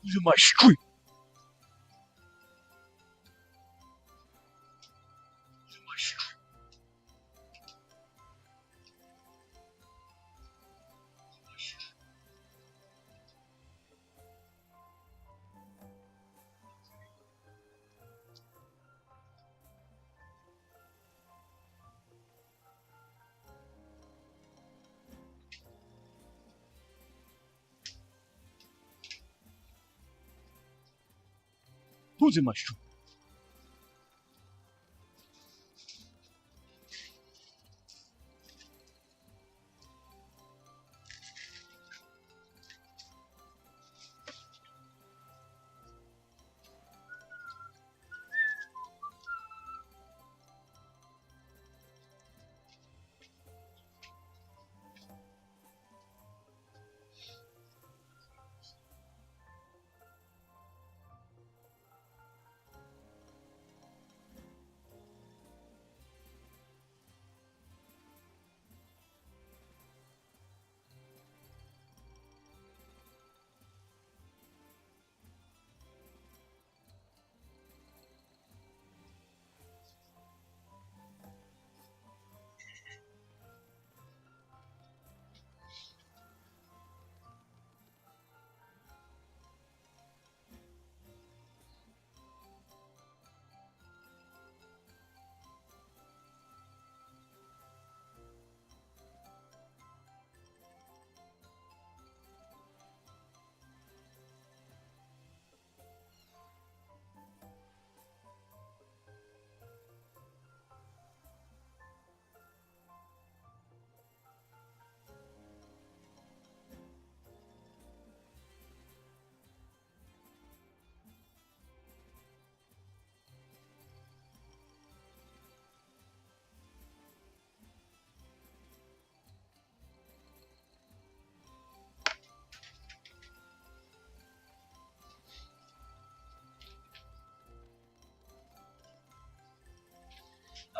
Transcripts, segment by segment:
Who's in my street? Who's in my street? Who's in my street?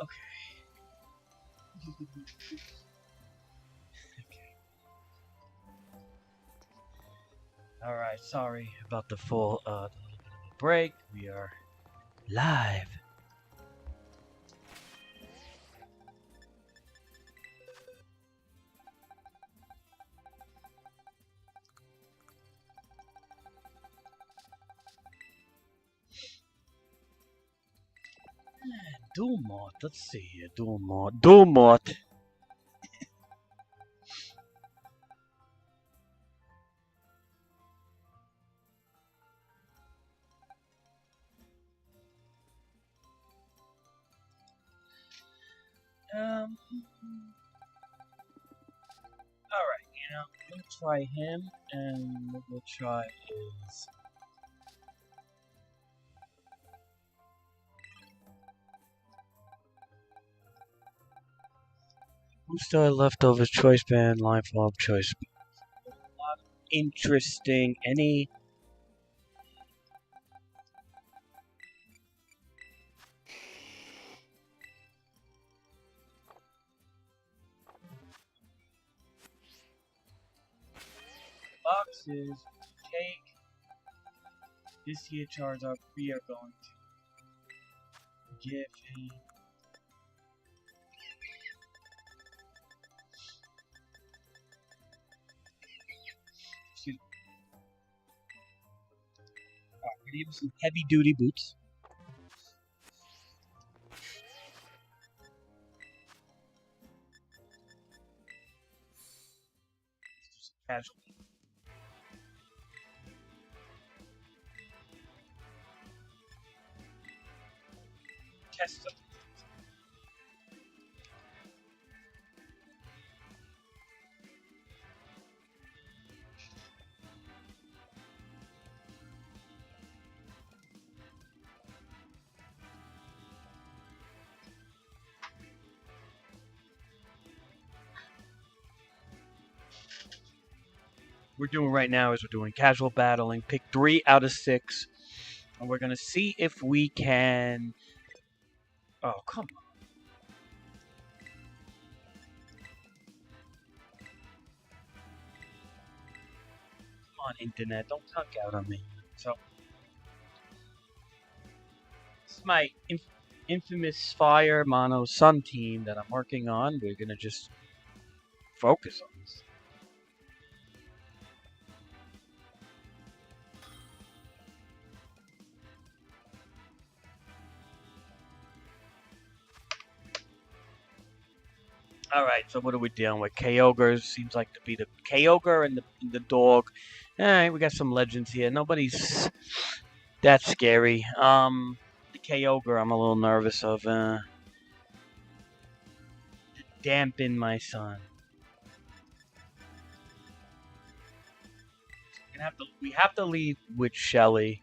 Okay. Alright, sorry about the full break. We are live. Dumont, let's see here. Dumont. Um. Alright, we'll try him, and what we'll try is. Booster, leftovers, choice band, line fob, choice band. Interesting. Any. Boxes, take. This here Charizard, we are going to give him. Excuse me. Alright, we're gonna give him some heavy duty boots. Casual. Test them. We're doing right now is we're doing casual battling. Pick 3 out of 6, and we're gonna see if we can. Oh, come on, internet! Don't tuck out on me. So this is my infamous Fire Mono Sun team that I'm working on. We're gonna just focus on this. Alright, so what are we dealing with? Kyogre seems like to be the Kyogre and the dog. Alright, we got some legends here. Nobody's that scary. The Kyogre I'm a little nervous of. Dampen my son. We have to lead with Shelly.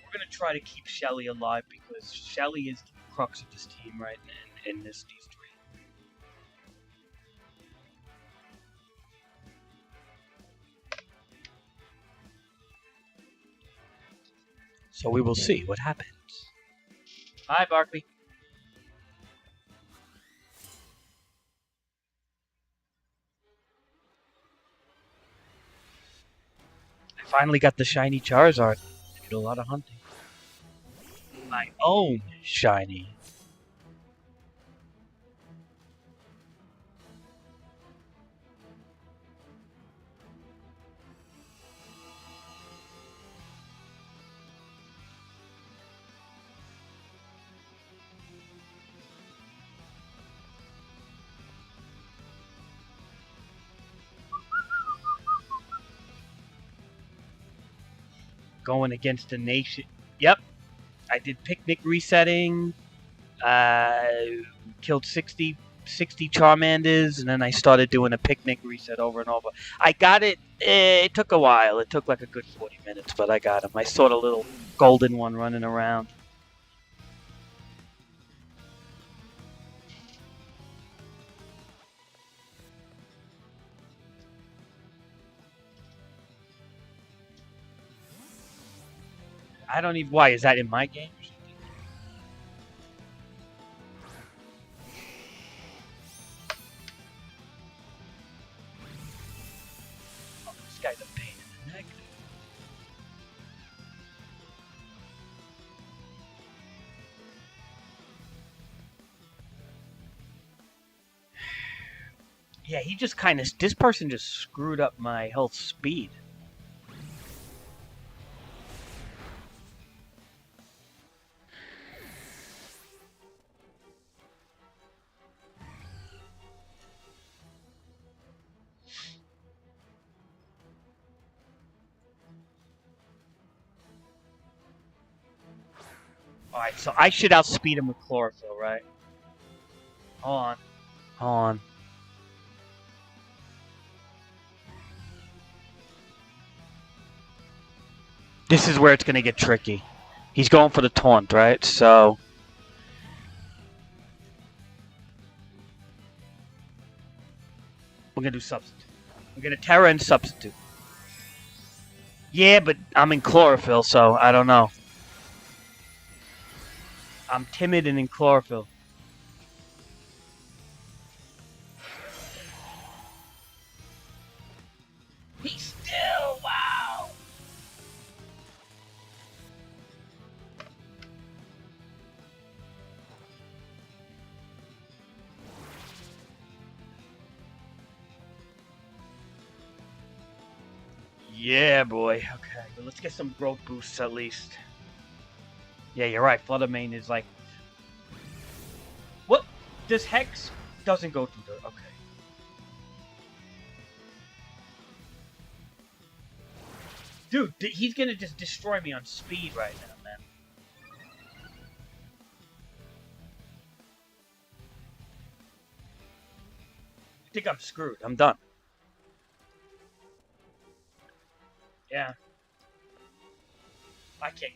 We're gonna try to keep Shelly alive because Shelly is the crux of this team right now, in these three. So we will see what happens. Hi, Barkley. I finally got the shiny Charizard. I did a lot of hunting. My own shiny. Going against the nation. Yep. I did picnic resetting. Killed 60 Charmanders, and then I started doing a picnic reset over and over. I got it. It took a while. It took like a good 40 minutes, but I got him. I saw the little golden one running around. I don't even. Why is that in my game? Oh, this guy's a pain in the neck. Yeah, he just kind of. This person just screwed up my health speed. Alright, so I should outspeed him with chlorophyll, right? Hold on. Hold on. This is where it's going to get tricky. He's going for the taunt, right? So we're going to do substitute. We're going to Terra and substitute. Yeah, but I'm in chlorophyll, so I don't know. I'm timid and in chlorophyll. He's still, wow. Yeah, boy. Okay, but let's get some growth boosts at least. Yeah, you're right. Flutter Mane is like... What? This Hex doesn't go through the... Okay. Dude, he's gonna just destroy me on speed right now, man. I think I'm screwed. I'm done. Yeah. I can't.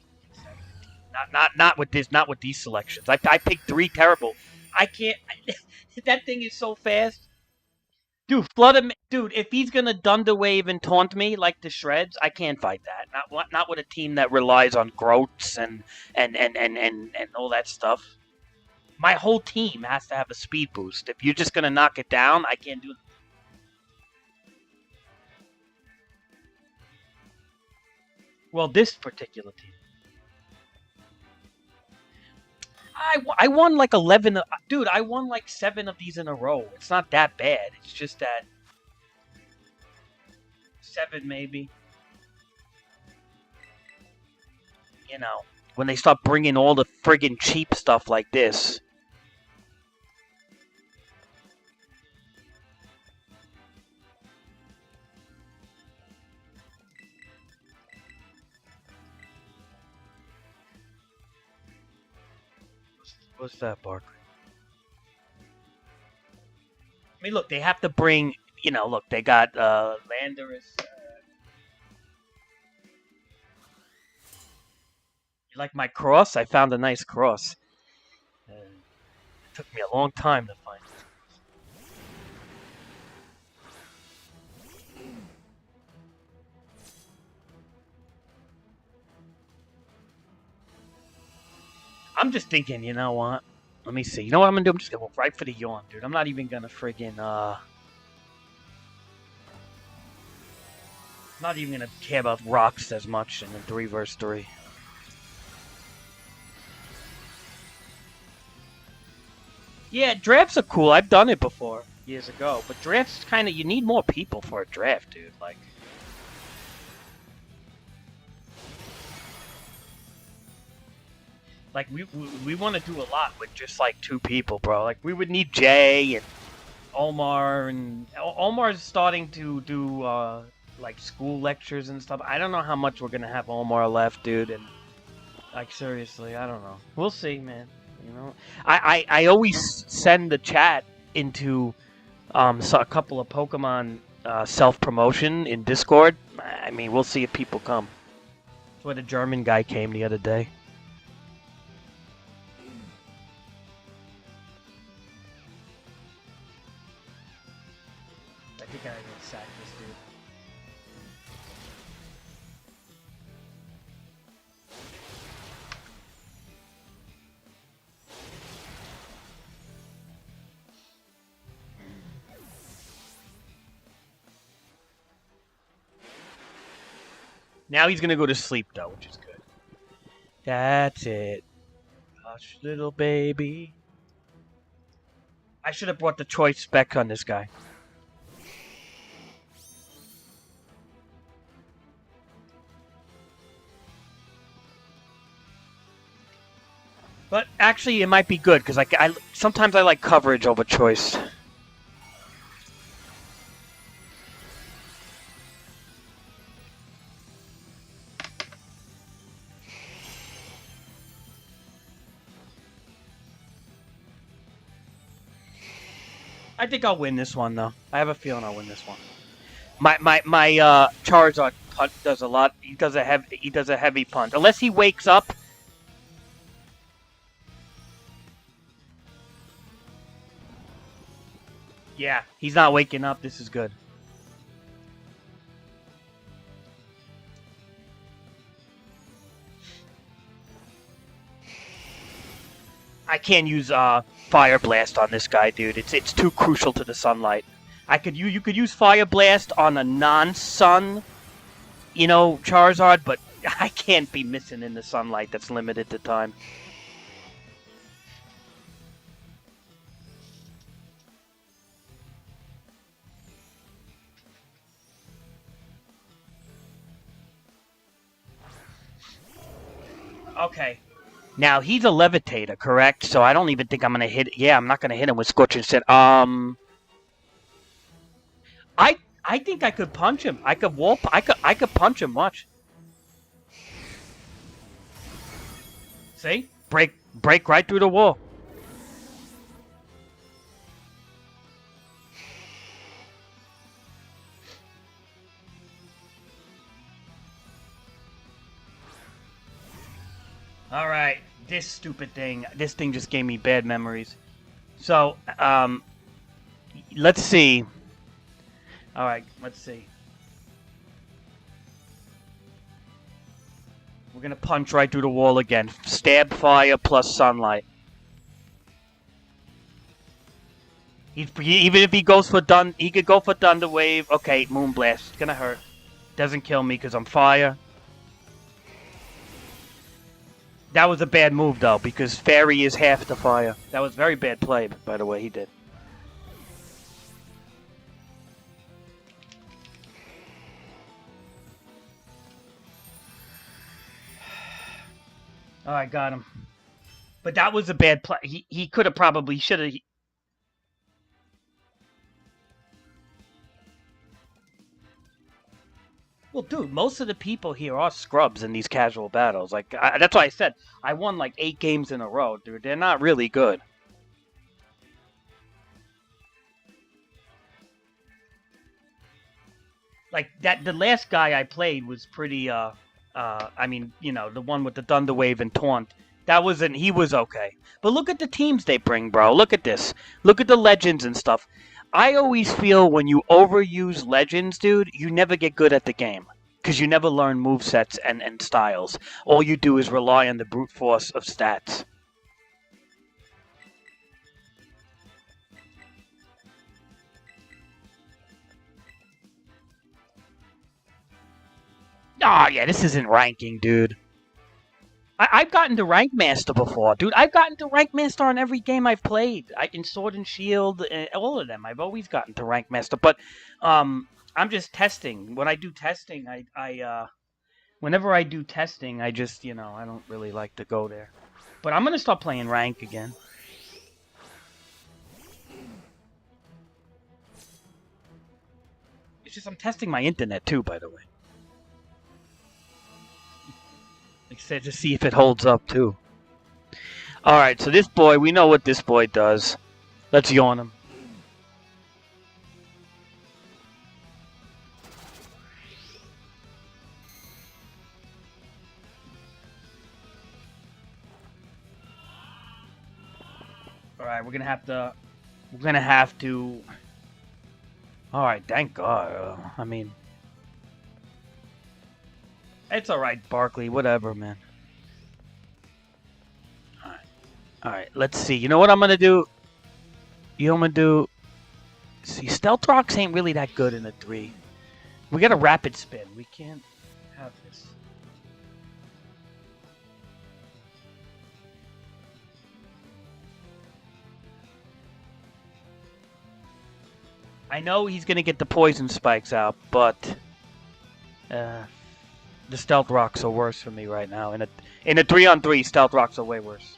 Not with this. Not with these selections. I picked 3 terrible. I can't. That thing is so fast, Dude, flood him, dude. If he's gonna Thunderwave and taunt me like the shreds, I can't fight that. Not with a team that relies on growths and all that stuff. My whole team has to have a speed boost. If you're just gonna knock it down, I can't do it. Well, this particular team. I won like 11. Dude, I won like 7 of these in a row. It's not that bad. It's just that 7 maybe. You know, when they start bringing all the friggin' cheap stuff like this. What's that, Barkley? I mean, look, they have to bring, you know, look, they got Landorus. You like my cross? I found a nice cross. It took me a long time to find it. I'm just thinking, you know what? Let me see. You know what I'm gonna do? I'm just gonna go right for the yawn, dude. I'm not even gonna friggin' not even gonna care about rocks as much in the 3 vs 3. Yeah, drafts are cool. I've done it before years ago, but drafts kind of, you need more people for a draft, dude. Like we want to do a lot with just like 2 people, bro. Like we would need Jay and Omar, and Omar's starting to do like school lectures and stuff. I don't know how much we're gonna have Omar left, dude. And like seriously, I don't know. We'll see, man. You know, I always send the chat into so a couple of Pokemon self promotion in Discord. I mean, we'll see if people come. That's where the German guy came the other day. I think I gotta sack this dude. Now he's gonna go to sleep though, which is good. That's it. Hush, little baby. I should have brought the choice spec on this guy. But actually, it might be good because I sometimes I like coverage over choice. I think I'll win this one though. I have a feeling I'll win this one. My Charizard punt does a lot. He does a heavy punt unless he wakes up. Yeah, he's not waking up. This is good. I can't use Fire Blast on this guy, dude. It's too crucial to the sunlight. You could use Fire Blast on a non-sun, you know, Charizard, but I can't be missing in the sunlight. That's limited to time. Okay. Now he's a levitator, correct? So I don't even think I'm gonna hit. Yeah, I'm not gonna hit him with Scorching Sin. I think I could punch him. I could wall. I could punch him. Watch. See? Break right through the wall. Alright, this stupid thing. This thing just gave me bad memories. So, let's see. All right, let's see. We're gonna punch right through the wall again. Stab fire plus sunlight. Even if he goes for he could go for thunder wave. Okay, moonblast. It's gonna hurt. Doesn't kill me because I'm fire. That was a bad move though, because fairy is half the fire. That was very bad play, by the way. He did. Oh, I got him. But that was a bad play. He could have probably should have. Well, dude, most of the people here are scrubs in these casual battles. Like that's why I said I won like 8 games in a row, dude. They're not really good. Like that, the last guy I played was pretty. I mean, you know, the one with the thunder wave and taunt. That wasn't. He was okay. But look at the teams they bring, bro. Look at this. Look at the legends and stuff. I always feel when you overuse legends, dude, you never get good at the game. Because you never learn movesets and styles. All you do is rely on the brute force of stats. Oh, yeah, this isn't ranking, dude. I've gotten to Rank Master before, dude. I've gotten to Rank Master on every game I've played. In Sword and Shield, all of them. I've always gotten to Rank Master. But I'm just testing. When I do testing, whenever I do testing, I just, you know, I don't really like to go there. But I'm going to start playing Rank again. It's just I'm testing my internet, too, by the way. Like I said, just see if it holds up, too. Alright, so this boy, we know what this boy does. Let's yawn him. Alright, we're gonna have to... Alright, thank God. I mean... It's alright, Barkley. Whatever, man. Alright, let's see. You know what I'm gonna do? I'm gonna do... See, Stealth Rocks ain't really that good in a 3. We got a rapid spin. We can't have this. I know he's gonna get the poison spikes out, but... the Stealth Rocks are worse for me right now. In a 3-on-3, Stealth Rocks are way worse.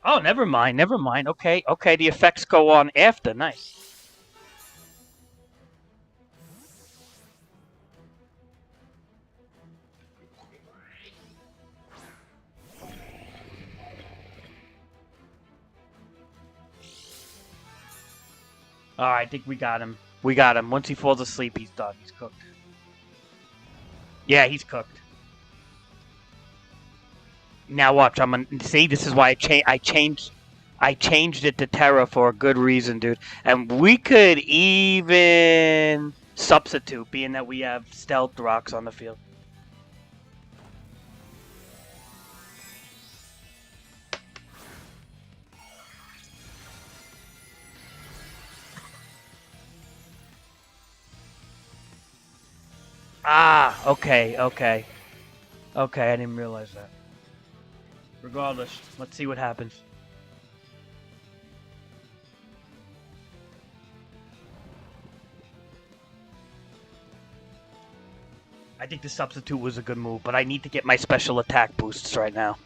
Oh, never mind, never mind. Okay, the effects go on after. Nice. Alright, I think we got him. We got him. Once he falls asleep, he's done. He's cooked. Yeah, he's cooked. Now watch. I'm gonna see. This is why I changed it to Terra for a good reason, dude. And we could even substitute, being that we have Stealth Rocks on the field. Ah, okay. Okay, I didn't realize that. Regardless, let's see what happens. I think the substitute was a good move, but I need to get my special attack boosts right now.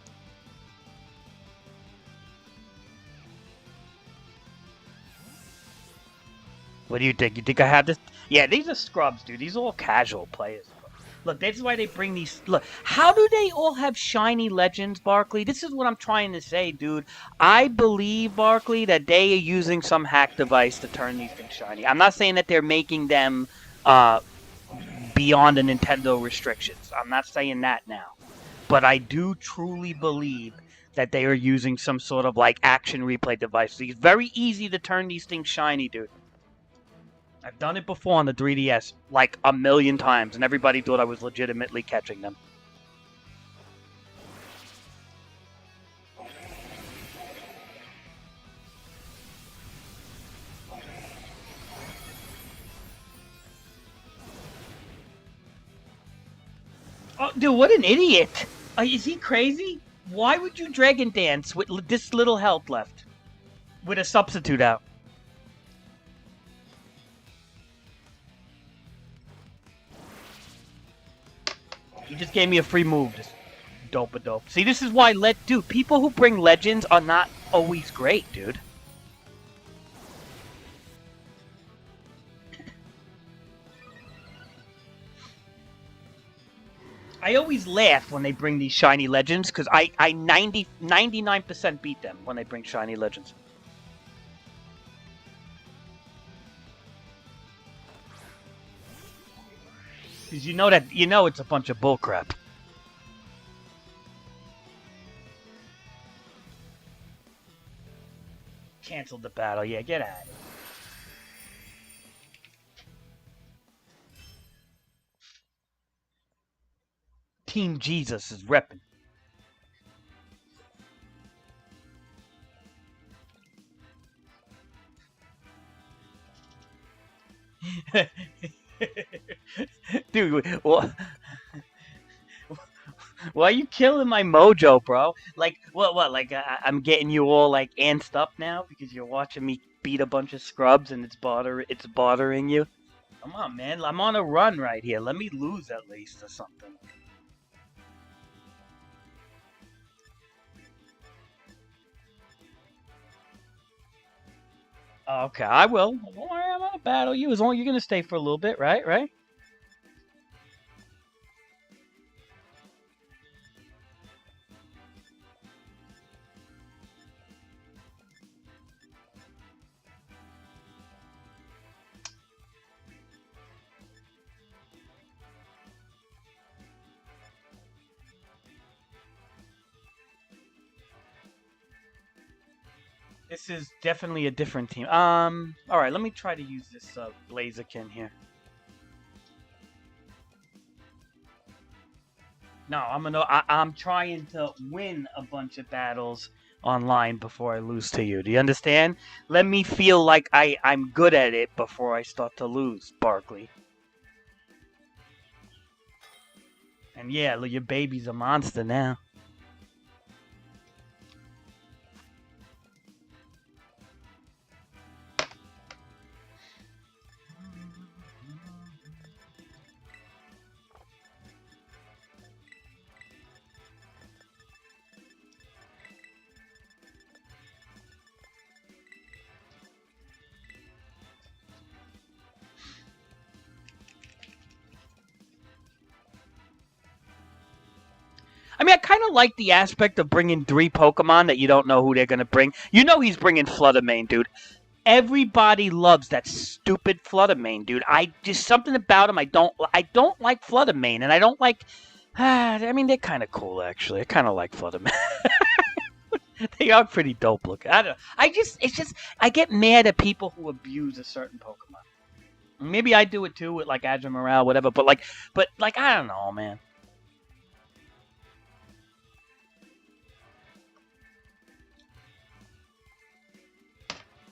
What do you think? You think I have this? Yeah, these are scrubs, dude. These are all casual players. Look, that's why they bring these. Look, how do they all have shiny legends, Barkley? This is what I'm trying to say, dude. I believe, Barkley, that they are using some hack device to turn these things shiny. I'm not saying that they're making them uh, beyond the Nintendo restrictions. I'm not saying that now. But I do truly believe that they are using some sort of like action replay device. It's very easy to turn these things shiny, dude. I've done it before on the 3DS like a million times, and everybody thought I was legitimately catching them. Oh, dude, what an idiot! Is he crazy? Why would you Dragon Dance with this little health left? With a substitute out? He just gave me a free move. Just dope. See, this is why dude, people who bring legends are not always great, dude. I always laugh when they bring these shiny legends because I 99% beat them when they bring shiny legends. Because you know it's a bunch of bullcrap. Canceled the battle. Yeah, get out of here. Team Jesus is repping. Dude, why are you killing my mojo, bro? Like, what? Like, I'm getting you all like antsed up now because you're watching me beat a bunch of scrubs and it's bothering you. Come on, man. I'm on a run right here. Let me lose at least or something. Okay, I will. Don't worry, I'm gonna battle you as long as you're gonna stay for a little bit, right? Right? This is definitely a different team. All right, let me try to use this Blaziken here. No, I'm trying to win a bunch of battles online before I lose to you. Do you understand? Let me feel like I'm good at it before I start to lose, Barkley. And yeah, look, your baby's a monster now. I mean, I kind of like the aspect of bringing 3 Pokemon that you don't know who they're gonna bring. You know he's bringing Fluttermane, dude. Everybody loves that stupid Fluttermane, dude. I just something about him. I don't like Fluttermane, and I don't like. I mean, they're kind of cool actually. I kind of like Fluttermane. They are pretty dope looking. I don't know. It's just I get mad at people who abuse a certain Pokemon. Maybe I do it too with like Admiral, whatever. But I don't know, man.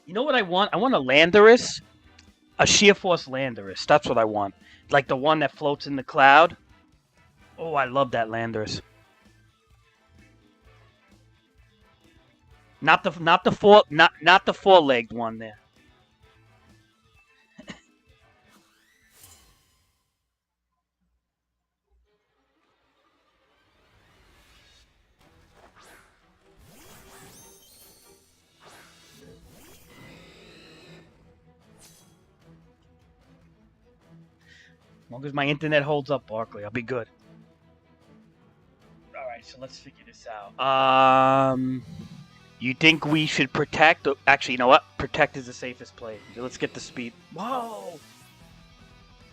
You know what I want? I want a Landorus, a Sheer Force Landorus. That's what I want. Like the one that floats in the cloud. Oh, I love that Landorus. Not the four-legged one there. long as my internet holds up, Barkley, I'll be good. Alright, so let's figure this out. You think we should protect? Actually, you know what? Protect is the safest play. Let's get the speed. Whoa!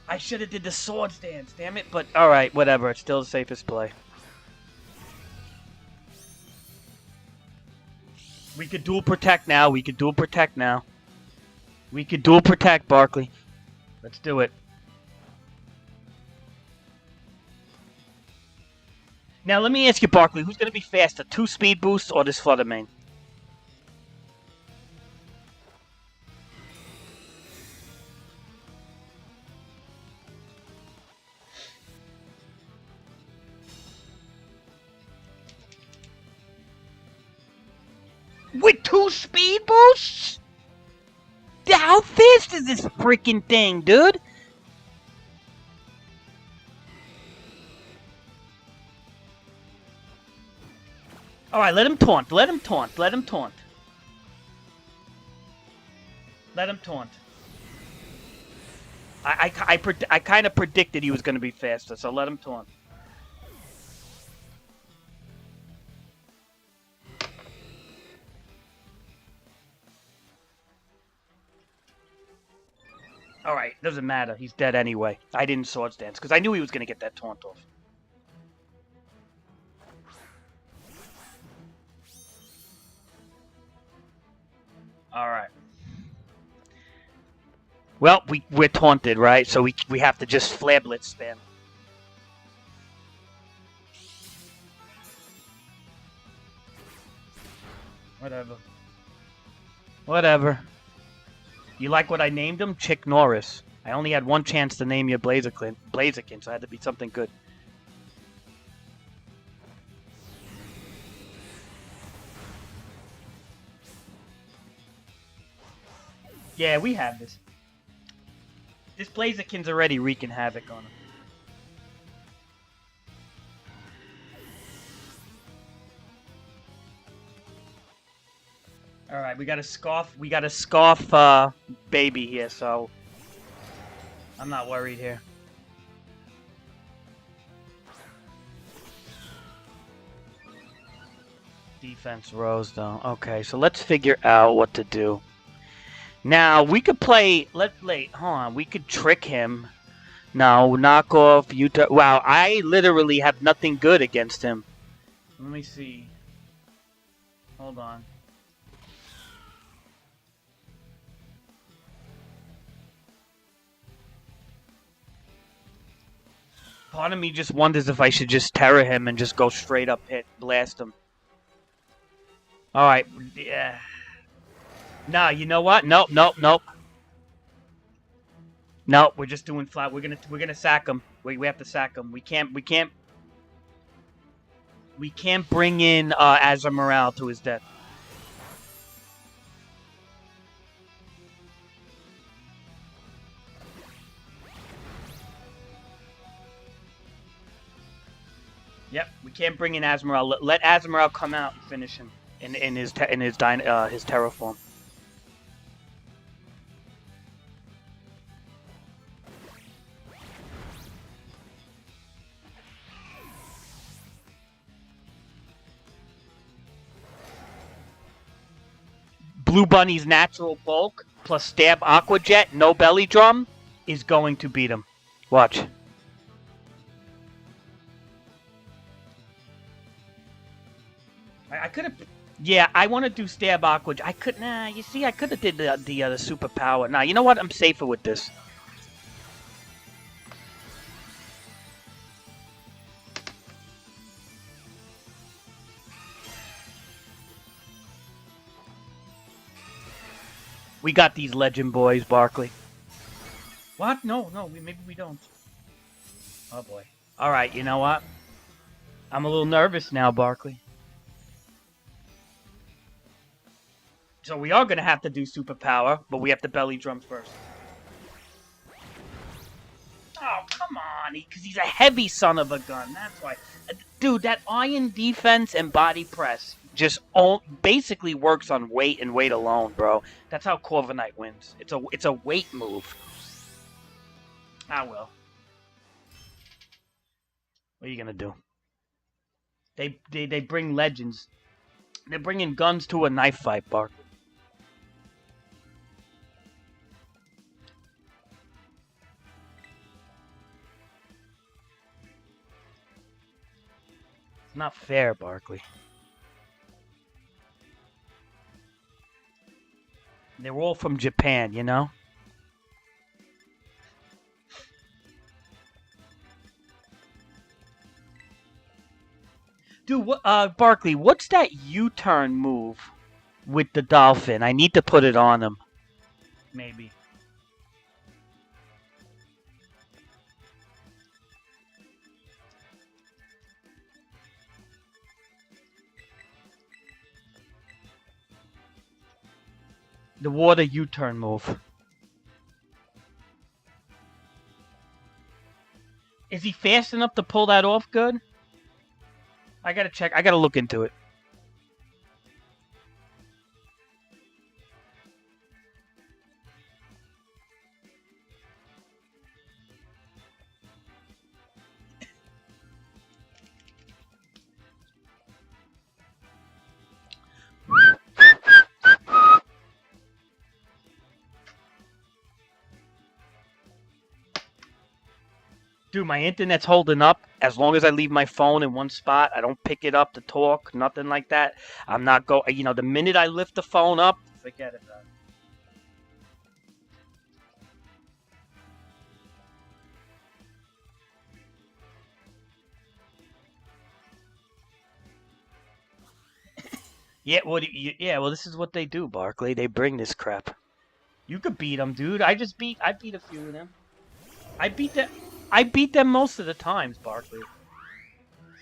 I should have did the sword stance, damn it. But, alright, whatever. It's still the safest play. We could dual protect now. We could dual protect now. We could dual protect, Barkley. Let's do it. Now, let me ask you, Barkley, who's going to be faster? 2 speed boosts or this Flutter Mane? With 2 speed boosts? How fast is this freaking thing, dude? Alright, let him taunt. Let him taunt. Let him taunt. Let him taunt. I kind of predicted he was going to be faster, so let him taunt. Alright, doesn't matter. He's dead anyway. I didn't Swords Dance, because I knew he was going to get that taunt off. Alright. Well, we're taunted, right? So we have to just Flare Blitz spam. Whatever. Whatever. You like what I named him? Chick Norris. I only had one chance to name you Blaziken, so it had to be something good. Yeah, we have this. This Blaziken's already wreaking havoc on him. Alright, we got a scarf baby here, so I'm not worried here. Defense rose though. Okay, so let's figure out what to do. Now we could play hold on, we could trick him. No, knock off Utah. Wow, I literally have nothing good against him. Let me see. Hold on. Part of me just wonders if I should just terror him and just go straight up blast him. Alright, yeah. Nah, you know what? Nope. Nope, we're just doing flat. We're gonna sack him. We have to sack him. We can't bring in Azure Morale to his death. Yep, we can't bring in Azumarill. Let Azumarill come out and finish him in his Terraform. Blue Bunny's natural bulk plus stab Aqua Jet, no belly drum, is going to beat him. Watch. I could have. Yeah, I want to do stab Aqua. I could. Nah, you see, I could have did the superpower. Nah, you know what? I'm safer with this. We got these legend boys, Barkley. What? No, maybe we don't. Oh boy. All right, you know what? I'm a little nervous now, Barkley. So we are going to have to do superpower, but we have to belly drum first. Oh, come on. Because he's a heavy son of a gun. That's why. Dude, that iron defense and body press just basically works on weight and weight alone, bro. That's how Corviknight wins. It's a weight move. Ah, well. What are you gonna do? They bring legends. They're bringing guns to a knife fight, Barkley. It's not fair, Barkley. They're all from Japan, you know? Dude, Barkley, what's that U-turn move with the dolphin? I need to put it on him. Maybe. The water U-turn move. Is he fast enough to pull that off good? I gotta check. I gotta look into it. Dude, my internet's holding up. As long as I leave my phone in one spot, I don't pick it up to talk, nothing like that. I'm not go. You know, the minute I lift the phone up, forget it, man. Yeah, well, this is what they do, Barkley. They bring this crap. You could beat them, dude. I beat a few of them. I beat them. I beat them most of the times, Barkley.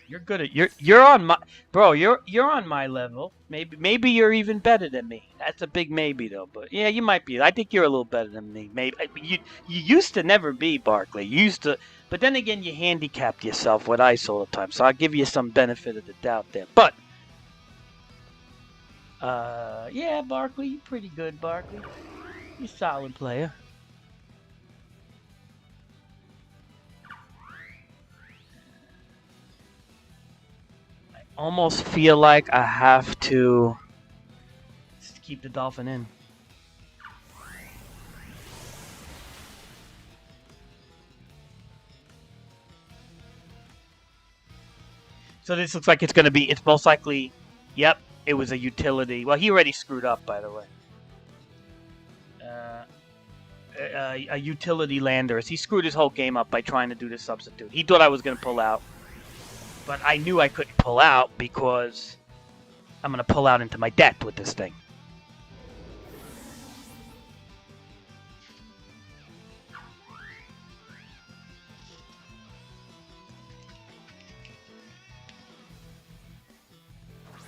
You're good at you're on my bro. You're on my level. Maybe you're even better than me. That's a big maybe though. But yeah, you might be. I think you're a little better than me. Maybe you used to never be Barkley. You used to, but then again, you handicapped yourself with ice all the time. So I'll give you some benefit of the doubt there. But yeah, Barkley, you're pretty good, Barkley. You're a solid player. Almost feel like I have to just keep the dolphin in. So this looks like it's going to be, it's most likely, yep, it was a utility. Well, he already screwed up, by the way. A utility lander. He screwed his whole game up by trying to do the substitute. He thought I was going to pull out. But I knew I couldn't pull out because I'm going to pull out into my death with this thing.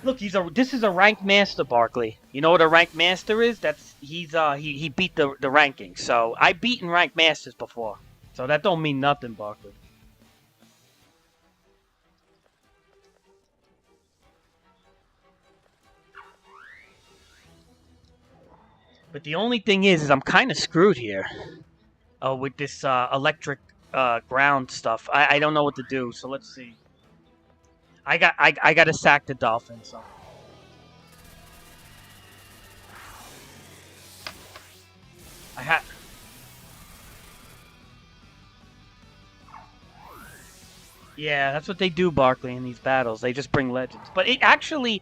Look, this is a ranked master, Barkley. You know what a ranked master is? He beat the ranking. So I beaten ranked masters before. So that don't mean nothing, Barkley. But the only thing is I'm kind of screwed here. With this electric ground stuff. I don't know what to do. So let's see. I got to sack the dolphin. So. I have. Yeah, that's what they do, Barkley, in these battles. They just bring legends. But it actually,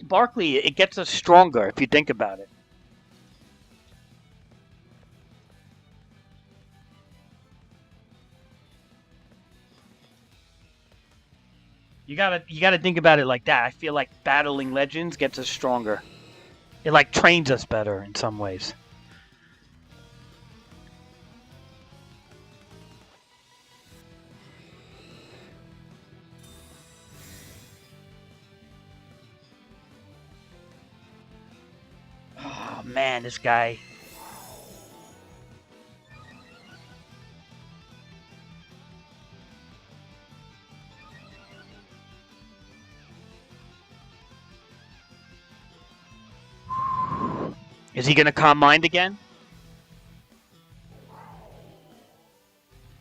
Barkley, it gets us stronger if you think about it. You gotta think about it like that. I feel like battling legends gets us stronger. It like trains us better in some ways. Oh man, this guy. Is he gonna calm mind again?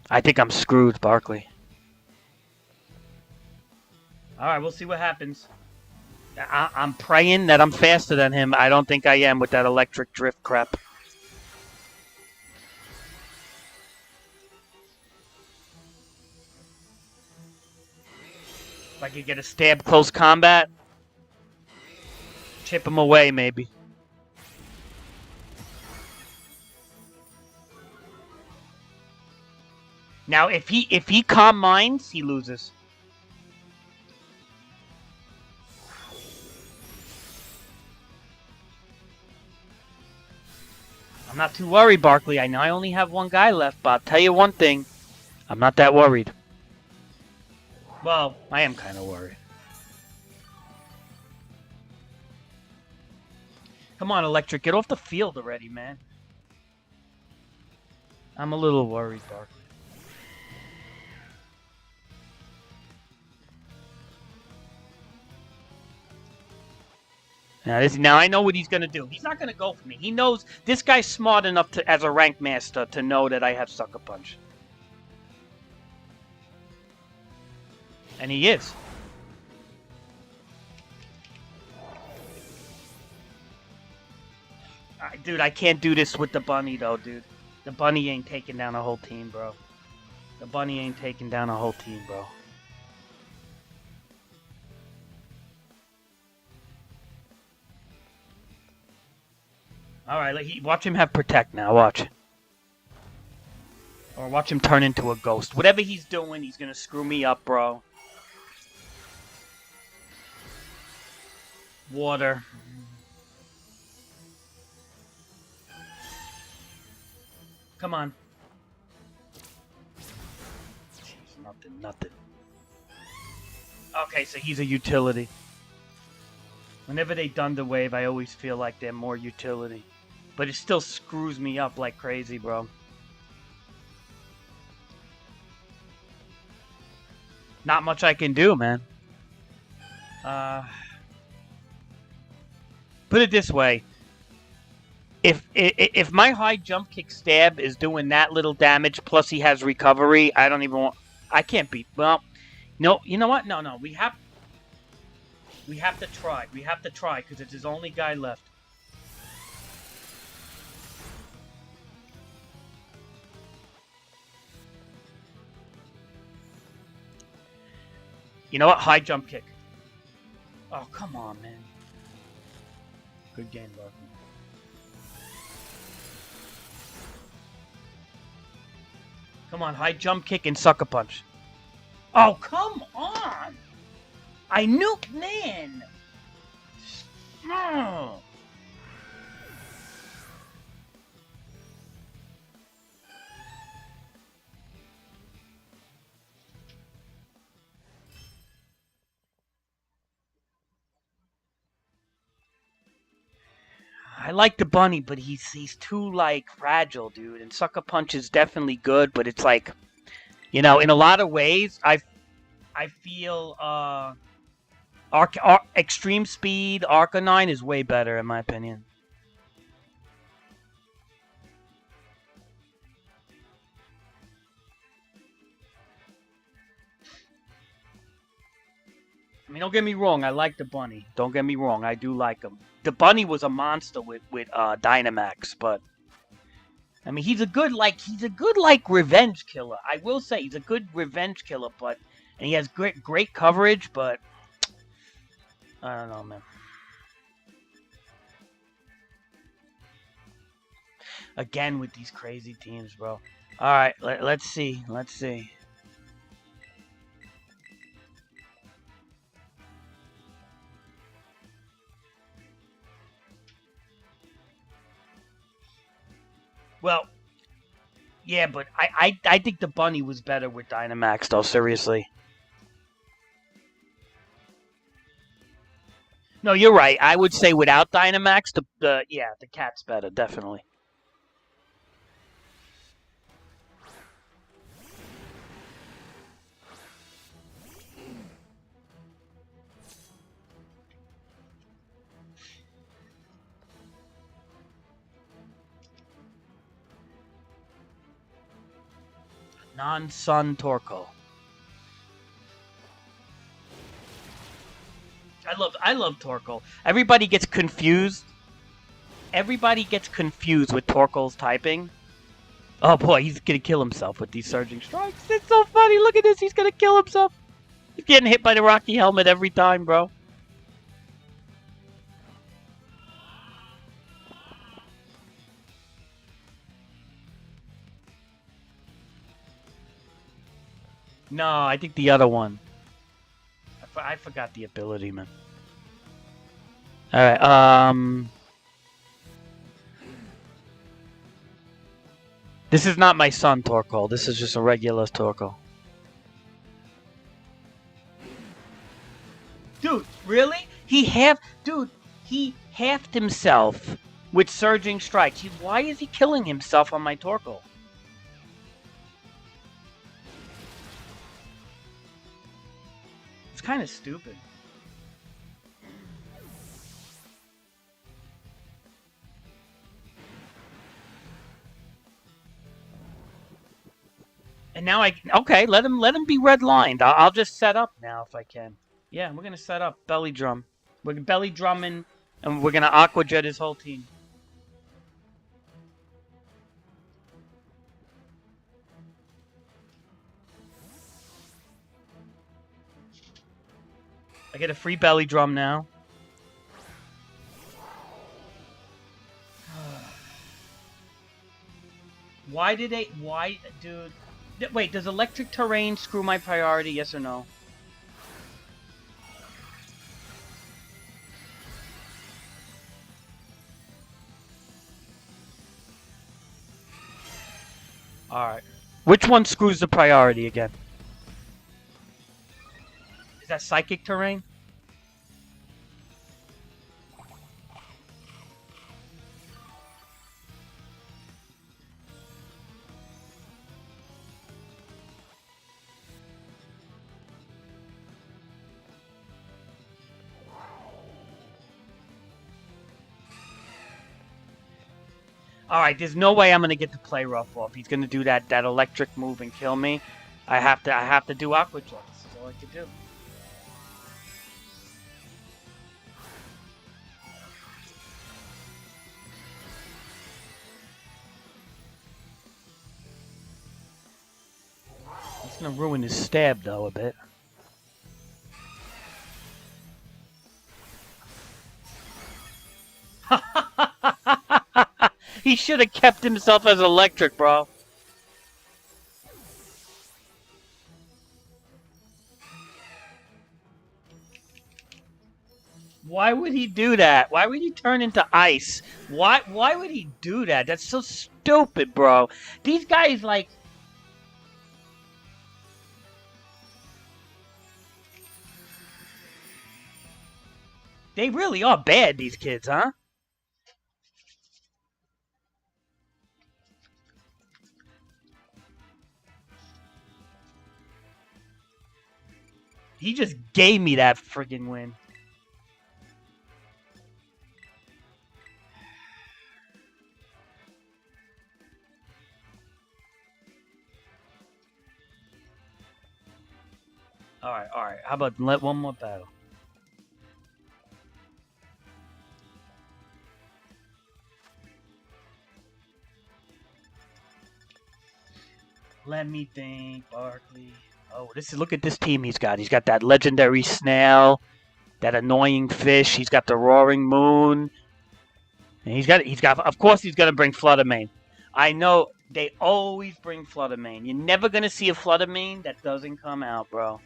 I think I'm screwed, Barkley. Alright, we'll see what happens. I'm praying that I'm faster than him. I don't think I am with that electric drift crap. If I could get a stab close combat, chip him away maybe. Now if he calm minds, he loses. I'm not too worried, Barkley. I know I only have one guy left, but I'll tell you one thing. I'm not that worried. Well, I am kind of worried. Come on, Electric. Get off the field already, man. I'm a little worried, Barkley. Now I know what he's going to do. He's not going to go for me. He knows this guy's smart enough to, as a rank master, to know that I have Sucker Punch. And he is. Dude, I can't do this with the bunny, though, dude. The bunny ain't taking down a whole team, bro. The bunny ain't taking down a whole team, bro. Alright, watch him have Protect now, watch. Or watch him turn into a ghost. Whatever he's doing, he's gonna screw me up, bro. Water. Come on. Nothing. Okay, so he's a utility. Whenever they Thunder Wave, I always feel like they're more utility. But it still screws me up like crazy, bro. Not much I can do, man. Put it this way. If my high jump kick stab is doing that little damage, plus he has recovery, I don't even want... I can't beat... Well, no, you know what? No. We have to try. We have to try, because it's his only guy left. You know what? High jump kick. Oh, come on, man. Good game, Bucky. Come on, high jump kick and Sucker Punch. Oh, come on! I nuked, man! Oh. I like the bunny, but he's too, like, fragile, dude. And Sucker Punch is definitely good, but it's like, you know, in a lot of ways, I feel, Extreme Speed, Arcanine is way better, in my opinion. I mean, don't get me wrong, I like the bunny. Don't get me wrong, I do like him. The bunny was a monster with Dynamax, but I mean, he's a good revenge killer. I will say he's a good revenge killer, and he has great coverage, but I don't know, man. Again with these crazy teams, bro. All right, let's see. Well, yeah, but I think the bunny was better with Dynamax, though. Seriously. No, you're right. I would say without Dynamax, the cat's better, definitely. Non-Sun Torkoal. I love Torkoal. Everybody gets confused. Everybody gets confused with Torkoal's typing. Oh boy, he's gonna kill himself with these surging strikes. It's so funny. Look at this. He's gonna kill himself. He's getting hit by the Rocky Helmet every time, bro. No, I think the other one. I forgot the ability, man. Alright, this is not my son, Torkoal. This is just a regular Torkoal. Dude, really? He halved himself with surging strikes. Why is he killing himself on my Torkoal? It's kind of stupid. And now okay, let him be redlined. I'll just set up now if I can. Yeah, we're gonna set up belly drum. We're belly drumming, and we're gonna aqua jet his whole team. I get a free belly drum now. Why, dude? Wait, does electric terrain screw my priority? Yes or no? Alright. Which one screws the priority again? Is that psychic terrain? Alright, there's no way I'm gonna get to play rough off. He's gonna do that electric move and kill me. I have to do aqua jets. That's all I can do. It's gonna ruin his stab though a bit. He should have kept himself as electric, bro. Why would he do that? Why would he turn into ice? Why would he do that? That's so stupid, bro. These guys, like... They really are bad, these kids, huh? He just gave me that friggin' win. Alright. How about let one more battle? Let me think, Barkley. Oh, look at this team he's got. He's got that legendary snail, that annoying fish. He's got the roaring moon. And of course he's gonna bring Fluttermane. I know they always bring Fluttermane. You're never gonna see a Fluttermane that doesn't come out, bro.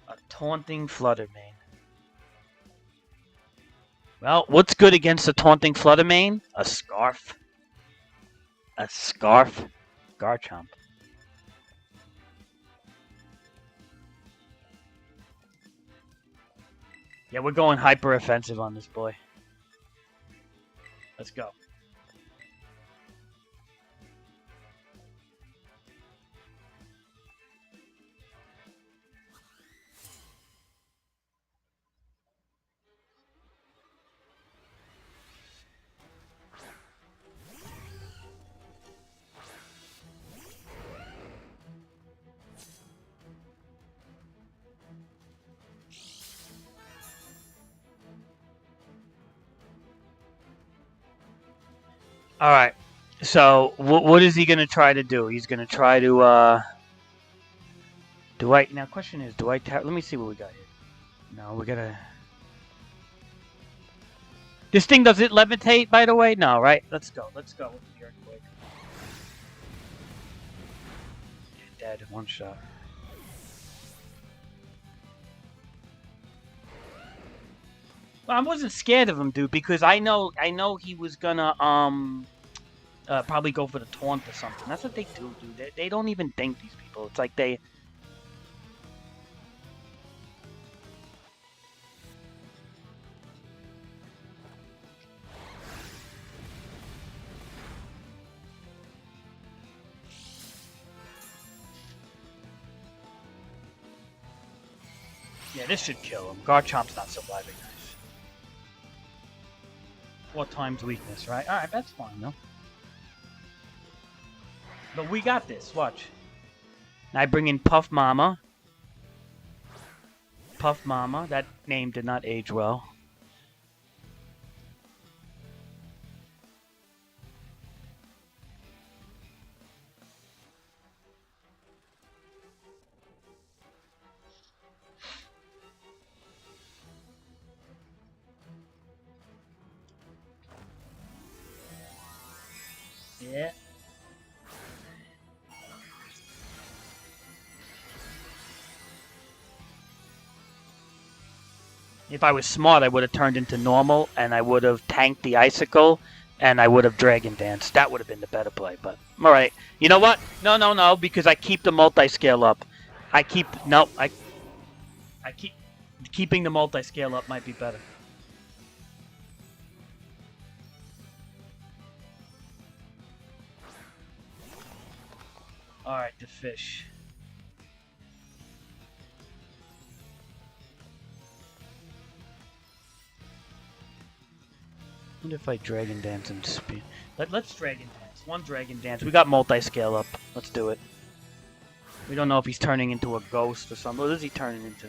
A taunting Fluttermane. Well, what's good against a taunting Fluttermane? A scarf. A scarf. Garchomp. Yeah, we're going hyper offensive on this boy. Let's go. All right. So what is he gonna try to do? He's gonna try to. Do I now? Question is, do I? Let me see what we got here. No, we gotta. This thing does it levitate? By the way, no, right? Let's go. Let's go with the earthquake. Dead in one shot. Well, I wasn't scared of him, dude, because I know he was gonna probably go for the taunt or something. That's what they do, dude. They don't even think, these people. It's like they. Yeah, this should kill him. Garchomp's not surviving this. 4 times weakness, right? Alright, that's fine, though. But we got this, watch. Now I bring in Puff Mama. Puff Mama. That name did not age well. Yeah. If I was smart, I would have turned into normal, and I would have tanked the icicle, and I would have dragon danced. That would have been the better play, but all right. You know what? No, because I keep the multi-scale up. I keep keeping the multi-scale up might be better. All right, the fish. What if I dragon dance and speed? Let's dragon dance. One dragon dance. We got multi-scale up. Let's do it. We don't know if he's turning into a ghost or something. What is he turning into?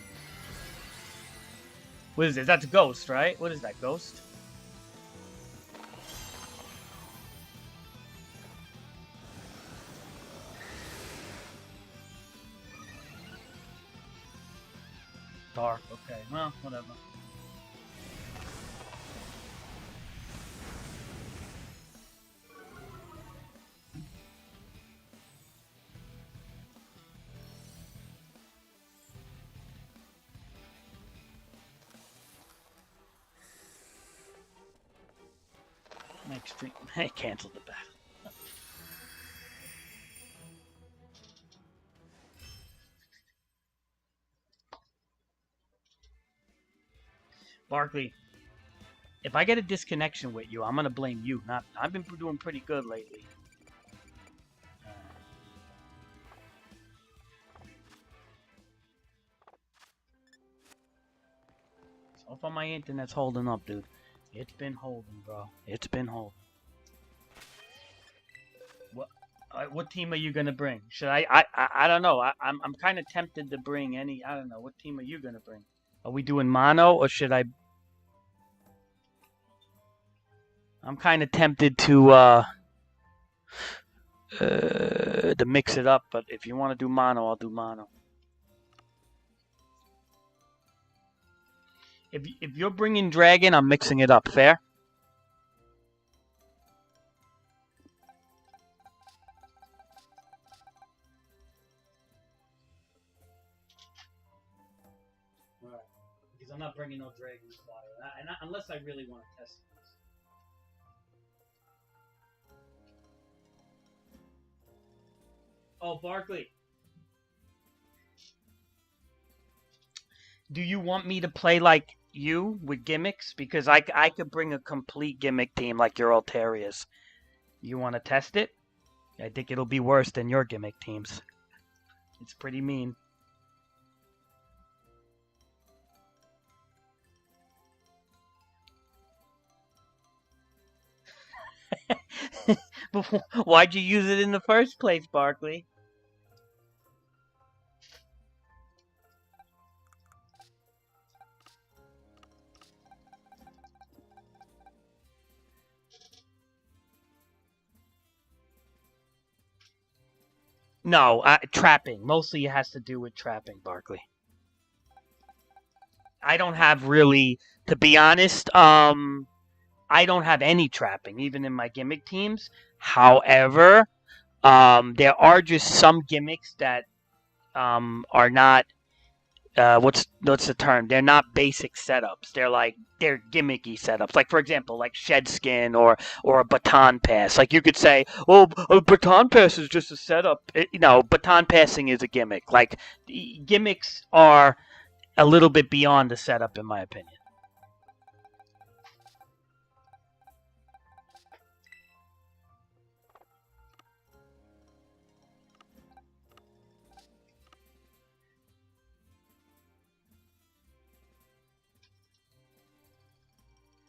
What is this? That's a ghost, right? What is that, ghost? Dark. Okay. Well, whatever. Extreme. I canceled the battle. Barkley, if I get a disconnection with you, I'm gonna blame you. Not. I've been doing pretty good lately. So far, my internet's holding up, dude. It's been holding, bro. It's been holding. What team are you gonna bring? Should I don't know. I'm kind of tempted to bring any. I don't know. What team are you gonna bring? Are we doing mono or should I? I'm kind of tempted to mix it up, but if you want to do mono, I'll do mono. If you're bringing dragon, I'm mixing it up. Fair? Right. Because I'm not bringing no dragon fodder, unless I really want to test this. Oh, Barkley. Do you want me to play like you with gimmicks? Because I could bring a complete gimmick team like your Altarius. You want to test it? I think it'll be worse than your gimmick teams. It's pretty mean. Why'd you use it in the first place, Barkley? No, trapping. Mostly it has to do with trapping, Barkley. I don't have really, to be honest, I don't have any trapping, even in my gimmick teams. However, there are just some gimmicks that are not what's the term? They're not basic setups. They're gimmicky setups. Like for example, like shed skin or a baton pass. Like you could say, "Oh, a baton pass is just a setup." Baton passing is a gimmick. Like gimmicks are a little bit beyond the setup, in my opinion.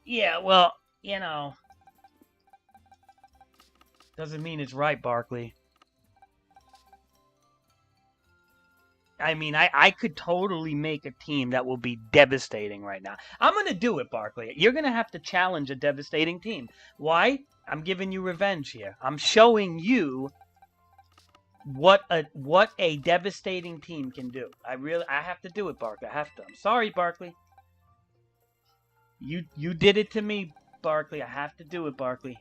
Yeah, well, doesn't mean it's right, Barkley. I mean, I could totally make a team that will be devastating right now. I'm going to do it, Barkley. You're going to have to challenge a devastating team. Why? I'm giving you revenge here. I'm showing you what a devastating team can do. I have to do it, Barkley. I have to. I'm sorry, Barkley. You did it to me, Barkley. I have to do it, Barkley.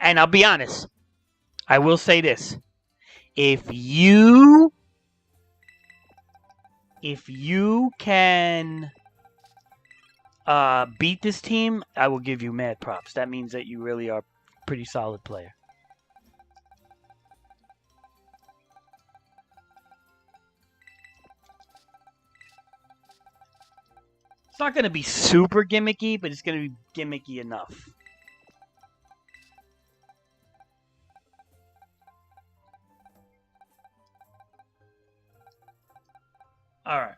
And I'll be honest. I will say this. If you can beat this team, I will give you mad props. That means that you really are a pretty solid player. It's not going to be super gimmicky, but it's going to be gimmicky enough. All right.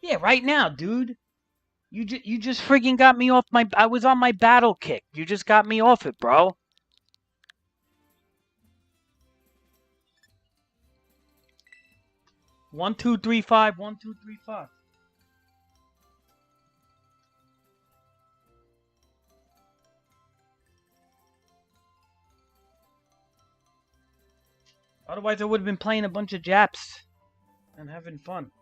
Yeah, right now, dude. You just freaking got me off my. I was on my battle kick. You just got me off it, bro. One, two, three, five. 1, 2, 3, 5. Otherwise, I would have been playing a bunch of Japs and having fun.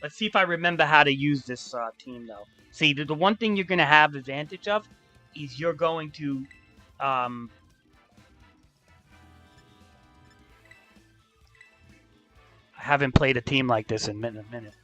Let's see if I remember how to use this team, though. See, the one thing you're going to have advantage of is you're going to... Um, I haven't played a team like this in a minute.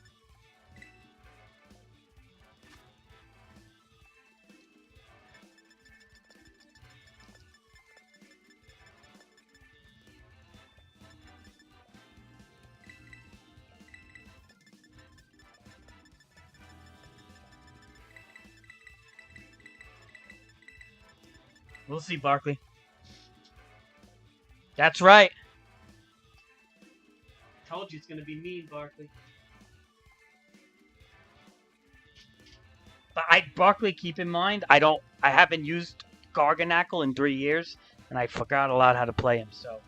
We'll see, Barkley. That's right. Told you it's going to be mean, Barkley. But Barkley, keep in mind, I haven't used Garganackle in 3 years, and I forgot a lot how to play him, so.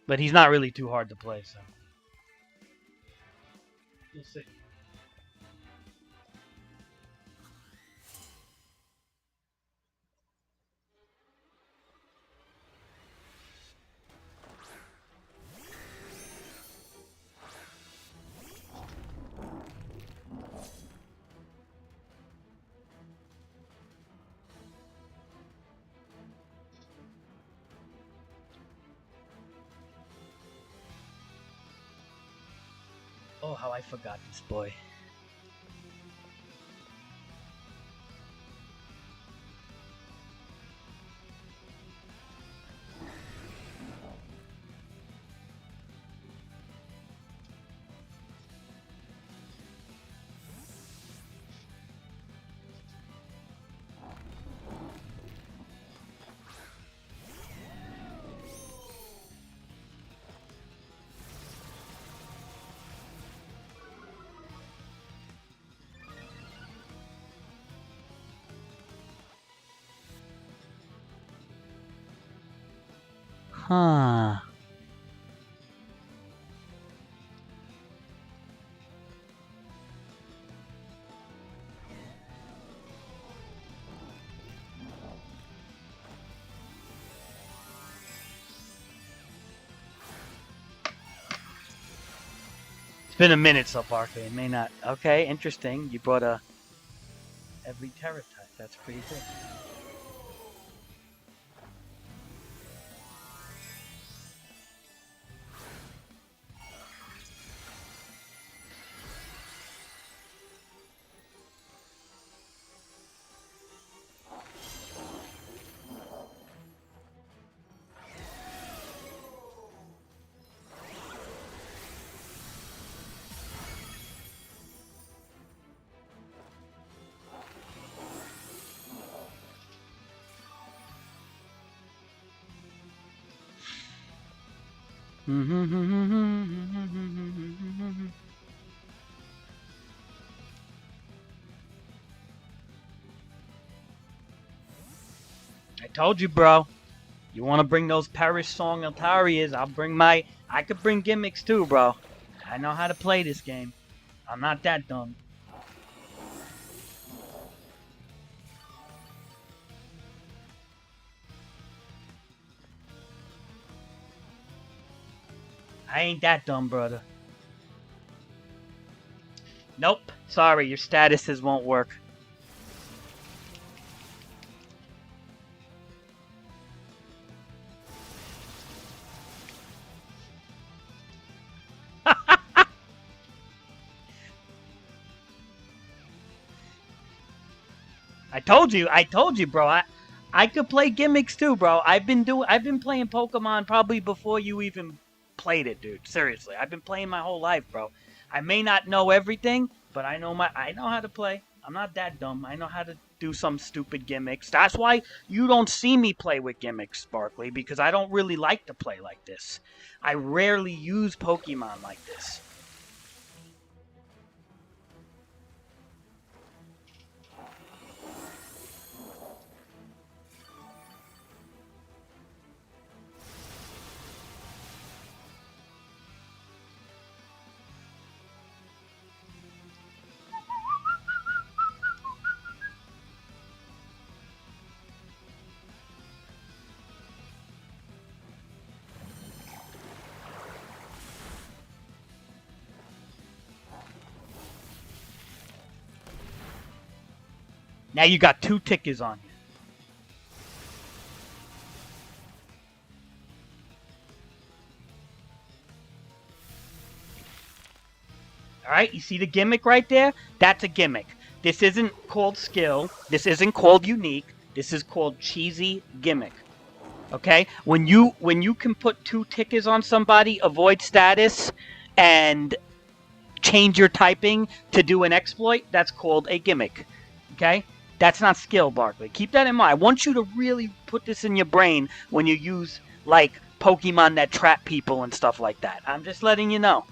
But he's not really too hard to play, so. We'll see. Oh, how I forgot this boy. Huh. It's been a minute so far, so it may not. Okay, interesting. You brought a every terror type. That's pretty good. I told you, bro. You want to bring those Parish Song Altarias? I'll bring my. I could bring gimmicks too, bro. I know how to play this game. I'm not that dumb. I ain't that dumb, brother. Nope. Sorry, your statuses won't work. I told you, bro. I could play gimmicks too, bro. I've been playing Pokemon probably before you even played it, dude. Seriously. I've been playing my whole life, bro. I may not know everything, but I know how to play. I'm not that dumb. I know how to do some stupid gimmicks. That's why you don't see me play with gimmicks, Sparkly, because I don't really like to play like this. I rarely use Pokemon like this. Now you got 2 tickets on you. All right, you see the gimmick right there? That's a gimmick. This isn't called skill. This isn't called unique. This is called cheesy gimmick. Okay? When you can put 2 tickets on somebody, avoid status, and change your typing to do an exploit, that's called a gimmick. Okay? That's not skill, Barkley. Keep that in mind. I want you to really put this in your brain when you use, like, Pokemon that trap people and stuff like that. I'm just letting you know.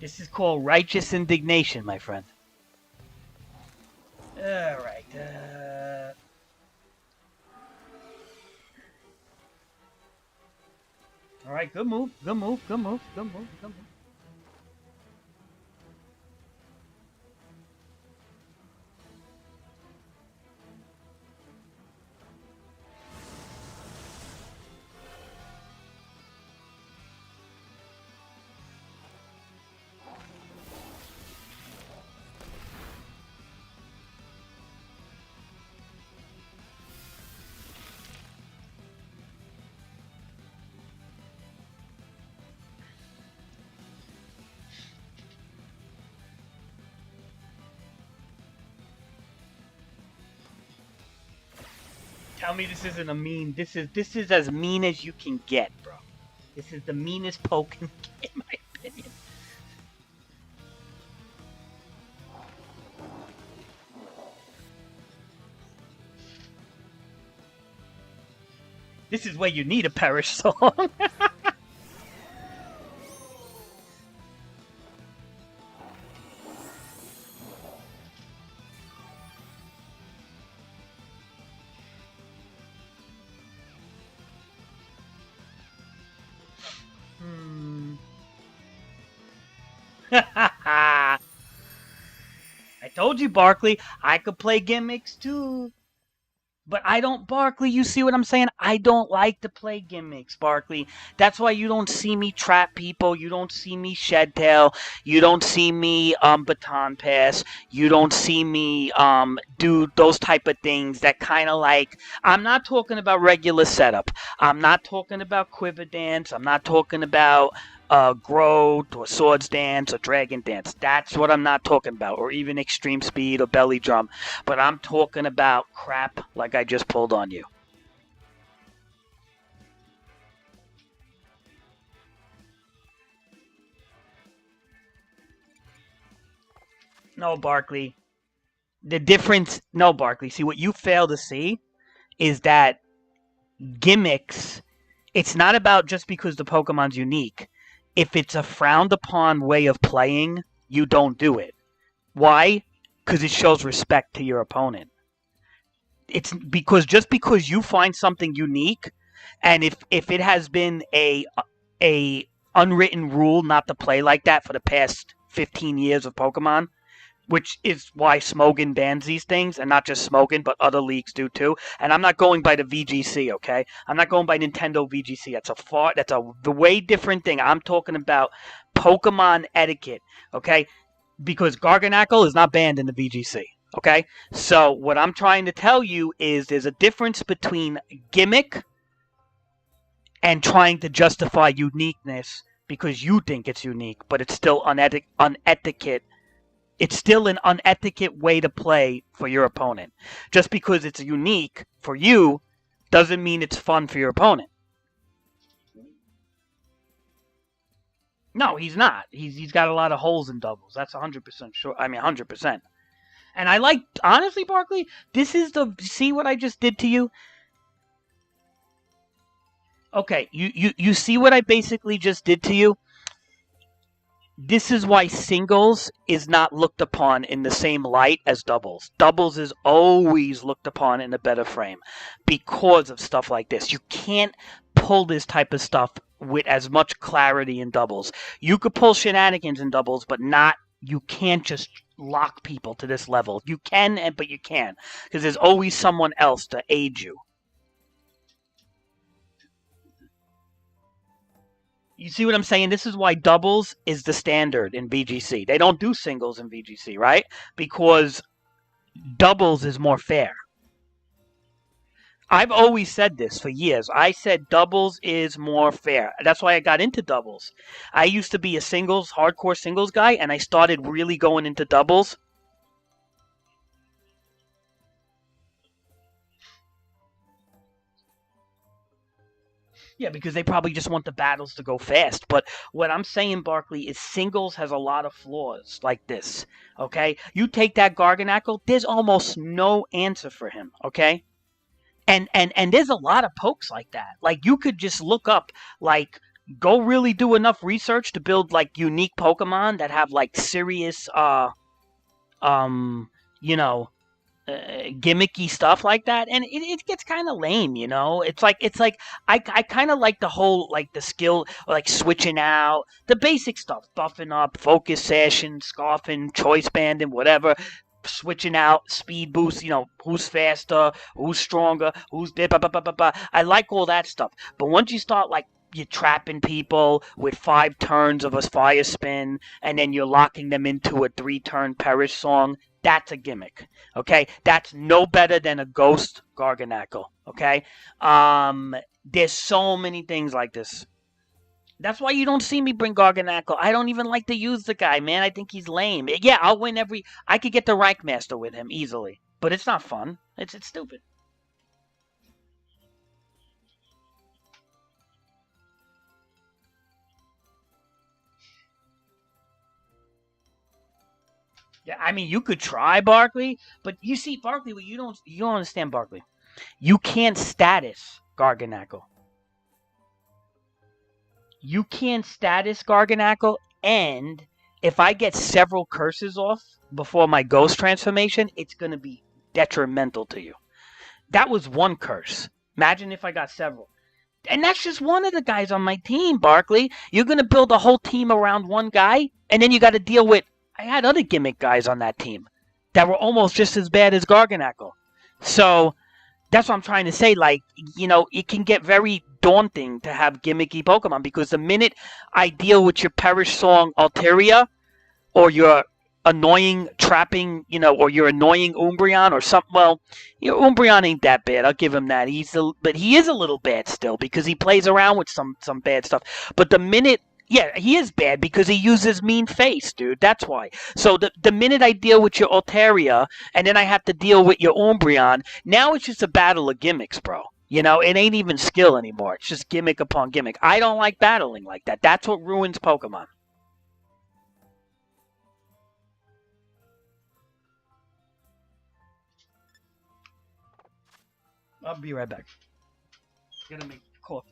This is called righteous indignation, my friend. Alright, Alright, good move, good move, good move, good move, good move. Tell me this isn't a mean. This is as mean as you can get, bro. This is the meanest poke in my opinion. This is where you need a Perish song. I told you, Barkley, I could play gimmicks too. But I don't, Barkley, you see what I'm saying? I don't like to play gimmicks, Barkley. That's why you don't see me trap people. You don't see me shed tail. You don't see me baton pass. You don't see me do those type of things that kind of like, I'm not talking about regular setup. I'm not talking about quiver dance. I'm not talking about growth or swords dance or dragon dance. That's what I'm not talking about. Or even extreme speed or belly drum. But I'm talking about crap like I just pulled on you. No, Barkley. The difference, no, Barkley. See, what you fail to see is that gimmicks, it's not about just because the Pokemon's unique. If it's a frowned upon way of playing, you don't do it. Why? Because it shows respect to your opponent. It's because just because you find something unique, and if it has been a unwritten rule not to play like that for the past 15 years of Pokemon, which is why Smogon bans these things, and not just Smogon, but other leagues do too. And I'm not going by the VGC, okay? I'm not going by Nintendo VGC. That's a way different thing. I'm talking about Pokemon etiquette, okay? Because Garganackle is not banned in the VGC. Okay? So, what I'm trying to tell you is there's a difference between gimmick and trying to justify uniqueness because you think it's unique, but it's still unetiquette. It's still an unetiquette way to play for your opponent. Just because it's unique for you doesn't mean it's fun for your opponent. No, he's not. He's got a lot of holes in doubles. That's 100% sure. I mean, 100%. And I like, honestly, Barkley, this is see what I just did to you? Okay, you see what I basically just did to you? This is why singles is not looked upon in the same light as doubles. Doubles is always looked upon in a better frame because of stuff like this. You can't pull this type of stuff with as much clarity in doubles. You could pull shenanigans in doubles, but not, you can't just lock people to this level. You can, but you can't, because there's always someone else to aid you. You see what I'm saying? This is why doubles is the standard in VGC. They don't do singles in VGC, right? Because doubles is more fair. I've always said this for years. I said doubles is more fair. That's why I got into doubles. I used to be a singles, hardcore singles guy, and I started really going into doubles. Yeah, because they probably just want the battles to go fast. But what I'm saying, Barkley, is singles has a lot of flaws like this. Okay? You take that Garganackle, there's almost no answer for him. Okay? And there's a lot of pokes like that. Like, you could just look up, like, go really do enough research to build, like, unique Pokemon that have, like, serious, you know, gimmicky stuff like that, and it gets kind of lame, you know. It's like I kind of like the whole, like, the skill, like switching out the basic stuff, buffing up, focus session, scarfing, choice banding, whatever, switching out, speed boost, you know, who's faster, who's stronger, who's blah, blah, blah, blah, blah, blah. I like all that stuff, but once you start, like, you're trapping people with 5 turns of a fire spin, and then you're locking them into a 3-turn perish song. That's a gimmick, okay? That's no better than a ghost Garganackle, okay? There's so many things like this. That's why you don't see me bring Garganackle. I don't even like to use the guy, man. I think he's lame. Yeah, I'll win every... I could get the Rank Master with him easily, but it's not fun. It's stupid. Yeah, I mean, you could try Barkley, but you see, Barkley, well, you don't understand Barkley. You can't status Garganackle. You can't status Garganackle, and if I get several curses off before my ghost transformation, it's going to be detrimental to you. That was one curse. Imagine if I got several. And that's just one of the guys on my team, Barkley. You're going to build a whole team around one guy? And then you got to deal with. I had other gimmick guys on that team that were almost just as bad as Garganackle. So that's what I'm trying to say. Like, it can get very daunting to have gimmicky Pokemon because the minute I deal with your Perish Song Altaria or your annoying trapping, or your annoying Umbreon or something. Well, Umbreon ain't that bad. I'll give him that. But he is a little bad still because he plays around with some bad stuff. But the minute, yeah, he is bad because he uses mean face, dude. That's why. So the minute I deal with your Altaria and then I have to deal with your Umbreon, now it's just a battle of gimmicks, bro. It ain't even skill anymore. It's just gimmick upon gimmick. I don't like battling like that. That's what ruins Pokemon. I'll be right back. Gonna make coffee.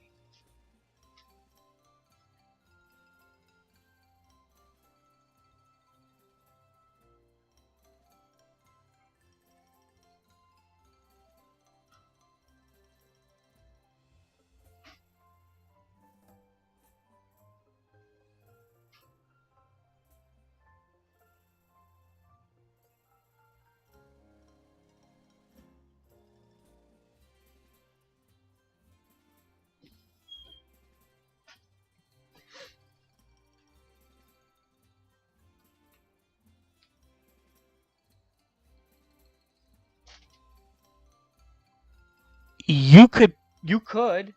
You could. You could.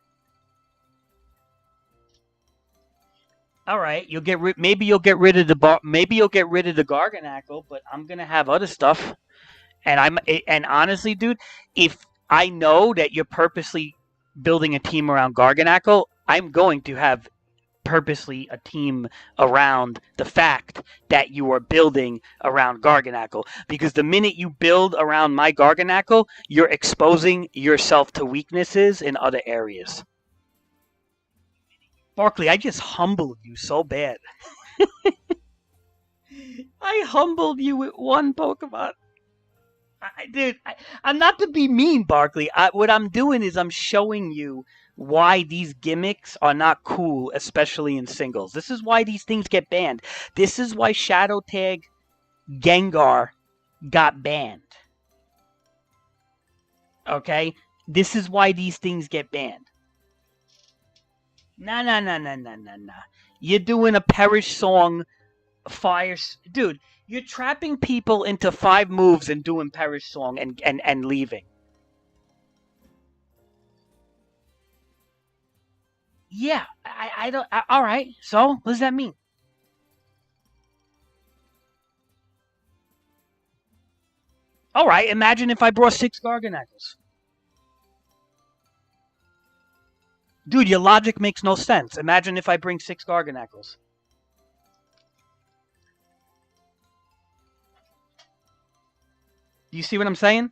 All right. Maybe you'll get rid of maybe you'll get rid of the Garganackle, but I'm gonna have other stuff. And honestly, dude, if I know that you're purposely building a team around Garganackle, I'm going to have purposely a team around the fact that you are building around Garganackle. Because the minute you build around my Garganackle, you're exposing yourself to weaknesses in other areas. Barkley, I just humbled you so bad. I humbled you with one Pokemon. I'm not to be mean, Barkley. What I'm doing is I'm showing you why these gimmicks are not cool, especially in singles. This is why these things get banned. This is why Shadow Tag Gengar got banned. Okay? This is why these things get banned. Nah, nah, nah, nah, nah, nah, nah. You're doing a Perish Song fire. Dude, you're trapping people into 5 moves and doing Perish Song and leaving. Yeah, I don't. All right, so what does that mean? All right, imagine if I brought 6 Garganackles. Dude, your logic makes no sense. Imagine if I bring 6 Garganackles. Do you see what I'm saying?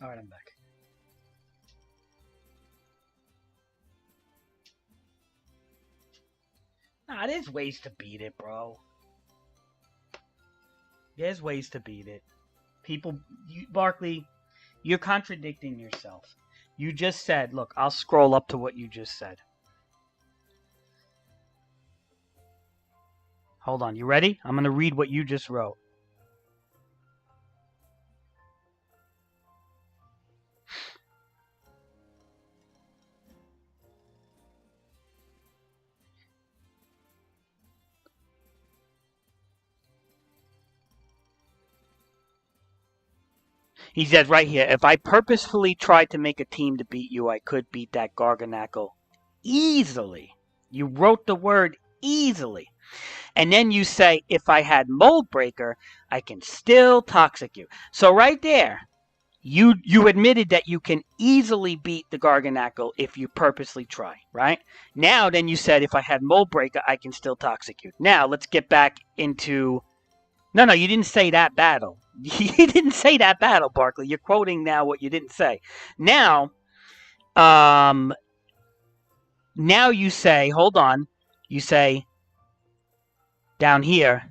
All right, I'm back. Nah, there's ways to beat it, bro. There's ways to beat it. Barkley, you're contradicting yourself. You just said, look, I'll scroll up to what you just said. Hold on, you ready? I'm going to read what you just wrote. He says right here, if I purposefully tried to make a team to beat you, I could beat that Garganackle easily. You wrote the word easily. And then you say, if I had Mold Breaker, I can still Toxic you. So right there, you admitted that you can easily beat the Garganackle if you purposely try, right? Now, then you said, if I had Mold Breaker, I can still Toxic you. Now, let's get back into... No, you didn't say that battle. You didn't say that battle, Barkley. You're quoting now what you didn't say. Now, now you say, hold on, you say, down here,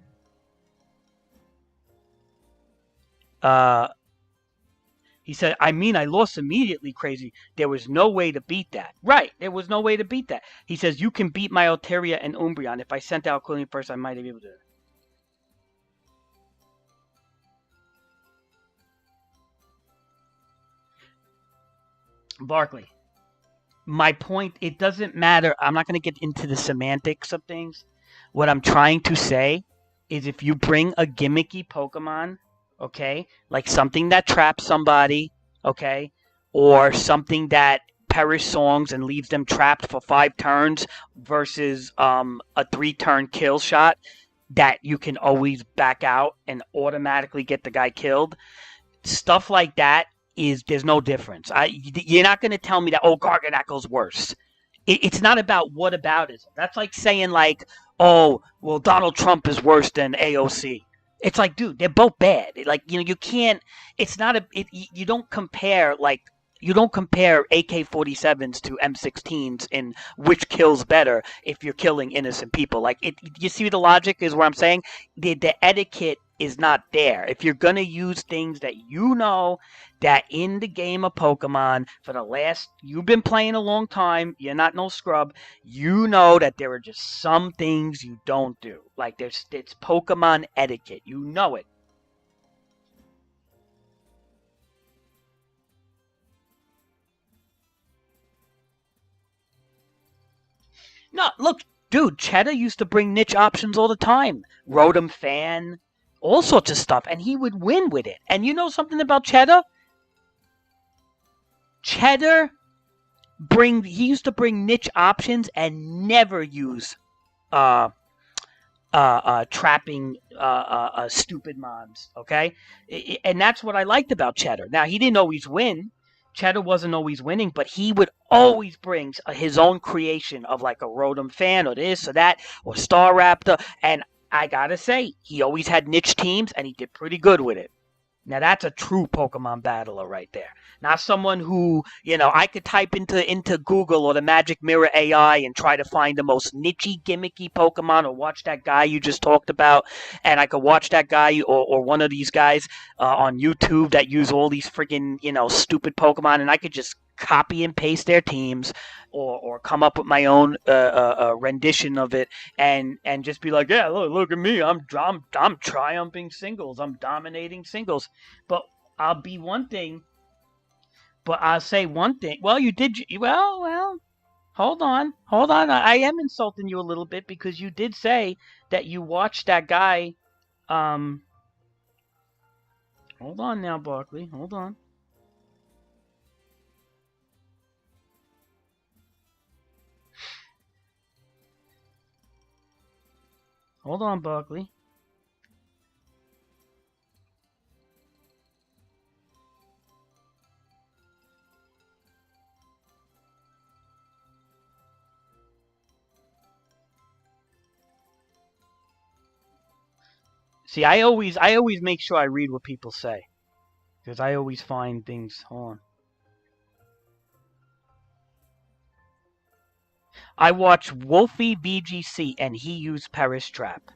he said, I mean, I lost immediately, Crazy. There was no way to beat that. Right, there was no way to beat that. He says, you can beat my Altaria and Umbreon. If I sent out Quillian first, I might have been able to. Barkley, my point, it doesn't matter. I'm not going to get into the semantics of things. What I'm trying to say is if you bring a gimmicky Pokemon, okay, like something that traps somebody, okay, or something that perish songs and leaves them trapped for 5 turns versus a 3-turn kill shot that you can always back out and automatically get the guy killed, stuff like that is there's no difference. You're not going to tell me that, oh, Garganackle's worse. It's not about whataboutism. That's like saying, like, oh, well, Donald Trump is worse than AOC. It's like, dude, they're both bad. Like, you can't. It's not a. You don't compare like. You don't compare AK-47s to M16s in which kills better if you're killing innocent people. Like, you see the logic is what I'm saying? The etiquette is not there. If you're going to use things that you know that in the game of Pokemon for the last, you've been playing a long time, you're not no scrub, you know that there are just some things you don't do. Like, it's Pokemon etiquette. You know it. No, look, dude, Cheddar used to bring niche options all the time. Rotom Fan, all sorts of stuff, and he would win with it. And you know something about Cheddar? Cheddar he used to bring niche options and never use trapping stupid mobs, okay? And that's what I liked about Cheddar. Now, he didn't always win. Cheddar wasn't always winning, but he would always bring his own creation of like a Rotom Fan or this or that or Star Raptor. And I gotta say, he always had niche teams and he did pretty good with it. Now that's a true Pokemon battler right there. Not someone who, I could type into Google or the Magic Mirror AI and try to find the most nichey, gimmicky Pokemon, or watch that guy you just talked about, and I could watch that guy or one of these guys on YouTube that use all these friggin', stupid Pokemon, and I could just copy and paste their teams or come up with my own rendition of it and just be like, yeah, look at me, I'm triumphing singles, I'm dominating singles. But I'll be one thing, but I'll say one thing. Well, you did, well, hold on, I am insulting you a little bit because you did say that you watched that guy. Hold on now, Barkley, hold on. Hold on, Barkley. See, I always make sure I read what people say because I always find things. Hold on. I watched Wolfie VGC and he used Perish Trap.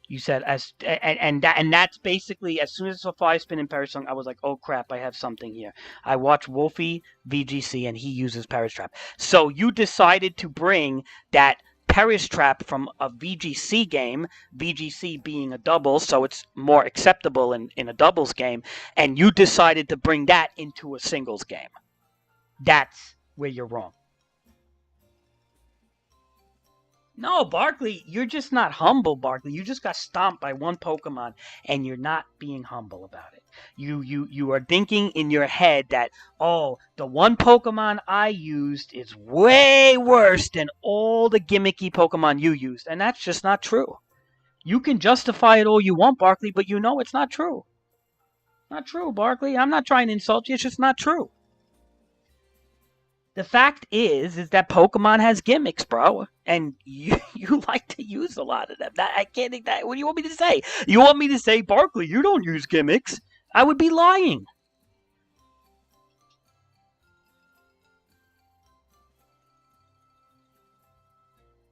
You said and that's basically as soon as I saw Fire Spin and Perish Song, I was like, oh crap, I have something here. I watched Wolfie VGC and he uses Perish Trap. So you decided to bring that Perish Trap from a VGC game, VGC being a double, so it's more acceptable in a doubles game, and you decided to bring that into a singles game. That's where you're wrong. No, Barkley, you're just not humble, Barkley. You just got stomped by one Pokemon, and you're not being humble about it. You are thinking in your head that, oh, the one Pokemon I used is way worse than all the gimmicky Pokemon you used, and that's just not true. You can justify it all you want, Barkley, but you know it's not true. Not true, Barkley. I'm not trying to insult you. It's just not true. The fact is that Pokemon has gimmicks, bro, and you like to use a lot of them. I can't think that. What do you want me to say? You want me to say, Barkley, you don't use gimmicks? I would be lying.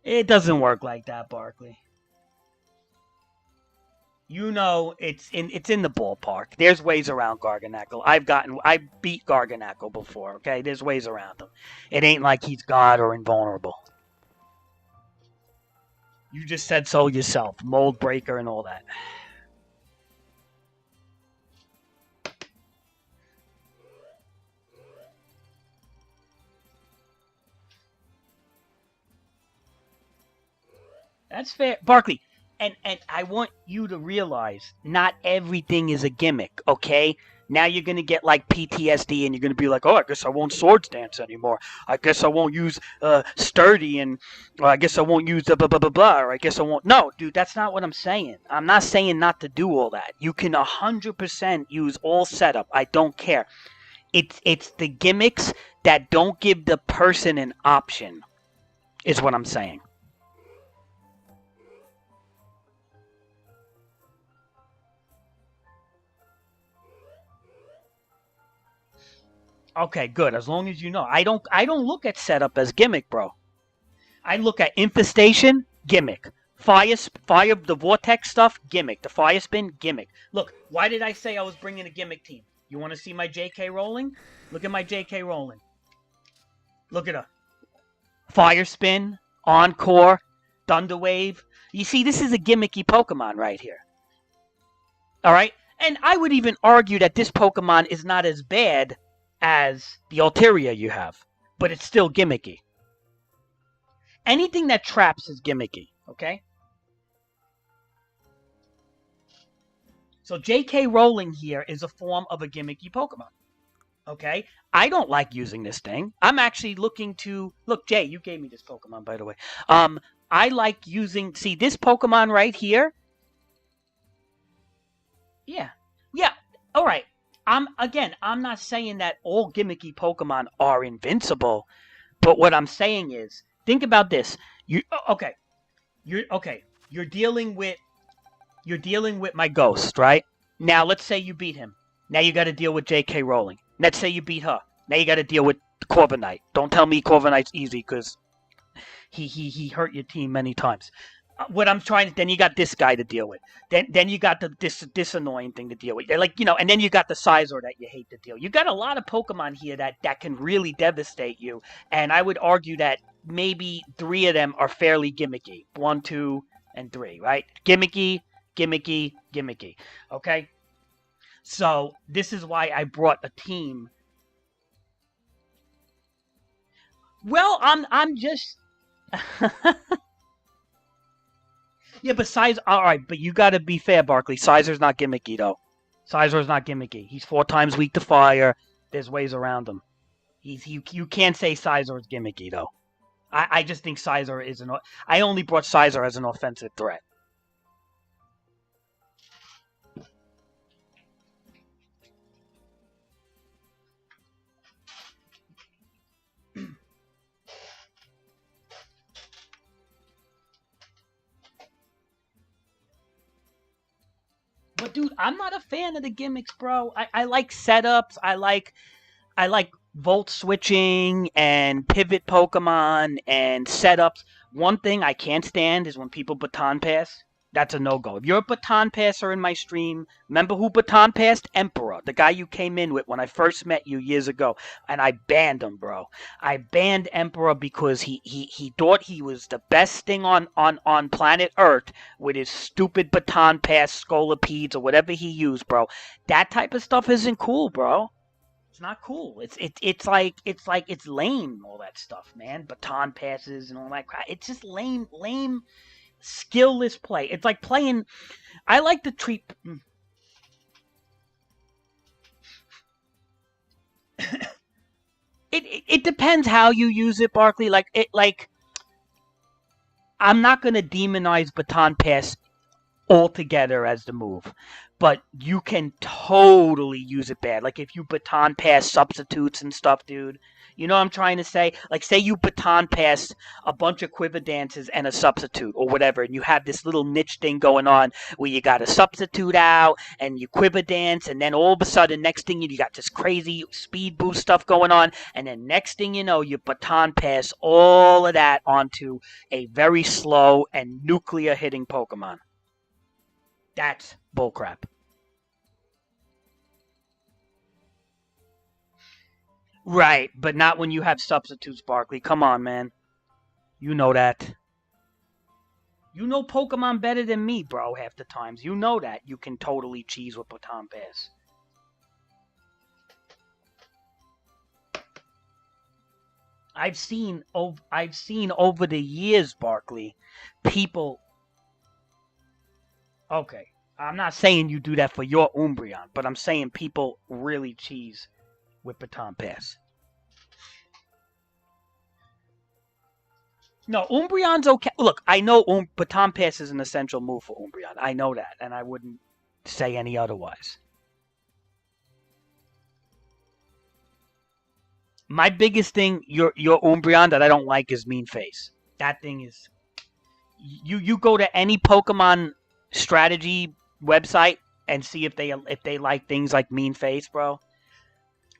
It doesn't work like that, Barkley. You know it's in the ballpark. There's ways around Garganackle. I beat Garganackle before. Okay, there's ways around him. It ain't like he's God or invulnerable. You just said so yourself. Mold breaker and all that. That's fair, Barkley. And I want you to realize not everything is a gimmick. Okay. Now you're gonna get like PTSD, and you're gonna be like, "Oh, I guess I won't swords dance anymore. I guess I won't use sturdy, and or I guess I won't use the blah blah blah blah. Or I guess I won't." No, dude, that's not what I'm saying. I'm not saying not to do all that. You can 100% use all setup. I don't care. It's the gimmicks that don't give the person an option, is what I'm saying. Okay, good. As long as you know, I don't look at setup as gimmick, bro. I look at infestation, gimmick. Fire, the vortex stuff, gimmick. The fire spin, gimmick. Look, why did I say I was bringing a gimmick team? You want to see my JK rolling? Look at my JK rolling. Look at her. Fire spin, encore, thunder wave. You see, this is a gimmicky Pokemon right here. All right, and I would even argue that this Pokemon is not as bad as the Altaria you have, but it's still gimmicky. Anything that traps is gimmicky, okay? So JK Rowling here is a form of a gimmicky Pokemon, okay? I don't like using this thing. I'm actually looking to... Look, Jay, you gave me this Pokemon, by the way. I like using... See, this Pokemon right here? Yeah. Yeah, all right. I'm not saying that all gimmicky Pokemon are invincible, but what I'm saying is, think about this. Okay. Okay. You're dealing with my ghost, right? Now let's say you beat him. Now you got to deal with J.K. Rowling. Let's say you beat her. Now you got to deal with Corviknight. Don't tell me Corviknight's easy, because he hurt your team many times. What I'm trying to, then you got this guy to deal with. Then you got this annoying thing to deal with. Like, and then you got the Scizor that you hate to deal. You got a lot of Pokemon here that can really devastate you. And I would argue that maybe 3 of them are fairly gimmicky. 1, 2, and 3, right? Gimmicky, gimmicky, gimmicky. Okay? So this is why I brought a team. Well, I'm just Yeah, but Size. All right, but you got to be fair, Barkley. Sizer's not gimmicky though. Sizer's not gimmicky. He's 4 times weak to fire. There's ways around him. You can't say Sizer's gimmicky though. I just think Sizer is an. I only brought Sizer as an offensive threat. But dude, I'm not a fan of the gimmicks, bro. I like setups. I like volt switching and pivot Pokemon and setups. One thing I can't stand is when people baton pass. That's a no go. If you're a baton passer in my stream, remember who baton passed? Emperor, the guy you came in with when I first met you years ago, and I banned him, bro. I banned Emperor because he thought he was the best thing on planet Earth with his stupid baton pass, Scolipede, or whatever he used, bro. That type of stuff isn't cool, bro. It's not cool. It's lame, all that stuff, man. Baton passes and all that crap. It's just lame, skillless play. It's like playing. I like to treat. It depends how you use it, Barkley. I'm not gonna demonize baton pass altogether as the move, but you can totally use it bad. Like if you baton pass substitutes and stuff, dude. You know what I'm trying to say? Like, say you baton pass a bunch of quiver dances and a substitute or whatever, and you have this little niche thing going on where you got a substitute out and you quiver dance, and then all of a sudden, next thing you got this crazy speed boost stuff going on, and then next thing you know, you baton pass all of that onto a very slow and nuclear hitting Pokemon. That's bullcrap. Right, but not when you have substitutes, Barkley. Come on, man. You know that. You know Pokemon better than me, bro, half the times. You know that. You can totally cheese with Baton Pass. I've seen over the years, Barkley, people. Okay, I'm not saying you do that for your Umbreon, but I'm saying people really cheese with Baton Pass. No, Umbreon's okay. Look, I know Baton Pass is an essential move for Umbreon. I know that, and I wouldn't say any otherwise. My biggest thing, your Umbreon that I don't like is Mean Face. That thing is you go to any Pokemon strategy website and see if they like things like Mean Face, bro.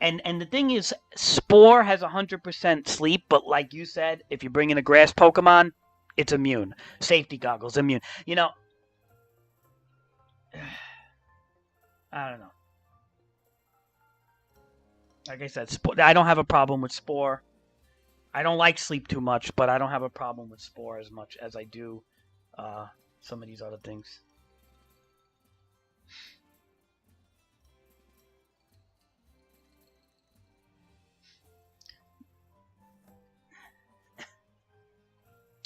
And the thing is, Spore has 100% sleep, but like you said, if you bring in a grass Pokemon, it's immune. Safety goggles, immune. You know, I don't know. Like I said, I don't have a problem with Spore. I don't like sleep too much, but I don't have a problem with Spore as much as I do uh, some of these other things.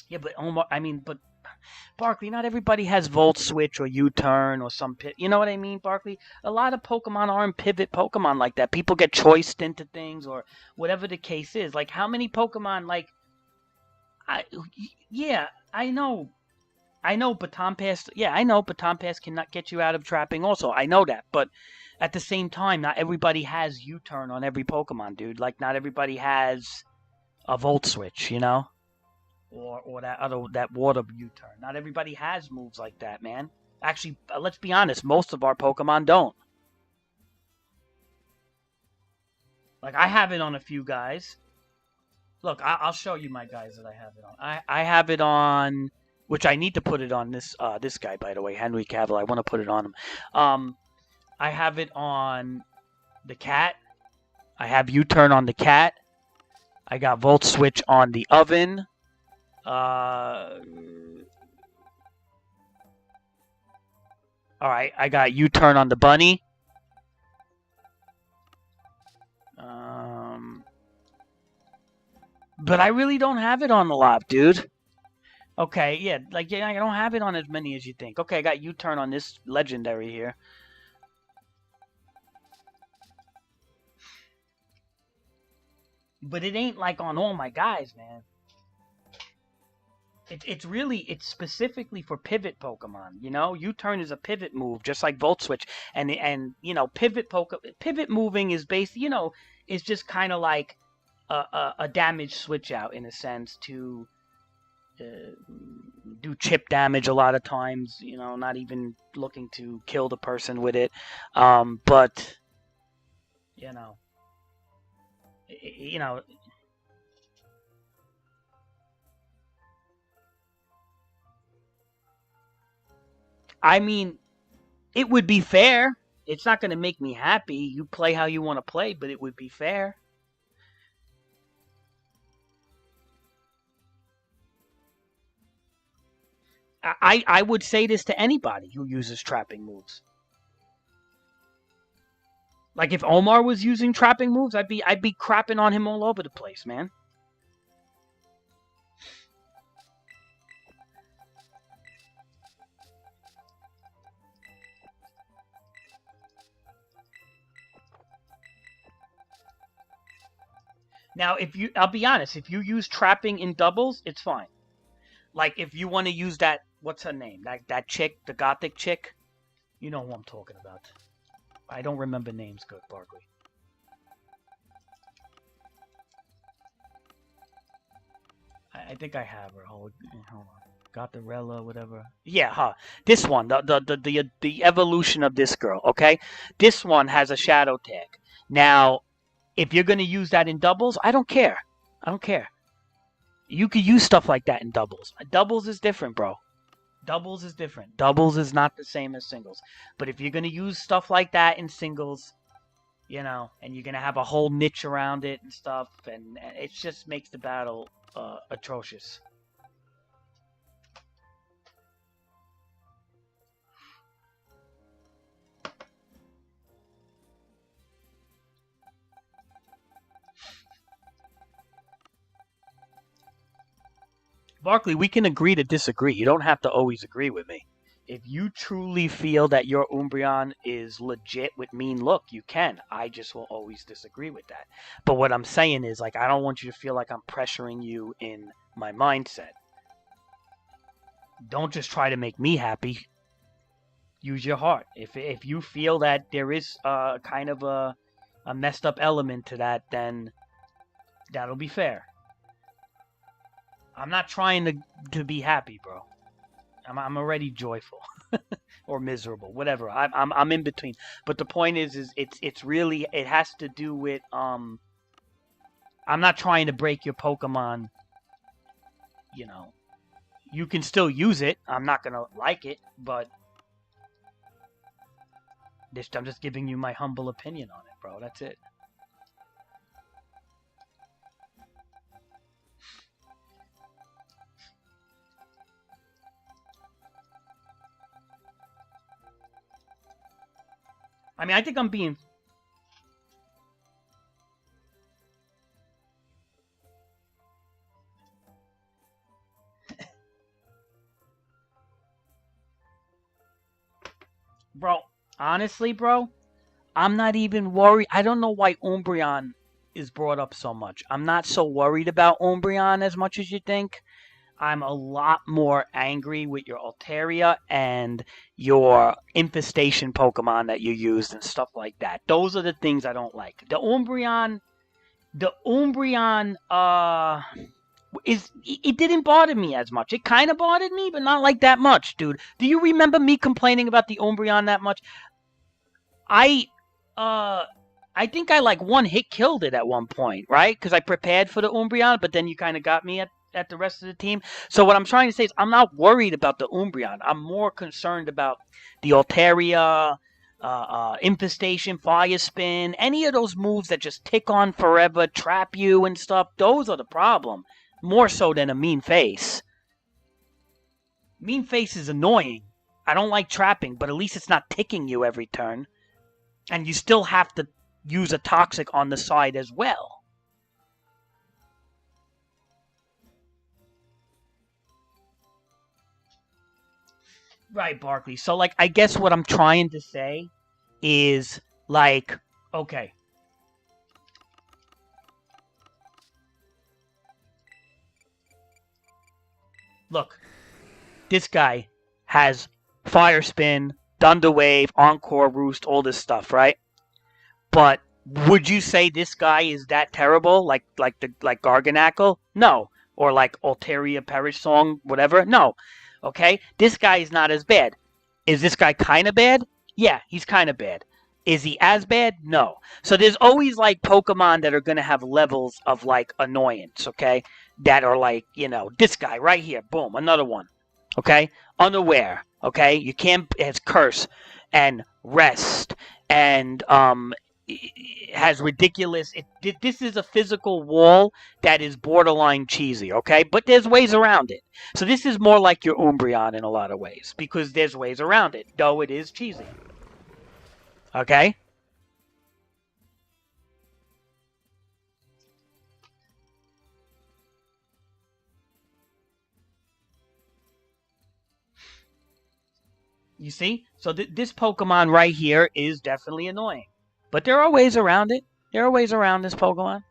Yeah, but almost, I mean, but Barkley, not everybody has Volt Switch or U-Turn or some pit. You know what I mean, Barkley? A lot of Pokemon aren't pivot Pokemon like that. People get choiced into things or whatever the case is. Like, how many Pokemon, like, I, yeah, I know Baton Pass, yeah, I know Baton Pass cannot get you out of trapping also. I know that, but at the same time, not everybody has U-Turn on every Pokemon, dude. Like, not everybody has a Volt Switch, you know? Or that water U-turn. Not everybody has moves like that, man. Actually, let's be honest, most of our Pokemon don't. Like I have it on a few guys. Look, I'll show you my guys that I have it on. I have it on, which I need to put it on this guy, by the way, Henry Cavill. I want to put it on him. I have it on the cat. I have U-turn on the cat. I got Volt Switch on the oven. All right, I got U-turn on the bunny. But I really don't have it on a lot, dude. Okay, yeah, like yeah, I don't have it on as many as you think. Okay, I got U-turn on this legendary here. But it ain't like on all my guys, man. It's specifically for pivot Pokemon. You know, U-turn is a pivot move, just like Volt Switch, and you know, pivot moving is based. You know, is just kind of like a damage switch out in a sense to do chip damage a lot of times. You know, not even looking to kill the person with it, but you know, you know. I mean, it would be fair. It's not going to make me happy. You play how you want to play, but it would be fair. I would say this to anybody who uses trapping moves. Like if Omar was using trapping moves, I'd be crapping on him all over the place, man. Now, I'll be honest, if you use trapping in doubles, it's fine. Like if you want to use that, what's her name? That chick, the gothic chick. You know who I'm talking about. I don't remember names good, Barkley. I think I have her. Hold on. Gotharella, whatever. Yeah, huh. This one, the evolution of this girl. Okay, this one has a shadow tag. Now, if you're gonna use that in doubles, I don't care. I don't care. You could use stuff like that in doubles. Doubles is different, bro. Doubles is different. Doubles is not the same as singles. But if you're gonna use stuff like that in singles, you know, and you're gonna have a whole niche around it and stuff, and it just makes the battle atrocious. Barkley, we can agree to disagree. You don't have to always agree with me. If you truly feel that your Umbreon is legit with mean look, you can. I just will always disagree with that. But what I'm saying is, like, I don't want you to feel like I'm pressuring you in my mindset. Don't just try to make me happy. Use your heart. If you feel that there is kind of a messed up element to that, then that'll be fair. I'm not trying to be happy, bro. I'm already joyful or miserable, whatever. I'm in between. But the point is it's really, it has to do with I'm not trying to break your Pokemon. You know, you can still use it. I'm not gonna like it, but I'm just giving you my humble opinion on it, bro. That's it. I mean, I think I'm being... Bro, honestly, bro, I'm not even worried. I don't know why Umbreon is brought up so much. I'm not so worried about Umbreon as much as you think. I'm a lot more angry with your Altaria and your infestation Pokemon that you used and stuff like that. Those are the things I don't like. The Umbreon, it didn't bother me as much. It kind of bothered me, but not like that much, dude. Do you remember me complaining about the Umbreon that much? I think I like one hit killed it at one point, right? Because I prepared for the Umbreon, but then you kind of got me at the rest of the team. So what I'm trying to say is I'm not worried about the Umbreon. I'm more concerned about the Altaria, Infestation, Fire Spin, any of those moves that just tick on forever, trap you and stuff. Those are the problem. More so than a Mean Face. Mean Face is annoying. I don't like trapping, but at least it's not ticking you every turn. And you still have to use a Toxic on the side as well. Right, Barkley. So, like, I guess what I'm trying to say is, like, okay. Look, this guy has Fire Spin, Thunder Wave, Encore Roost, all this stuff, right? But would you say this guy is that terrible, like Garganackle? No. Or like Altaria Perish Song, whatever? No. Okay? This guy is not as bad. Is this guy kind of bad? Yeah, he's kind of bad. Is he as bad? No. So there's always like Pokemon that are going to have levels of like annoyance, okay? That are like, you know, this guy right here, boom, another one, okay? Unaware, okay? You can't, it's Curse and Rest and has ridiculous. This is a physical wall that is borderline cheesy, okay? But there's ways around it. So this is more like your Umbreon in a lot of ways because there's ways around it, though it is cheesy. Okay? You see? So this Pokemon right here is definitely annoying. But there are ways around it. There are ways around this Pokemon.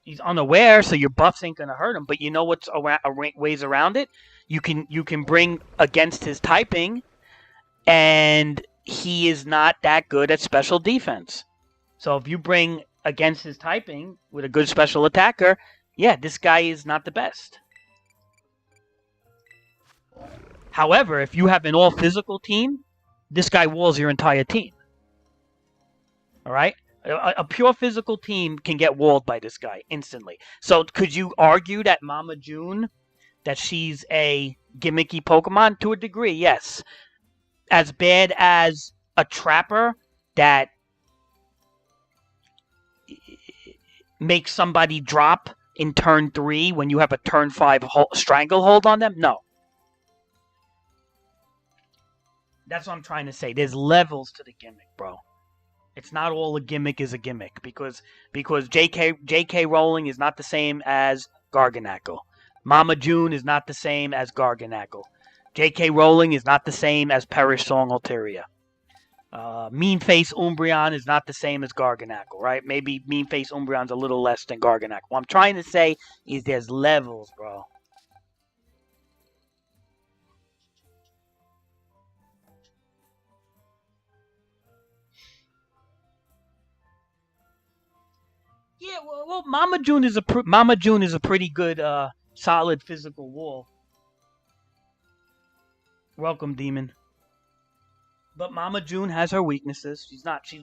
He's unaware, so your buffs ain't gonna hurt him. But you know what's ways around it? You can bring against his typing, and he is not that good at special defense. So if you bring against his typing with a good special attacker, yeah, this guy is not the best. However, if you have an all physical team, this guy walls your entire team. All right? A pure physical team can get walled by this guy instantly. So could you argue that Mama June, that she's a gimmicky Pokemon? To a degree, yes. As bad as a Trapper that makes somebody drop in turn 3 when you have a turn 5 stranglehold on them? No. That's what I'm trying to say. There's levels to the gimmick, bro. It's not all a gimmick is a gimmick because J.K. Rowling is not the same as Garganackle. Mama June is not the same as Garganackle. J.K. Rowling is not the same as Perish Song Alteria. Mean Face Umbreon is not the same as Garganackle, right? Maybe Mean Face Umbreon's a little less than Garganackle. What I'm trying to say is there's levels, bro. Yeah, well, Mama June is a pretty good, solid physical wall. Welcome, Demon. But Mama June has her weaknesses.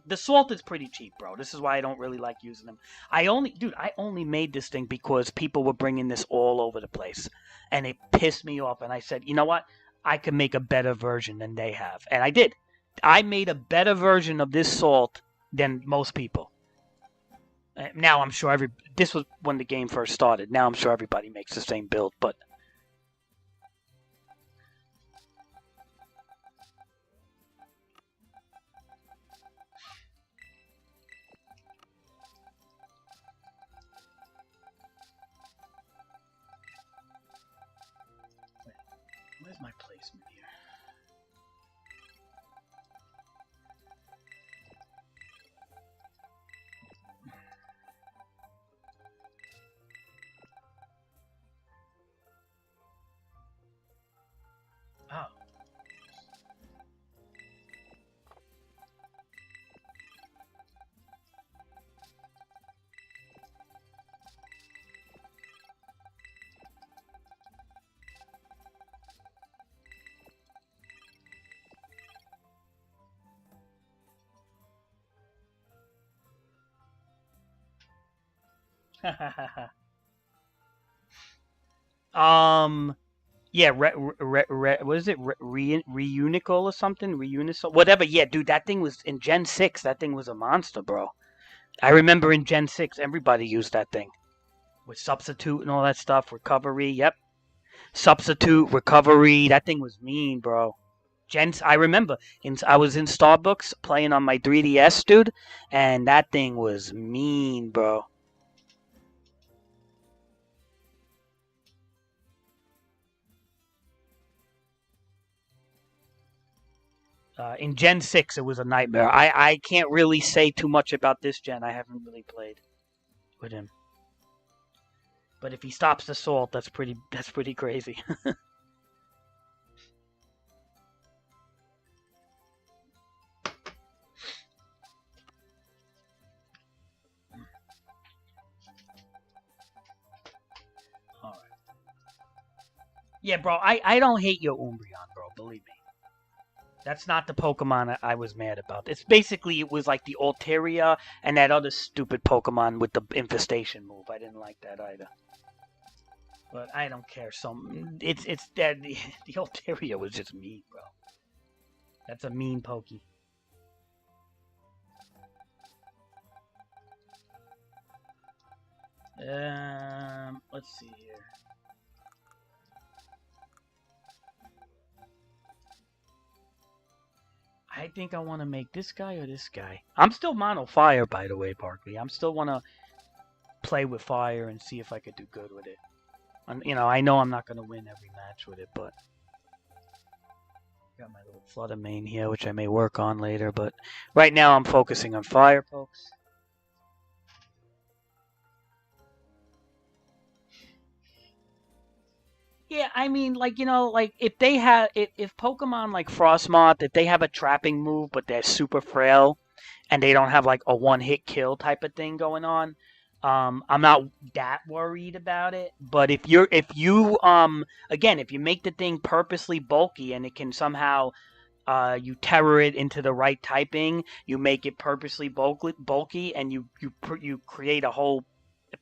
The salt is pretty cheap, bro. This is why I don't really like using them. I only made this thing because people were bringing this all over the place, and it pissed me off. And I said, you know what? I could make a better version than they have, and I did. I made a better version of this salt than most people. Now I'm sure this was when the game first started. Now I'm sure everybody makes the same build, but where's my placement here? Oh. Yeah, what is it? Reunicle or something? Reunisol? Whatever. Yeah, dude, that thing was in Gen 6. That thing was a monster, bro. I remember in Gen 6, everybody used that thing with substitute and all that stuff. Recovery, yep. Substitute, recovery. That thing was mean, bro. I remember I was in Starbucks playing on my 3DS, dude, and that thing was mean, bro. In Gen 6, it was a nightmare. I can't really say too much about this gen. I haven't really played with him. But if he stops the salt, that's pretty crazy. All right. Yeah, bro, I don't hate your Umbreon, bro. Believe me. That's not the Pokemon I was mad about. It was like the Alteria and that other stupid Pokemon with the infestation move. I didn't like that either. But I don't care. It's that the Alteria was just mean, bro. That's a mean Pokey. Let's see here. I think I want to make this guy or this guy. I'm still mono fire, by the way, Barkley. I'm still want to play with fire and see if I could do good with it. You know, I know I'm not gonna win every match with it, but got my little Flutter main here, which I may work on later. But right now, I'm focusing on fire, folks. Yeah, I mean, like, you know, like if they have, if Pokemon like Frostmoth, if they have a trapping move, but they're super frail, and they don't have like a one-hit kill type of thing going on, I'm not that worried about it. But if you again, if you make the thing purposely bulky and it can somehow you terror it into the right typing, you make it purposely bulky, and you create a whole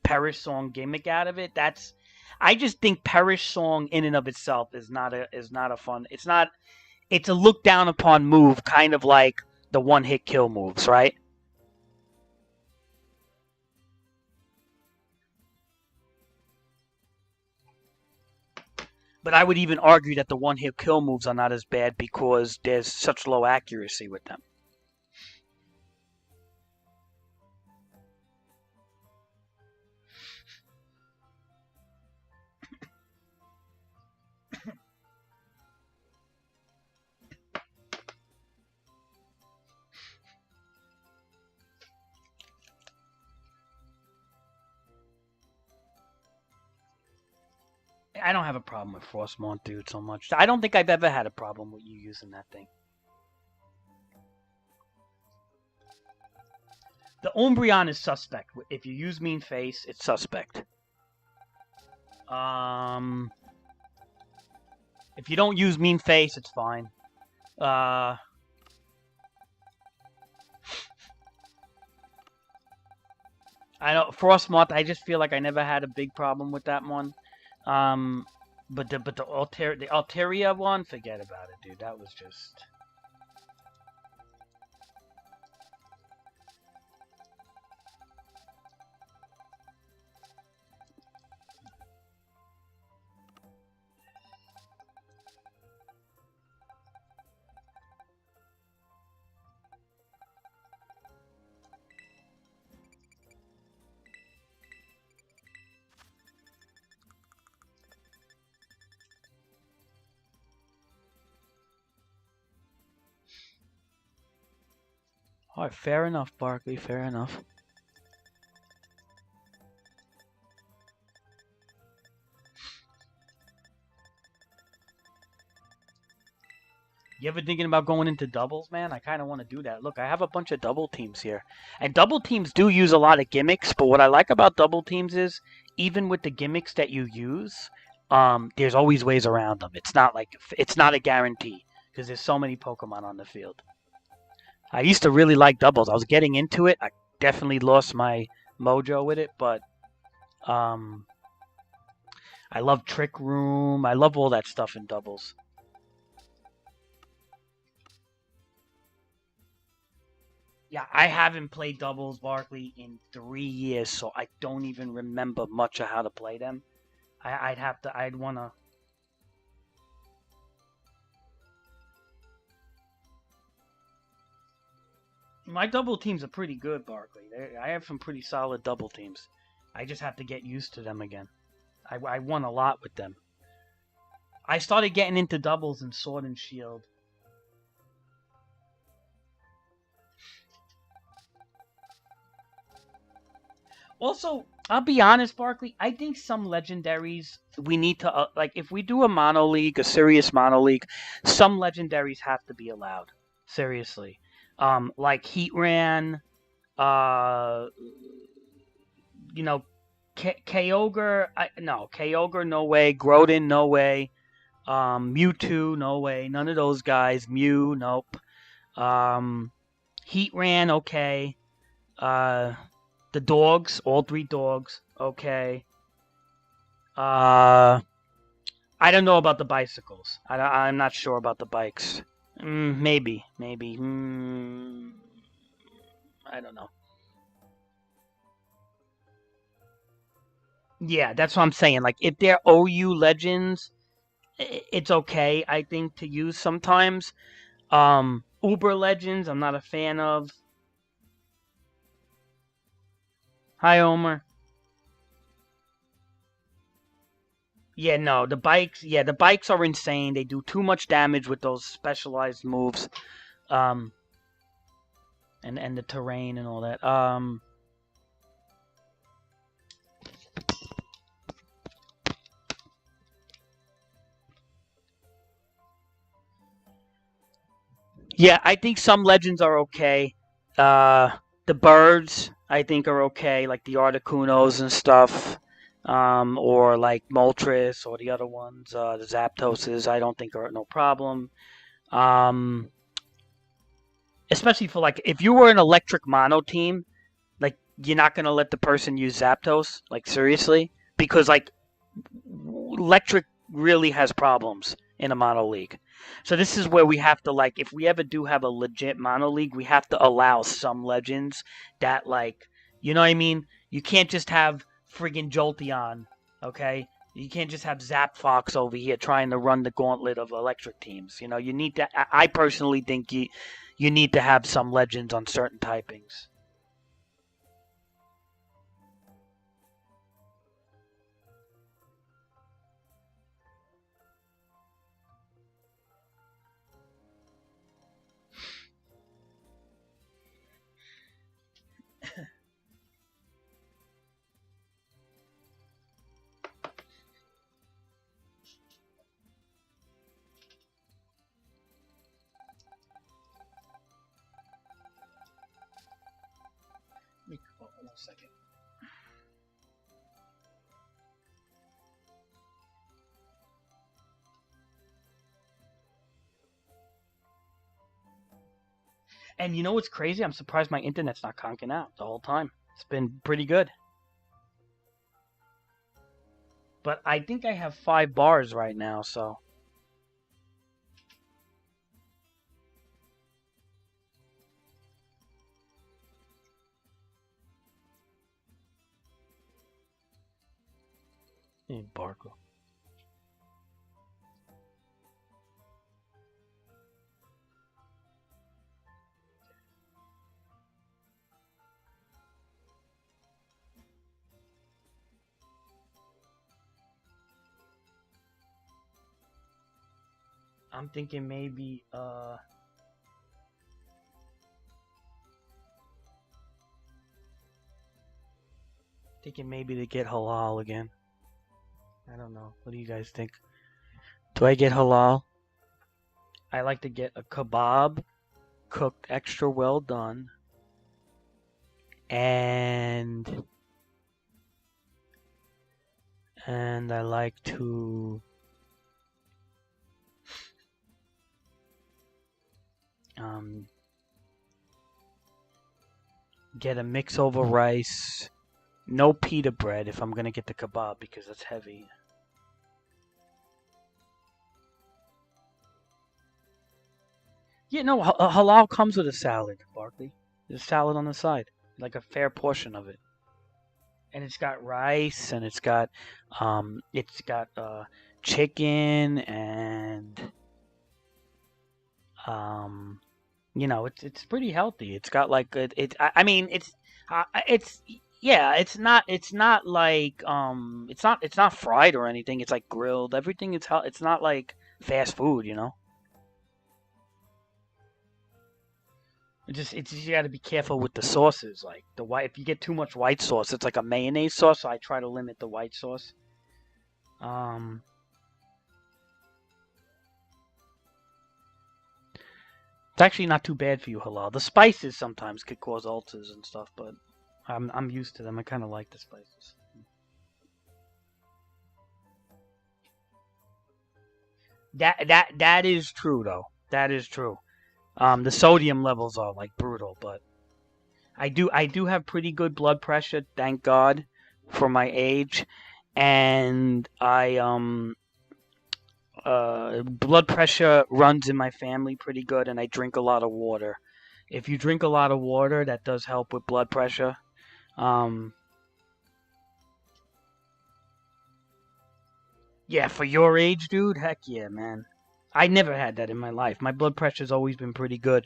Perish Song gimmick out of it. That's I just think Perish Song in and of itself is not a fun. It's a look down upon move, kind of like the one hit kill moves, right? But I would even argue that the one hit kill moves are not as bad because there's such low accuracy with them. I don't have a problem with Frostmont, dude, so much. I don't think I've ever had a problem with you using that thing. The Umbreon is suspect. If you use Mean Face, it's suspect. Um, if you don't use Mean Face, it's fine. I know Frostmoth. I just feel like I never had a big problem with that one. Um, but the Altaria one, forget about it, dude. That was just. All right, fair enough, Barkley. Fair enough. You ever thinking about going into doubles, man? I kind of want to do that. Look, I have a bunch of double teams here. And double teams do use a lot of gimmicks, but what I like about double teams is even with the gimmicks that you use, there's always ways around them. It's not a guarantee because there's so many Pokemon on the field. I used to really like doubles. I was getting into it. I definitely lost my mojo with it, but um, I love Trick Room. I love all that stuff in doubles. Yeah, I haven't played doubles, Barkley, in 3 years, so I don't even remember much of how to play them. I'd wanna. My double teams are pretty good, Barkley. I have some pretty solid double teams. I just have to get used to them again. I won a lot with them. I started getting into doubles in Sword and Shield. Also, I'll be honest, Barkley. I think some legendaries we need to like. If we do a mono league, a serious mono league, some legendaries have to be allowed. Seriously, like Heatran, uh, you know, Kyogre. No, Kyogre, no way. Groudon, no way. Mewtwo, no way. None of those guys. Mew, nope. Um, Heatran, okay. Uh, the dogs, all three dogs, okay. Uh, I don't know about the bicycles. I'm not sure about the bikes. Maybe. I don't know. Yeah, that's what I'm saying. Like, if they're OU legends, it's okay, I think, to use sometimes. Uber legends, I'm not a fan of. Hi, Omer. Yeah, no, the bikes. Yeah, the bikes are insane. They do too much damage with those specialized moves, um, and the terrain and all that. Yeah, I think some legends are okay. Uh, the birds, I think, are okay, like the Articunos and stuff, or like Moltres or the other ones, the Zapdoses. I don't think are no problem. Um, especially for like if you were an electric mono team, like you're not gonna let the person use Zapdos, like seriously, because like electric really has problems in a mono league. So this is where we have to like if we ever do have a legit mono league, we have to allow some legends that like you know what I mean? You can't just have friggin' Jolteon, okay? You can't just have Zap Fox over here trying to run the gauntlet of electric teams. You know, you need to I personally think you need to have some legends on certain typings. Hold on a second. And you know what's crazy? I'm surprised my internet's not conking out the whole time. It's been pretty good. But I think I have 5 bars right now, so. Barco. I'm thinking maybe, to get halal again. I don't know. What do you guys think? Do I get halal? I like to get a kebab cooked extra well done, and I like to um, get a mix over rice. No pita bread if I'm gonna get the kebab because that's heavy. Yeah, no, halal comes with a salad, Barkley. There's a salad on the side, like a fair portion of it, and it's got rice and it's got chicken and um, it's pretty healthy. It's got like I mean, it's yeah, it's not like it's not fried or anything. It's like grilled. Everything is it's not like fast food, you know. It's you got to be careful with the sauces. Like the white, if you get too much white sauce, it's like a mayonnaise sauce. So I try to limit the white sauce. Um, it's actually not too bad for you, halal. The spices sometimes could cause ulcers and stuff, but I'm used to them. I kind of like the spices. That is true though. That is true. The sodium levels are like brutal, but I do have pretty good blood pressure, thank God, for my age, and blood pressure runs in my family pretty good, and I drink a lot of water. If you drink a lot of water, that does help with blood pressure. Um, yeah, for your age, dude, heck yeah, man. I never had that in my life. My blood pressure's always been pretty good.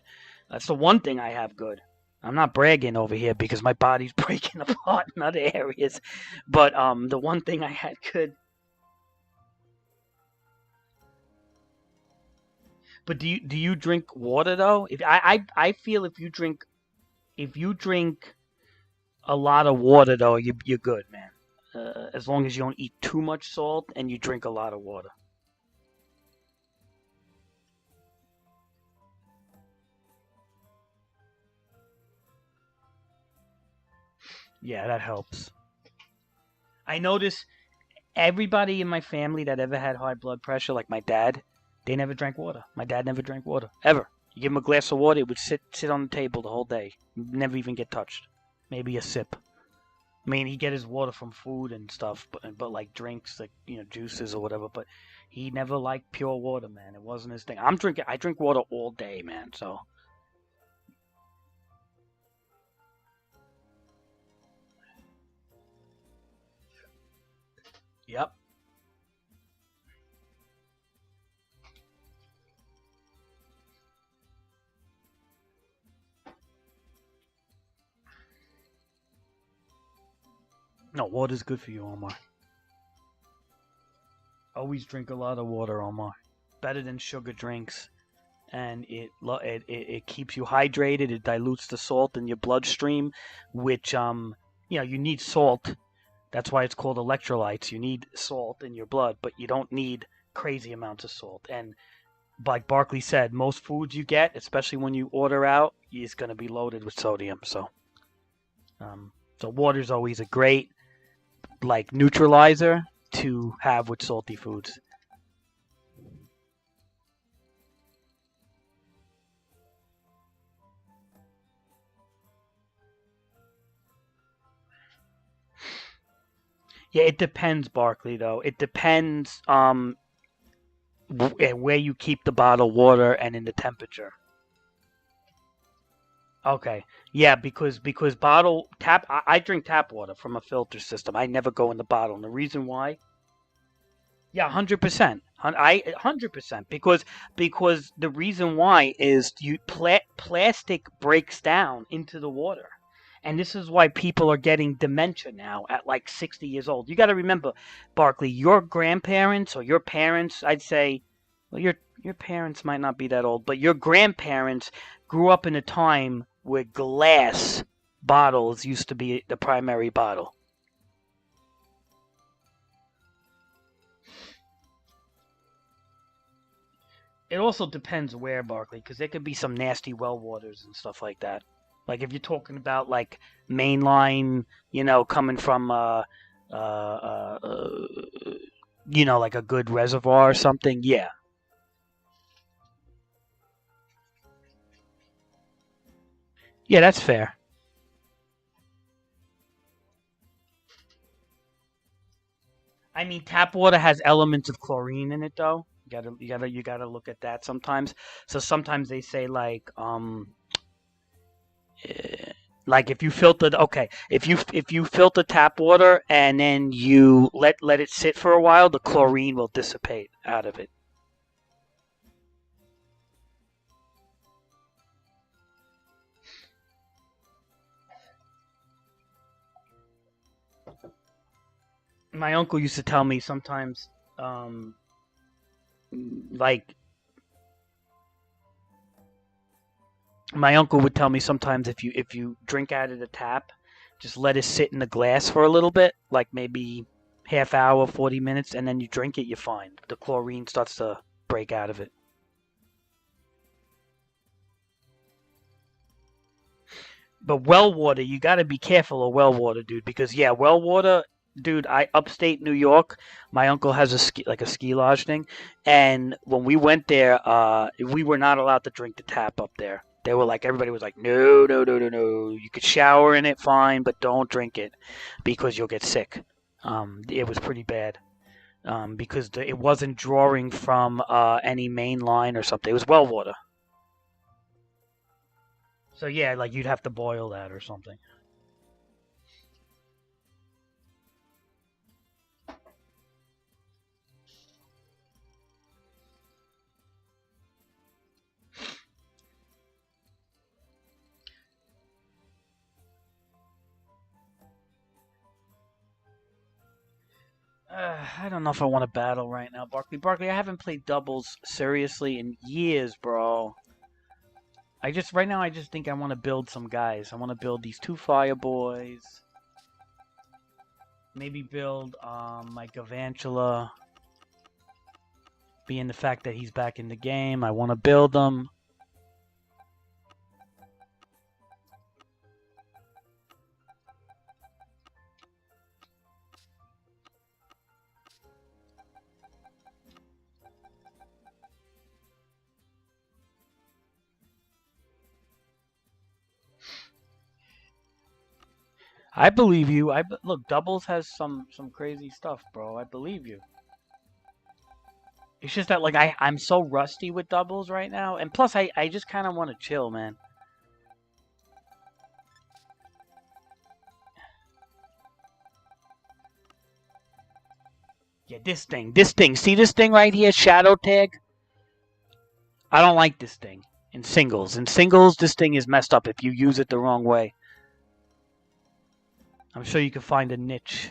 That's the one thing I have good. I'm not bragging over here because my body's breaking apart in other areas, but the one thing I had good. But do you drink water though? If I feel if you drink a lot of water though, you're good, man. As long as you don't eat too much salt and you drink a lot of water. Yeah, that helps. I notice everybody in my family that ever had high blood pressure, like my dad, they never drank water. My dad never drank water ever. You give him a glass of water, it would sit on the table the whole day, never even get touched. Maybe a sip. I mean, he get his water from food and stuff, but like drinks, like juices or whatever. But he never liked pure water, man. It wasn't his thing. I drink water all day, man. So, yep. No, water's good for you, Omar. Always drink a lot of water, Omar. Better than sugar drinks, and it keeps you hydrated. It dilutes the salt in your bloodstream, which you need salt. That's why it's called electrolytes. You need salt in your blood, but you don't need crazy amounts of salt. And like Barkley said, most foods you get, especially when you order out, is going to be loaded with sodium. Um, so water's always a great like neutralizer to have with salty foods. Yeah, it depends, Barkley. Though it depends where you keep the bottled water and in the temperature. Okay. Yeah, because bottle tap I drink tap water from a filter system. I never go in the bottle. And the reason why? Yeah, 100%. 100% because the reason why is plastic breaks down into the water. And this is why people are getting dementia now at like 60 years old. You got to remember, Barkley, your grandparents or your parents, I'd say, well, your parents might not be that old, but your grandparents grew up in a time where glass bottles used to be the primary bottle. It also depends where, Barkley, because there could be some nasty well waters and stuff like that. Like if you're talking about like mainline, coming from like a good reservoir or something. Yeah, yeah, that's fair. I mean, tap water has elements of chlorine in it, though. You gotta look at that sometimes. So sometimes they say eh, like if you filtered okay if you filter tap water and then you let it sit for a while, the chlorine will dissipate out of it. My uncle used to tell me sometimes, um, like my uncle would tell me sometimes if you drink out of the tap, just let it sit in the glass for a little bit, like maybe half hour, 40 minutes, and then you drink it, you're fine. The chlorine starts to break out of it. But well water, you got to be careful of well water, dude, because yeah, well water, dude. I upstate New York. My uncle has a ski lodge thing, and when we went there, we were not allowed to drink the tap up there. They were like everybody was like, no, no, no, no, no. You could shower in it, fine, but don't drink it because you'll get sick. It was pretty bad. Because it wasn't drawing from any main line or something. It was well water. So yeah, like you'd have to boil that or something. I don't know if I want to battle right now, Barkley. Barkley, I haven't played doubles seriously in years, bro. Right now I just think I want to build some guys. I want to build these 2 fire boys. Maybe build my Gavantula. Being the fact that he's back in the game, I want to build him. I believe you. Look, doubles has some crazy stuff, bro. I believe you. It's just that like I'm so rusty with doubles right now, and plus I just kind of want to chill, man. Yeah, this thing. See this thing right here, shadow tag? I don't like this thing in singles. In singles, this thing is messed up if you use it the wrong way. I'm sure you can find a niche.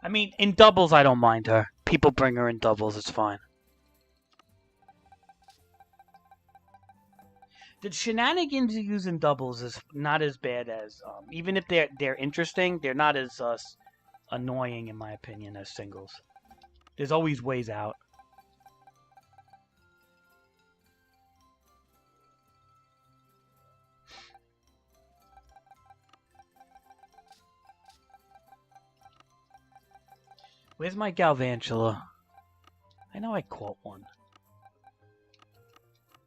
I mean, in doubles, I don't mind her. People bring her in doubles, it's fine. The shenanigans you use in doubles is not as bad as, even if they're interesting, they're not as annoying, in my opinion, as singles. There's always ways out. Where's my Galvantula? I know I caught one.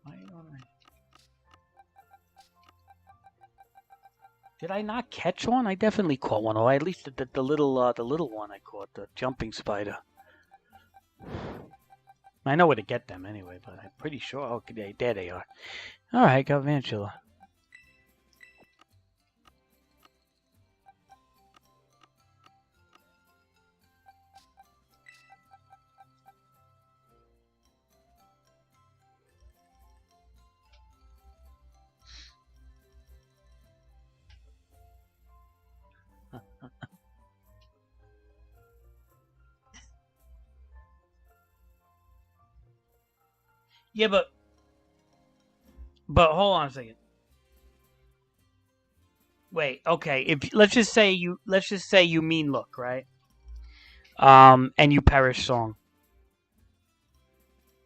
Why don't I? Did I not catch one? I definitely caught one, or at least the little one I caught, the jumping spider. I know where to get them anyway, but I'm pretty sure. Okay, there they are. All right, Galvantula. Yeah, but hold on a second. Wait, okay. If let's just say you mean look, right? And you perish song.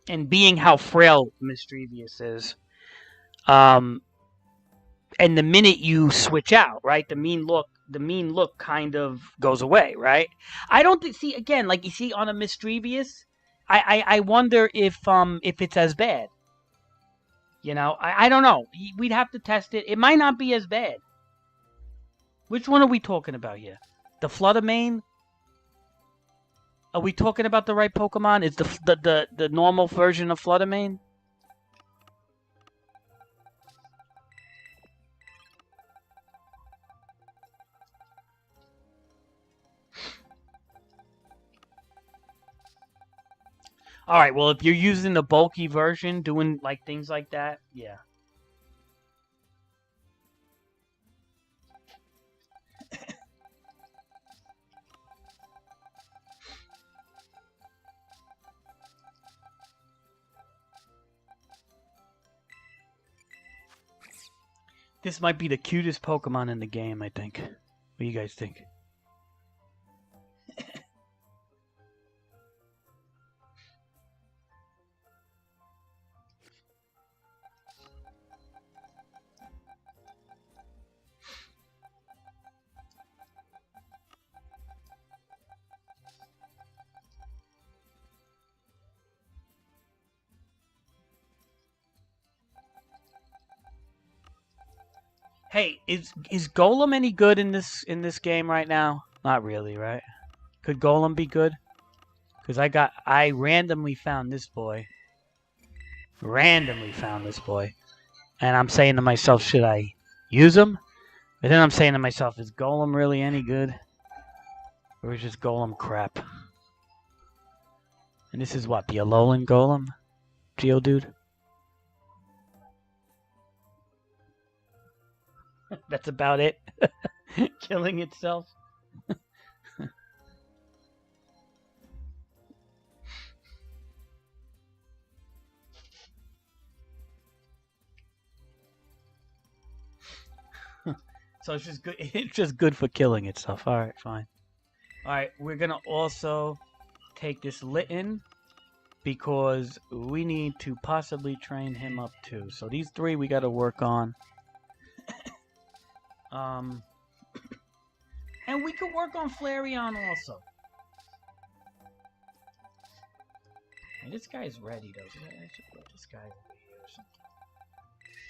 And being how frail Mischievous is, and the minute you switch out, right, the mean look kind of goes away, right? I don't see again, like you see on a Mischievous, I wonder if it's as bad. You know, I don't know. We'd have to test it. It might not be as bad. Which one are we talking about here? The Fluttermane? Are we talking about the right Pokemon? Is the normal version of Fluttermane? All right. Well, if you're using the bulky version, doing like things like that, yeah. This might be the cutest Pokemon in the game, I think. What do you guys think? Hey, is Golem any good in this game right now? Not really, right? Could Golem be good? Because I randomly found this boy. And I'm saying to myself, should I use him? But then I'm saying to myself, is Golem really any good? Or is just Golem crap? And this is what, the Alolan Golem? Geodude? That's about it. Killing itself. So it's just good. It's just good for killing itself. All right, fine. All right, we're gonna also take this Litten because we need to possibly train him up too. So these three we got to work on. And we could work on Flareon also. And this guy's ready though. So I should put this guy over here or something.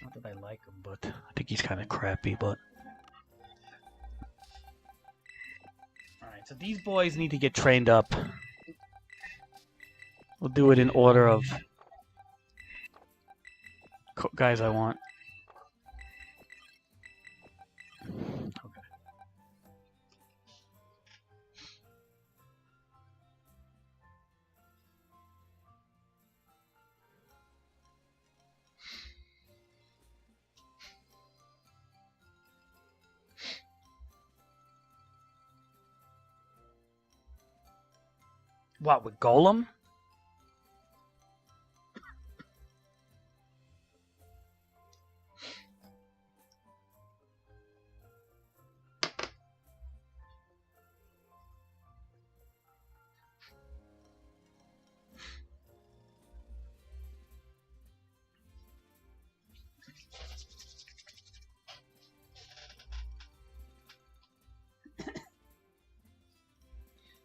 Not that I like him, but I think he's kind of crappy. But all right, so these boys need to get trained up. We'll do it in order of guys I want. Okay. What, with Golem?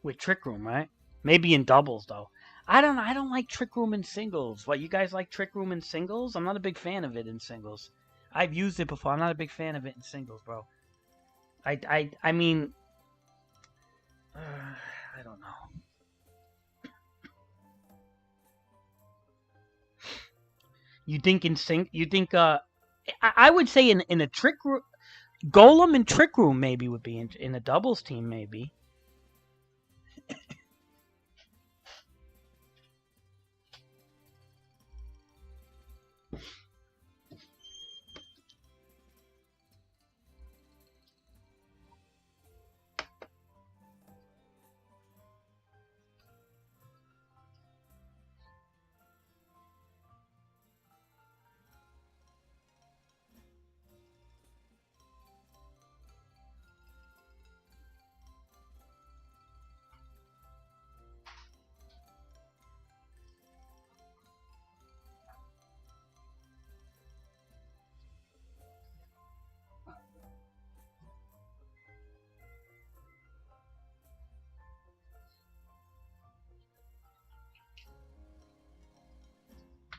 With Trick Room, right? Maybe in doubles though. I don't like Trick Room in singles. What, you guys like Trick Room in singles? I'm not a big fan of it in singles. I've used it before. I'm not a big fan of it in singles, bro. I mean, I don't know. You think in you think I would say in a Trick Room, Golem and Trick Room maybe would be in a doubles team maybe.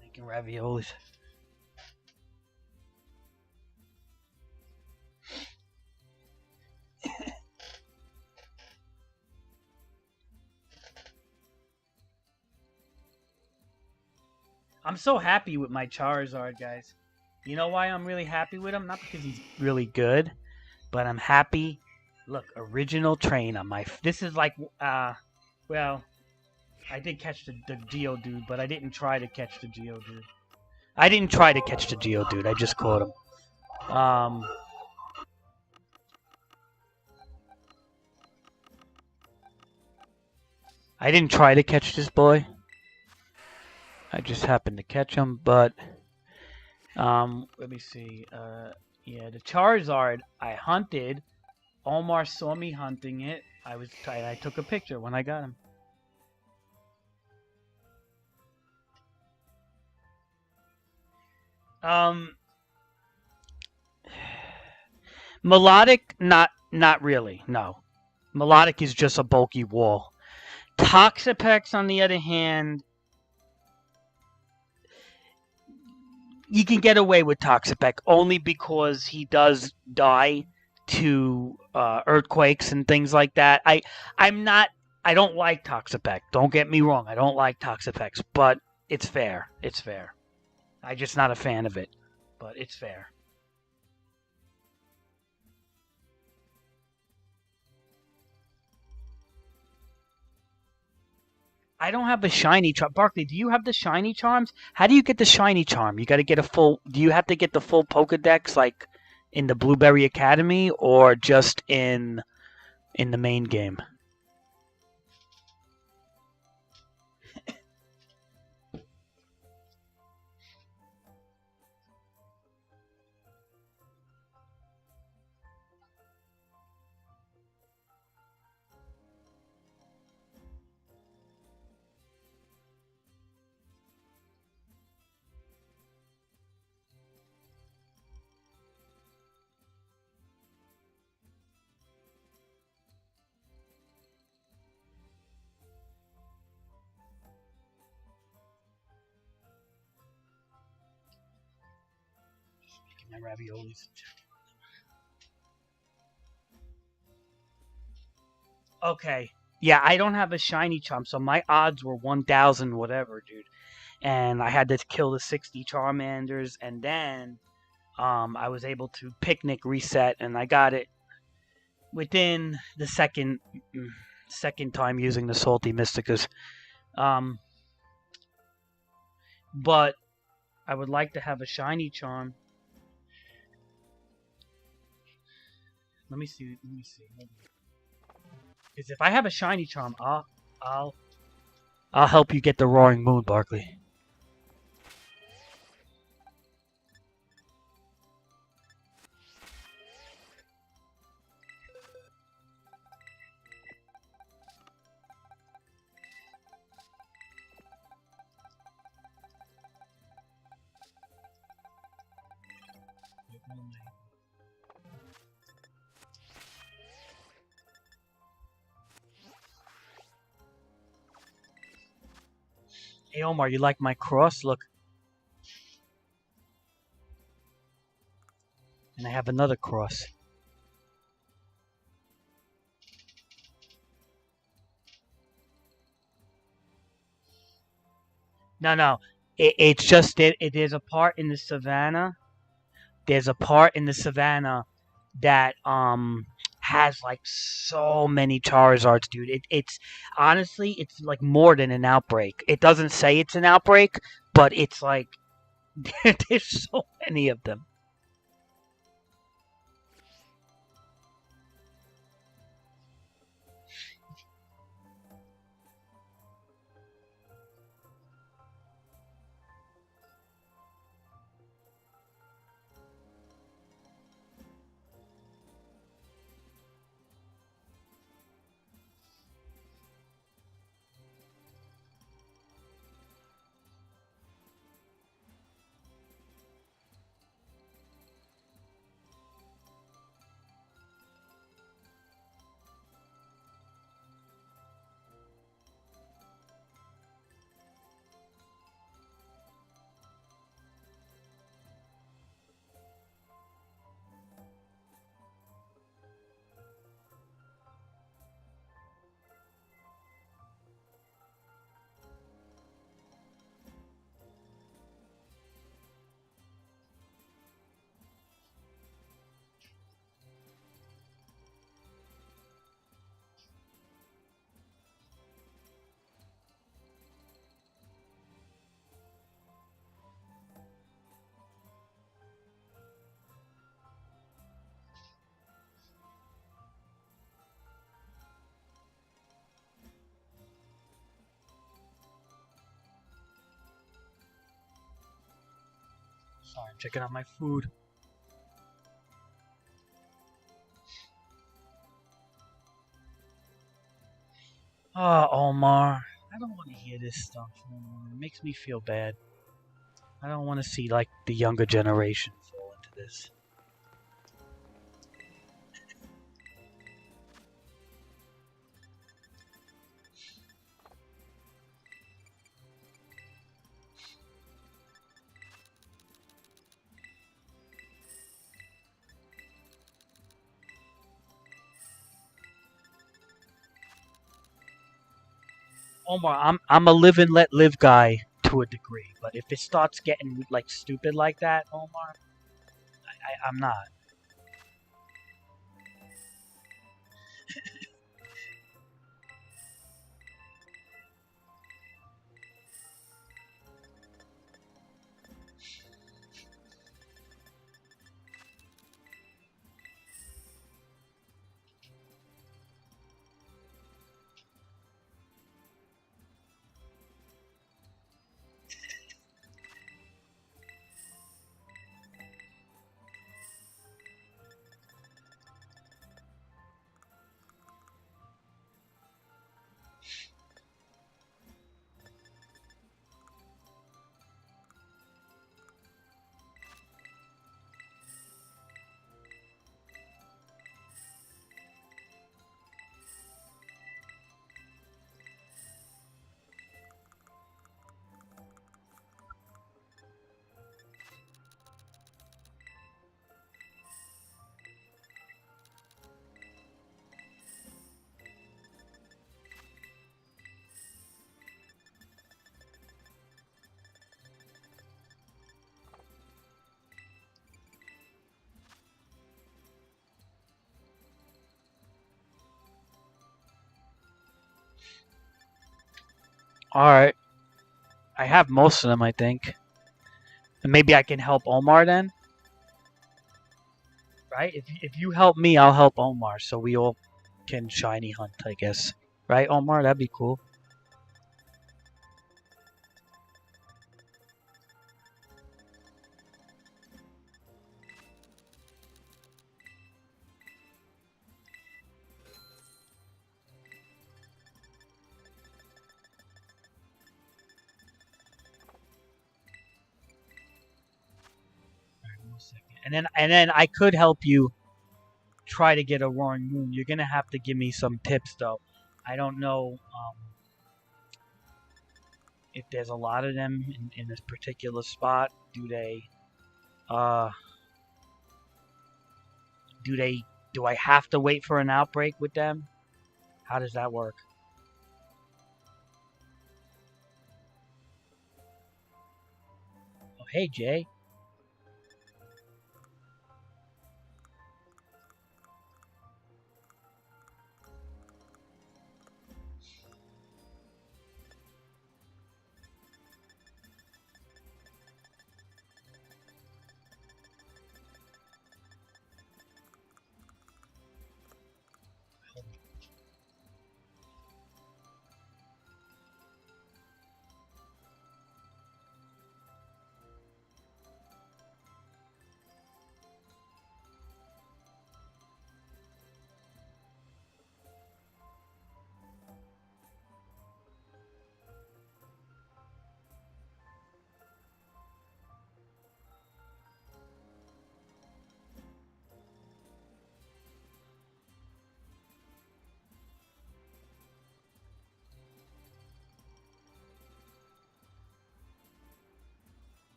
Making raviolis. I'm so happy with my Charizard, guys. You know why I'm really happy with him? Not because he's really good, but I'm happy. Look, original train on my... This is like, well, I did catch the Geodude, but I didn't try to catch the Geodude. I didn't try to catch the Geodude, I just caught him. I didn't try to catch this boy. I just happened to catch him, but... let me see. Yeah, the Charizard I hunted. Omar saw me hunting it. I took a picture when I got him. Melodic, not really. No, Melodic is just a bulky wall. Toxapex, on the other hand, you can get away with Toxapex only because he does die to earthquakes and things like that. I don't like Toxapex. Don't get me wrong. I don't like Toxapex, but it's fair. It's fair. I'm just not a fan of it, but it's fair. I don't have the shiny charm. Barkley, do you have the shiny charms? How do you get the shiny charm? You got to get a full. Do you have to get the full Pokedex? Like, in the Blueberry Academy or just in the main game? Making my raviolis. Okay. Yeah, I don't have a shiny charm, so my odds were 1,000 whatever, dude. And I had to kill the 60 Charmanders, and then I was able to picnic reset, and I got it within the second time using the salty Mysticas. Um, but I would like to have a shiny charm. Let me see. Let me see. Because if I have a shiny charm, I'll I'll help you get the Roaring Moon, Barkley. Hey Omar, you like my cross? Look, and I have another cross. No, no, it's just it is a part in the savannah. There's a part in the savannah that has like so many Charizards, dude. It's honestly it's like more than an outbreak. It doesn't say it's an outbreak, but it's like there's so many of them. Sorry, I'm checking out my food. Oh, Omar, I don't want to hear this stuff. Omar. It makes me feel bad. I don't want to see like the younger generation fall into this. Omar, I'm a live and let live guy to a degree, but if it starts getting like stupid like that, Omar, I'm not. Alright. I have most of them, I think. And maybe I can help Omar then? Right? If you help me, I'll help Omar. So we all can shiny hunt, I guess. Right, Omar? That'd be cool. Alright, 1 second. And then I could help you try to get a roaring moon. You're gonna have to give me some tips though. I don't know if there's a lot of them in this particular spot. Uh do they do I have to wait for an outbreak with them? How does that work? Oh, hey Jay.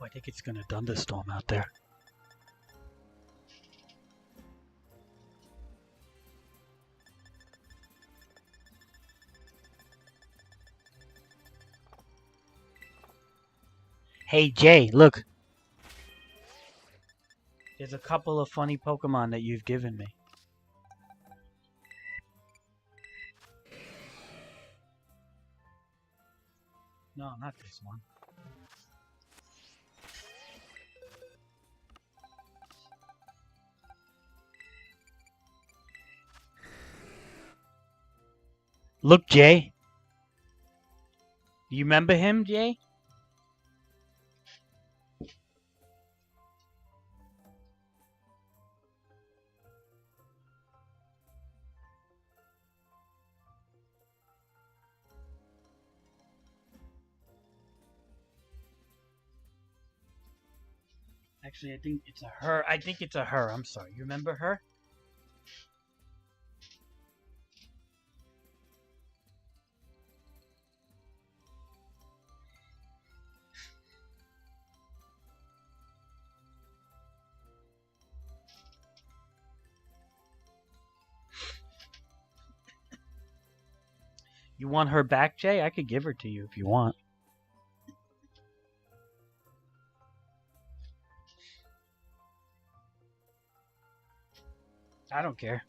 Oh, I think it's gonna thunderstorm out there. Hey Jay, look. There's a couple of funny Pokemon that you've given me. No, not this one. Look, Jay. You remember him, Jay? Actually, I think it's a her. I think it's a her. I'm sorry. You remember her? You want her back, Jay? I could give her to you if you want. I don't care.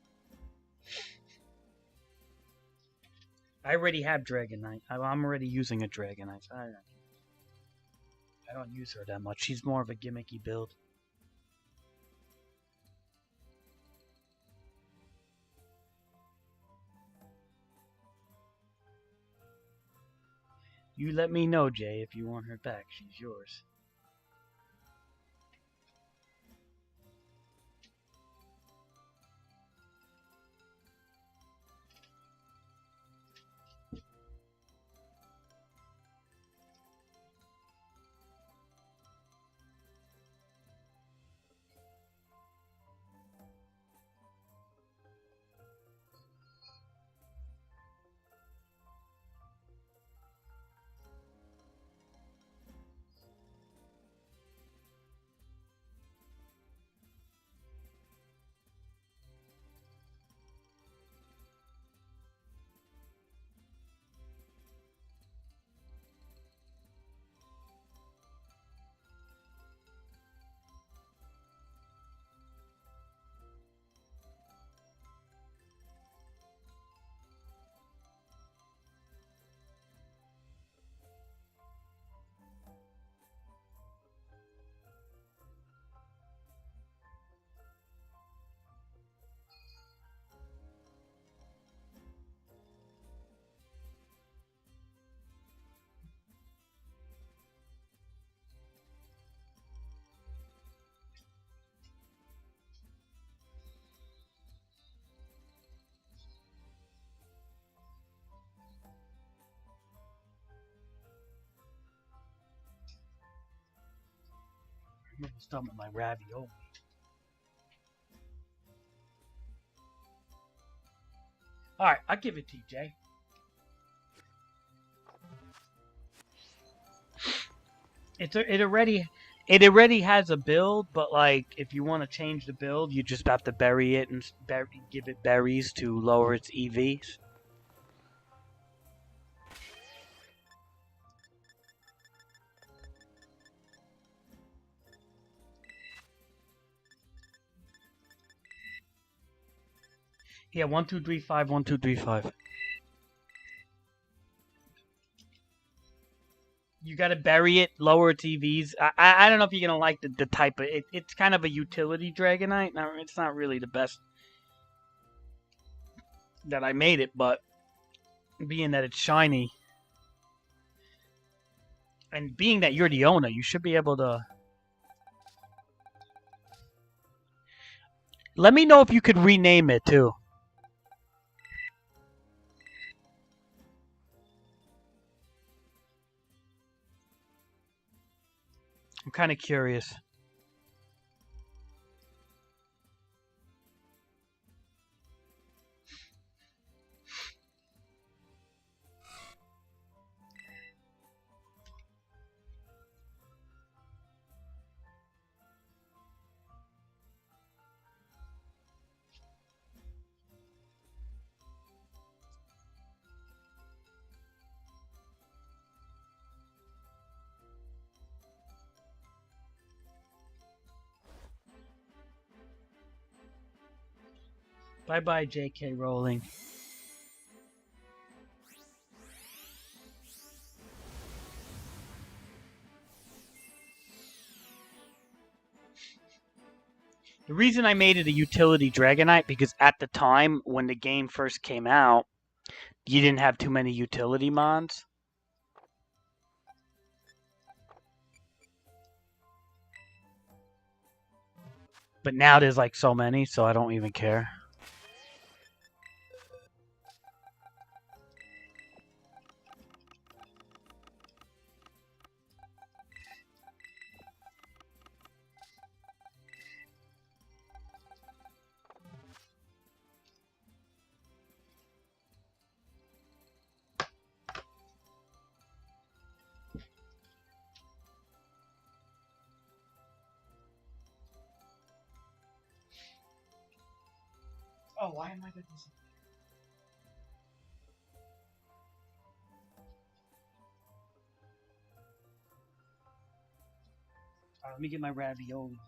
I already have Dragonite. I'm already using a Dragonite. I don't use her that much. She's more of a gimmicky build. You let me know, Jay, if you want her back. She's yours. I'm almost done with my ravioli. Alright, I'll give it to you, Jay. It already has a build, but like if you want to change the build, you just have to bury it and give it berries to lower its EVs. Yeah, 1, 2, 3, 5, 1, 2, 3, 5. You gotta bury it, lower its EVs. I don't know if you're gonna like the type of it. It's kind of a utility Dragonite. Now it's not really the best that I made it, but being that it's shiny, and being that you're the owner, you should be able to. Let me know if you could rename it too. I'm kind of curious. Bye bye, J.K. Rowling. The reason I made it a utility Dragonite because at the time when the game first came out, you didn't have too many utility mons. But now there's like so many, so I don't even care. Oh, why am I getting this? Let me get my ravioli.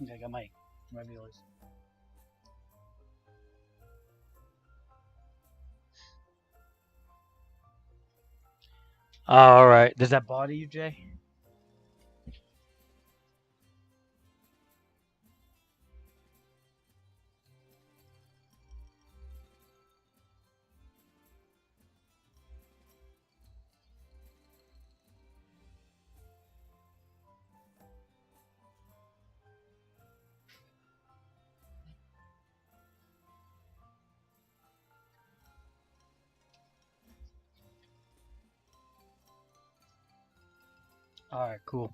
Okay, I got my raviolis. All right. Does that bother you, Jay? All right, cool.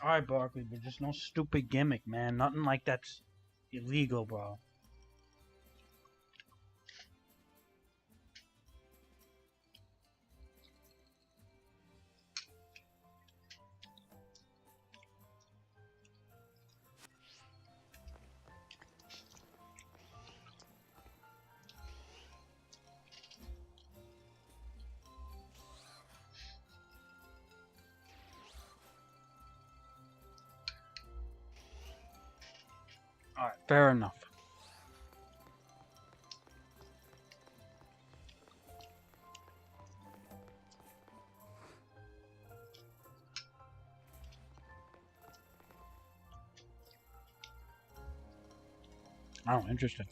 All right, Barkley, but just no stupid gimmick, man. Nothing like that's illegal, bro. All right, fair enough. Oh, interesting.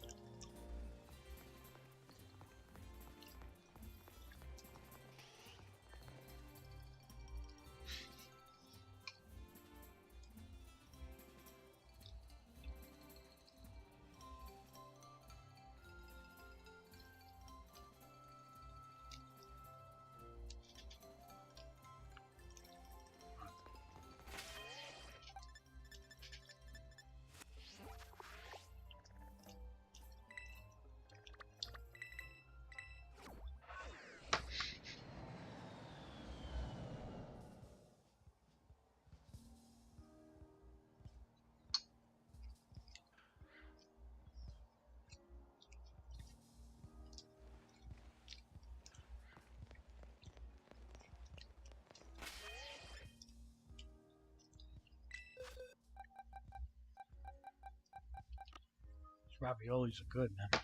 These raviolis are good, man.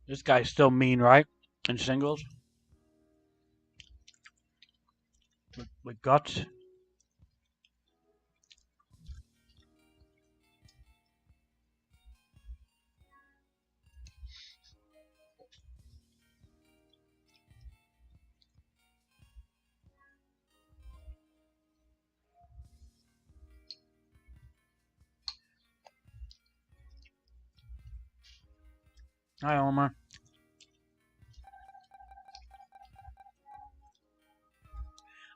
This guy's still mean, right? In singles with guts. Hi, Omar.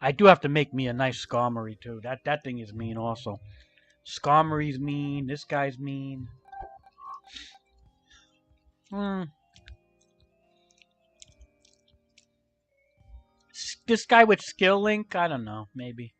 I do have to make me a nice Skarmory too. That thing is mean also. Skarmory's mean. This guy's mean. Hmm. This guy with Skill Link, I don't know. Maybe.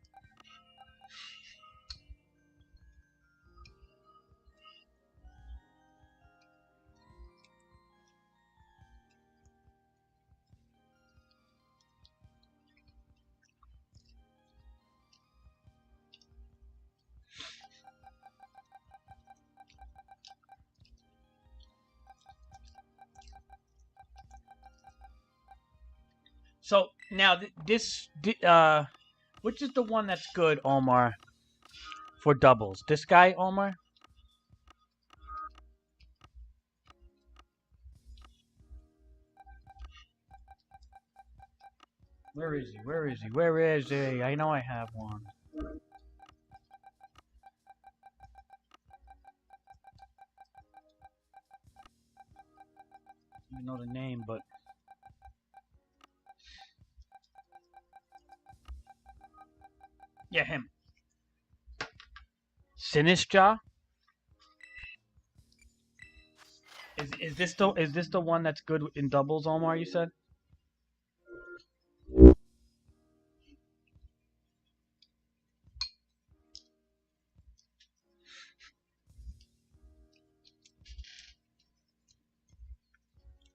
So now which is the one that's good, Omar, for doubles? This guy, Omar? Where is he? Where is he? Where is he? I know I have one. I don't know the name, but yeah, him. Sinistra? Is this the one that's good in doubles, Omar? You said.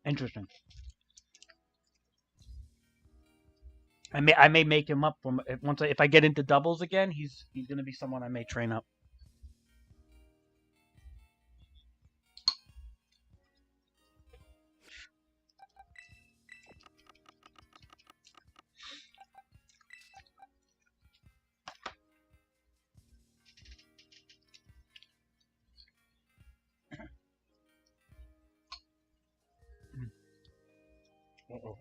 Interesting. I may make him up from if I get into doubles again. He's gonna be someone I may train up. Uh-oh.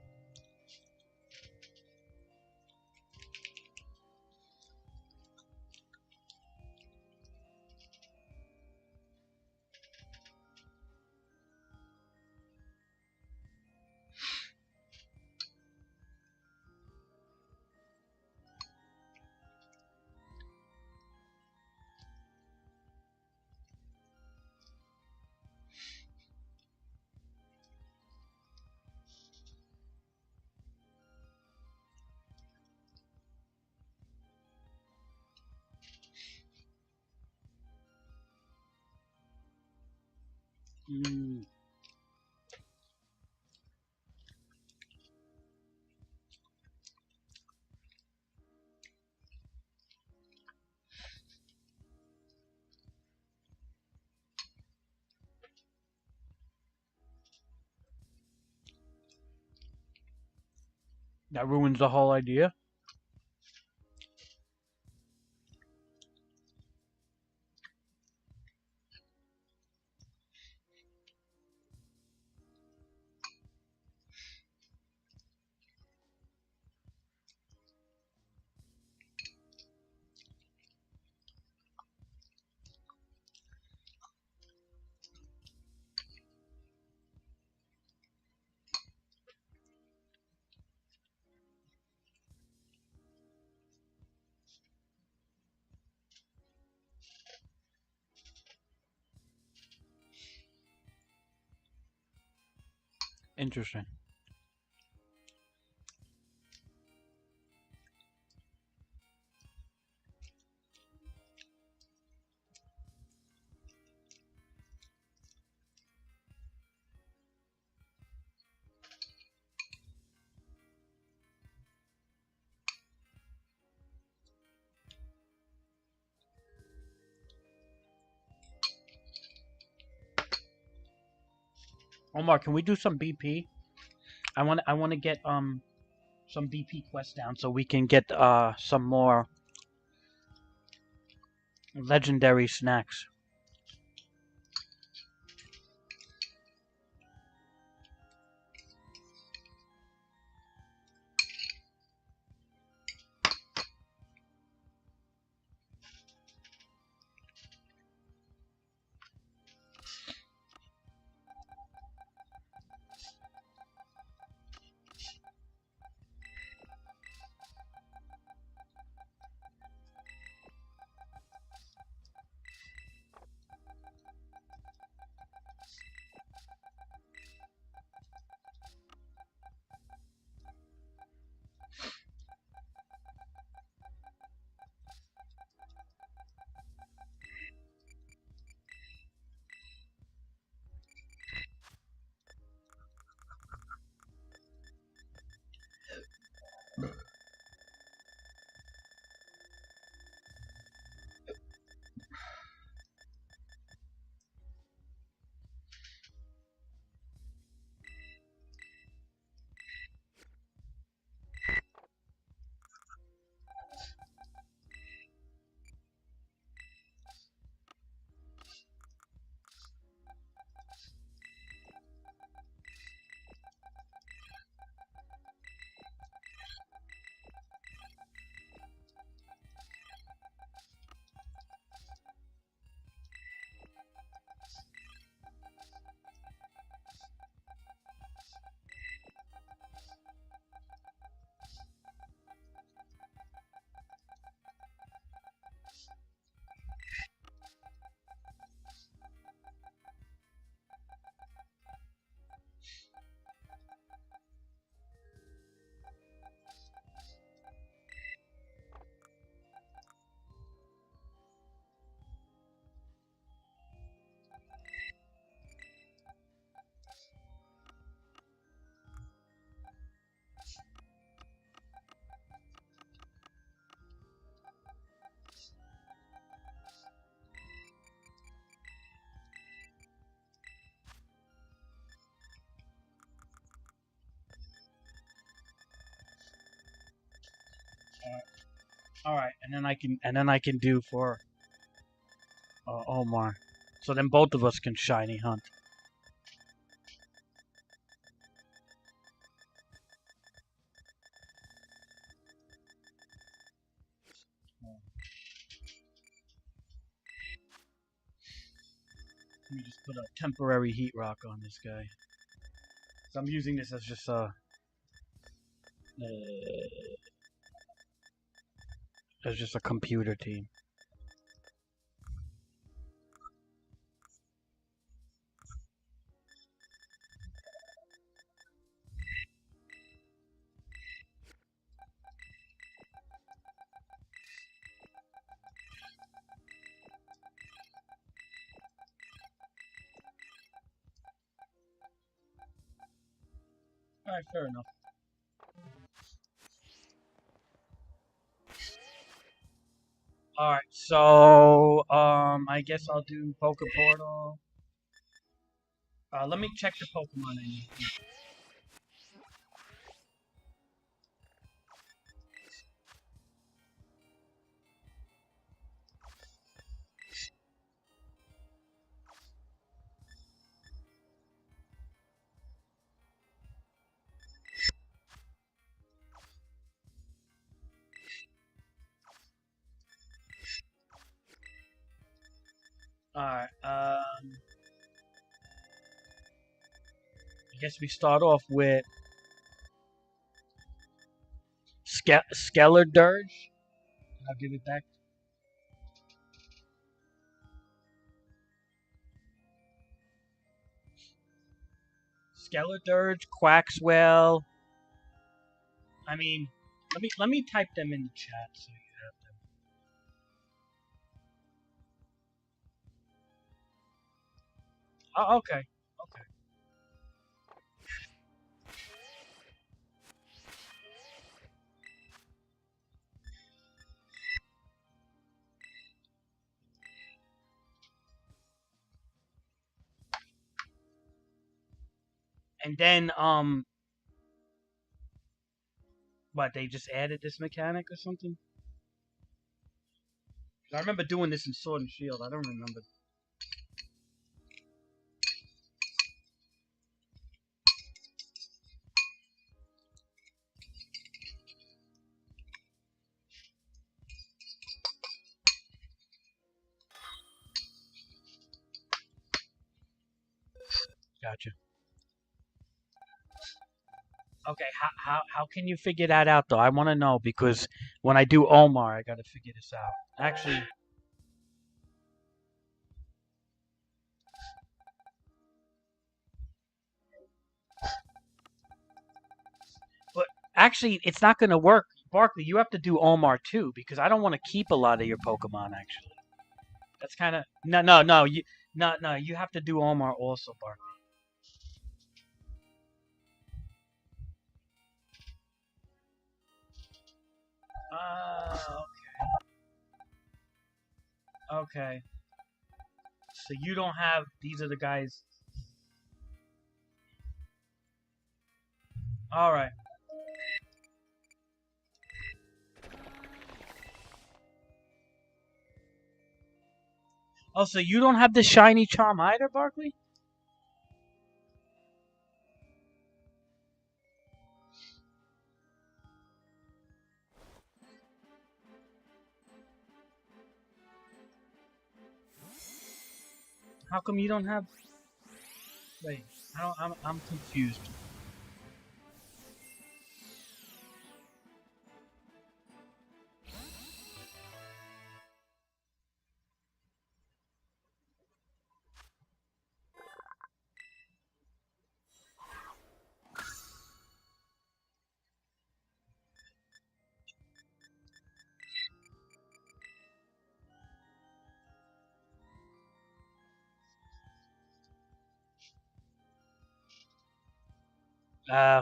Mm, that ruins the whole idea. Interesting. Omar, can we do some BP? I want to get some BP quests down so we can get some more legendary snacks. All right, and then I can do for Omar. So then both of us can shiny hunt. Let me just put a temporary heat rock on this guy. So I'm using this as just a computer team. All right, fair enough. All right, so I guess I'll do Poke Portal. Let me check the Pokemon I need. All right. I guess we start off with Skeller Dirge. I'll give it back. Skeller Dirge, Quaxwell. I mean, let me type them in the chat so you have them. Oh, okay. Okay. And then what, they just added this mechanic or something? I remember doing this in Sword and Shield. I don't remember. Gotcha. Okay, how can you figure that out though? I want to know because when I do Omar, I got to figure this out. Actually, but actually, it's not going to work. Barkley, you have to do Omar too because I don't want to keep a lot of your Pokemon. Actually, that's kind of no. You have to do Omar also, Barkley. Uh, okay. So you don't have. These are the guys. All right. Oh, so you don't have the shiny charm either, Barkley? How come you don't have? Wait, I'm confused. Uh,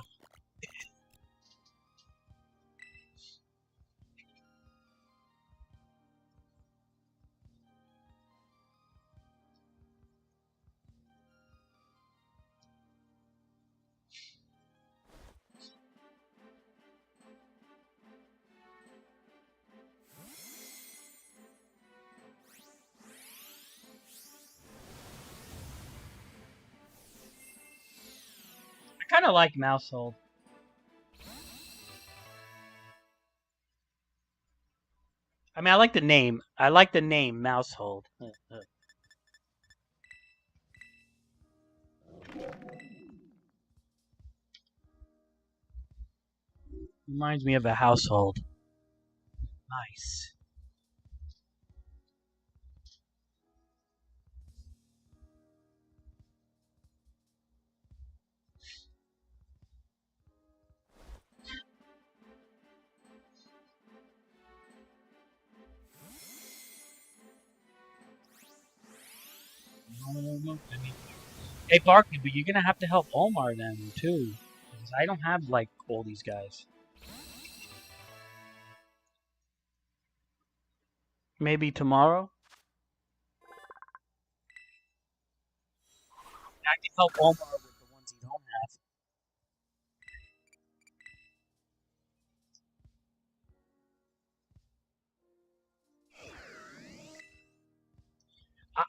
kind of like Mousehold. I mean, I like the name. I like the name Mousehold. Reminds me of a household. Nice. Hey, Barkley, but you're gonna have to help Omar then too, because I don't have like all these guys. Maybe tomorrow. I can help Omar with the ones he don't have.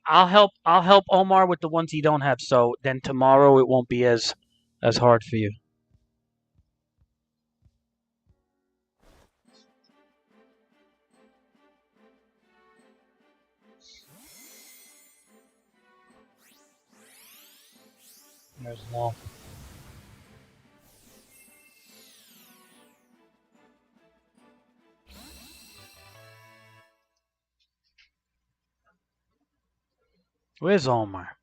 I'll help. I'll help Omar with the ones he don't have. So then tomorrow it won't be as hard for you. There's no. Where's Omar?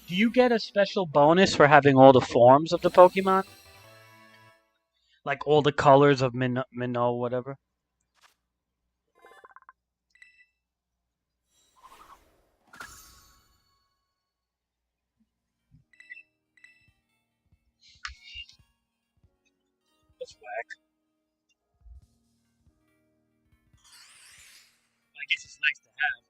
Do you get a special bonus for having all the forms of the Pokemon? Like all the colors of Minnow, whatever? That's whack. I guess it's nice to have.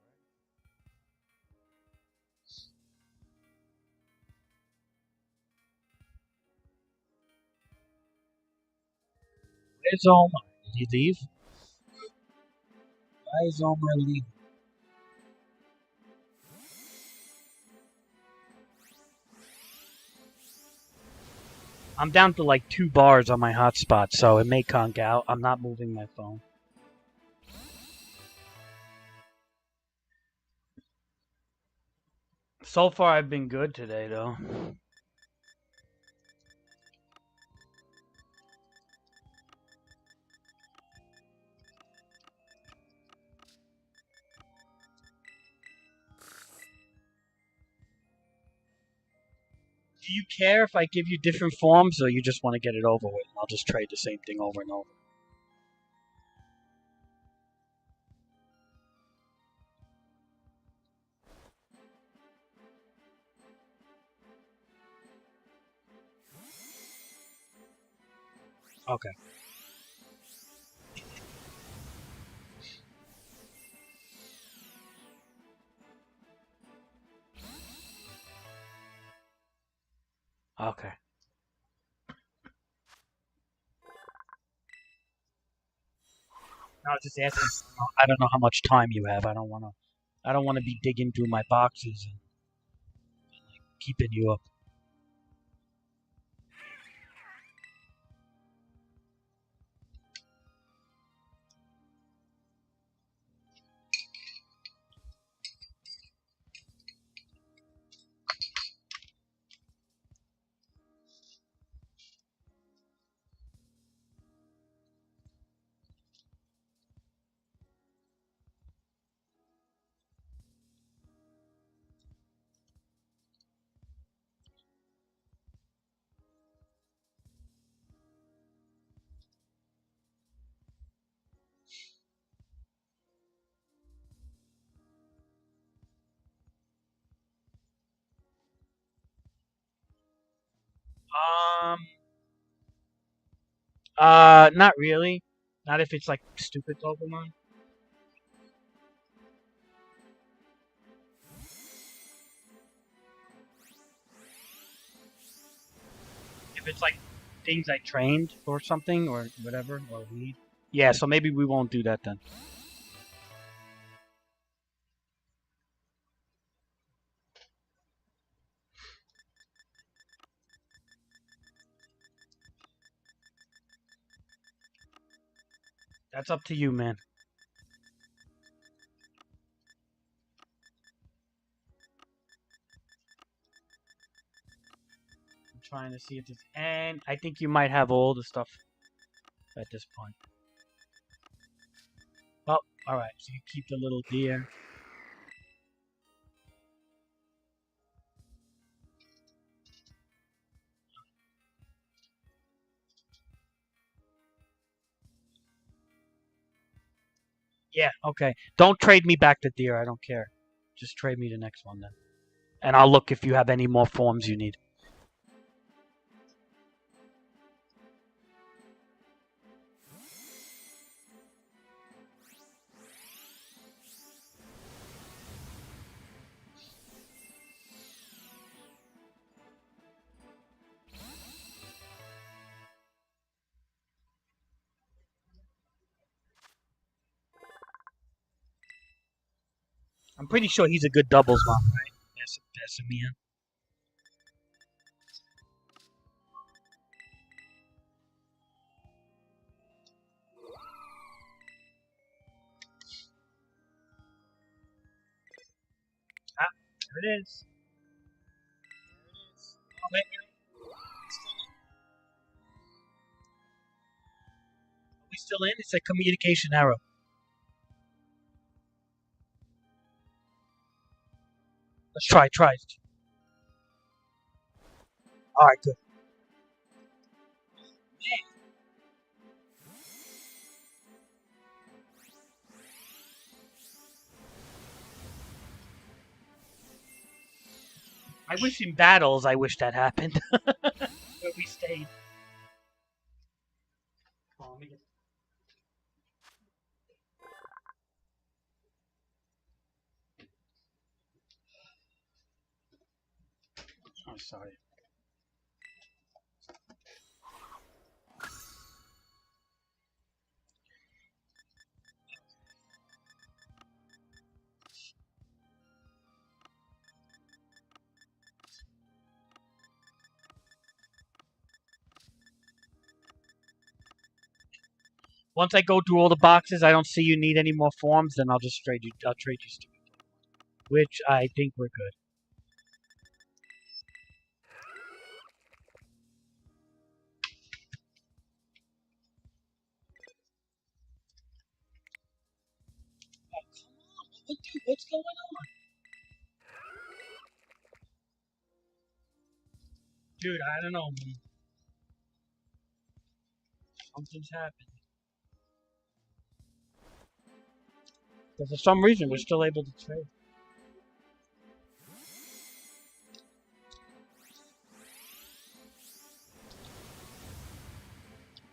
Where's Omar? Did he leave? Why is Omar leaving? I'm down to like 2 bars on my hotspot, so it may conk out. I'm not moving my phone. So far, I've been good today, though. Do you care if I give you different forms, or you just want to get it over with? I'll just trade the same thing over and over. Okay. Okay. I was just asking. I don't know how much time you have. I don't want to. I don't want to be digging through my boxes and keeping you up. Um. Not really. Not if it's like stupid Pokemon. If it's like things I trained or something or whatever or need. Yeah, so maybe we won't do that then. That's up to you, man. I'm trying to see if this, and I think you might have all the stuff at this point. Oh, all right. So you keep the little deer. Yeah. Okay. Don't trade me back the deer. I don't care. Just trade me the next one then, and I'll look if you have any more forms you need. I'm pretty sure he's a good doubles mom, right? That's a Mia. Ah, there it is. Oh, wait. Are we still in? It's a communication error. Let's try. Try. All right. Good. I wish in battles, I wish that happened. Where we stayed. Oh, let me get. Oh, sorry. Once I go through all the boxes, I don't see you need any more forms. Then I'll just trade you. I'll trade you stupid. Which I think we're good. Oh, come on! Dude, what's going on? Dude, I don't know, man. Something's happened. But for some reason, we're still able to trade.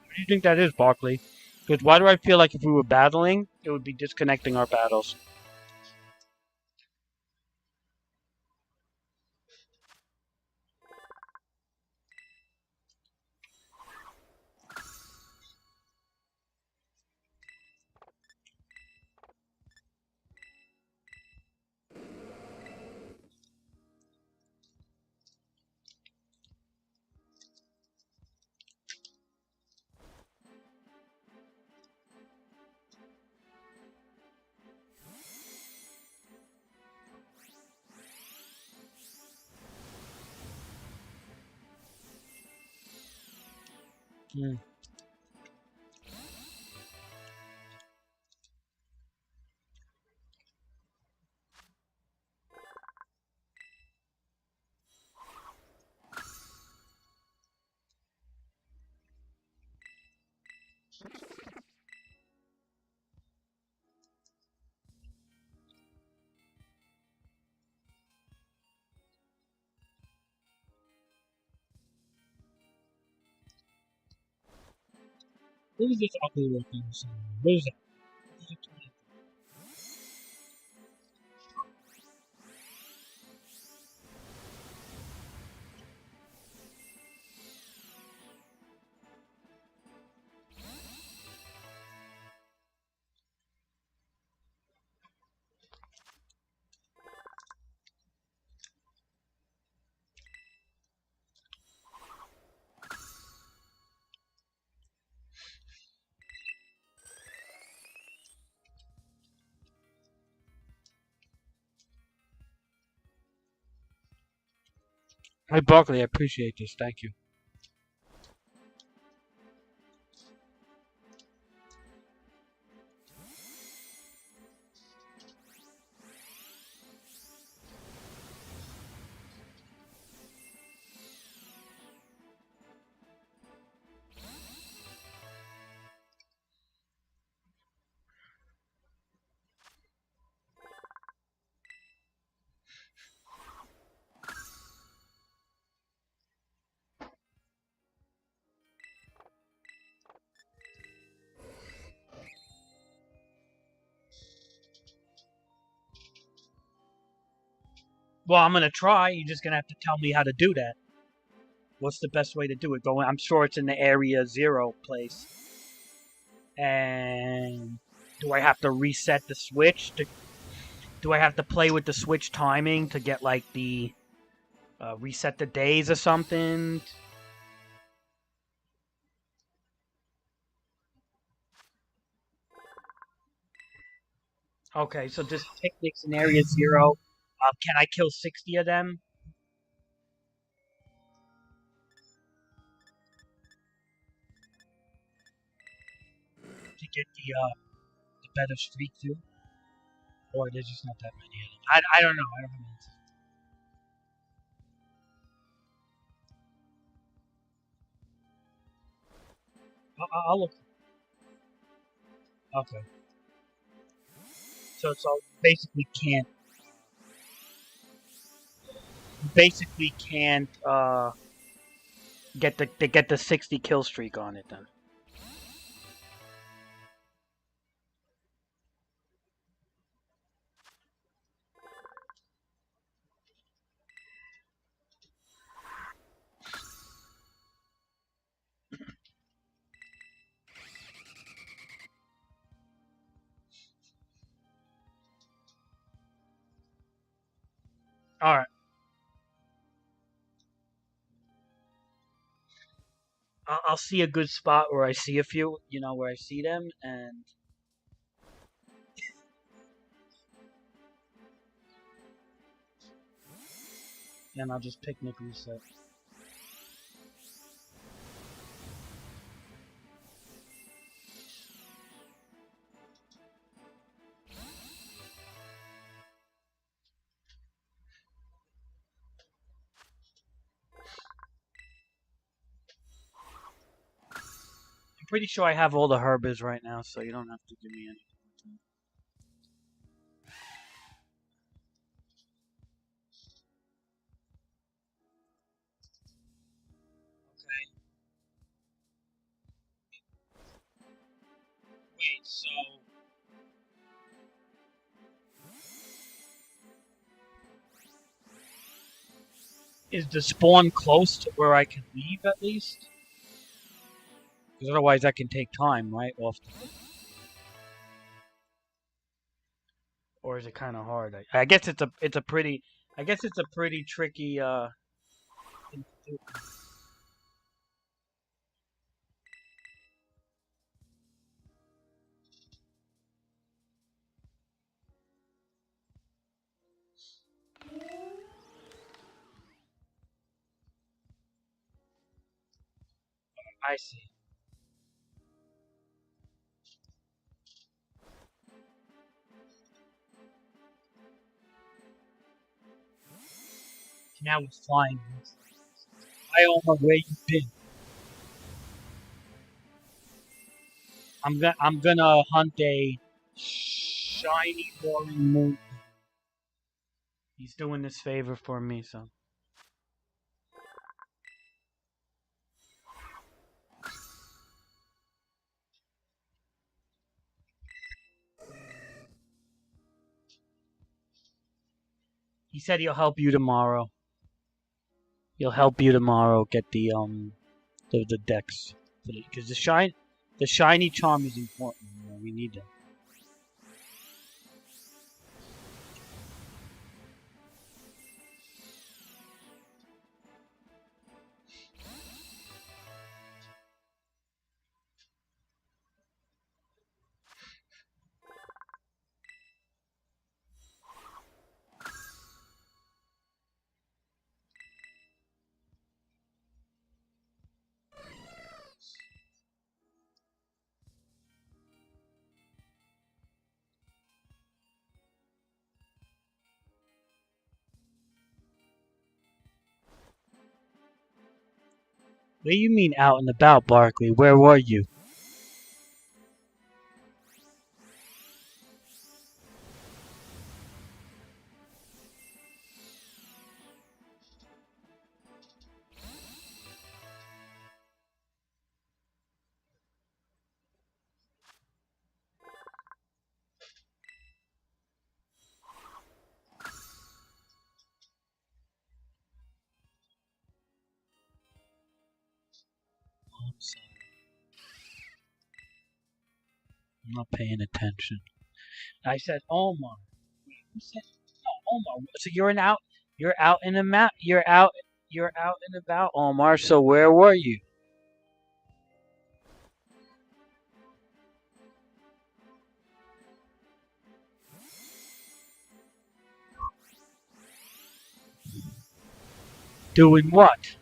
What do you think that is, Barkley? Because why do I feel like if we were battling, it would be disconnecting our battles? Hmm. What is this ugly looking? What is that? Hey, Barkley, I appreciate this. Thank you. Well, I'm gonna try. You're just gonna have to tell me how to do that. What's the best way to do it? I'm sure it's in the area 0 place. And do I have to reset the switch? Do I have to play with the switch timing to get like the reset the days or something? Okay, so just picnics in area 0. Can I kill 60 of them to get the better streak too? Or there's just not that many of them. I don't know. I don't have an answer. I'll look. Okay. So basically can't get the 60 kill streak on it then. All right. I'll see a good spot where I see a few, where I see them, and I'll just picnic reset. I'm pretty sure I have all the herbers right now, so you don't have to give me any. Okay. Wait. So is the spawn close to where I can leave at least? Because otherwise, that can take time, right? Or is it kind of hard? I guess it's a pretty. I guess it's a pretty tricky thing to do. I see. Now it's flying. I don't know where you've been. I'm gonna hunt a shiny roaring moon. He's doing this favor for me, so He said he'll help you tomorrow. He'll help you tomorrow get the decks because the shiny charm is important. You know, we need that. What do you mean out and about, Barkley? Where were you? Oh, I'm sorry. I'm not paying attention. I said Omar. You said no, Omar. So you're out and about. You're out and about, Omar. So where were you? Doing what?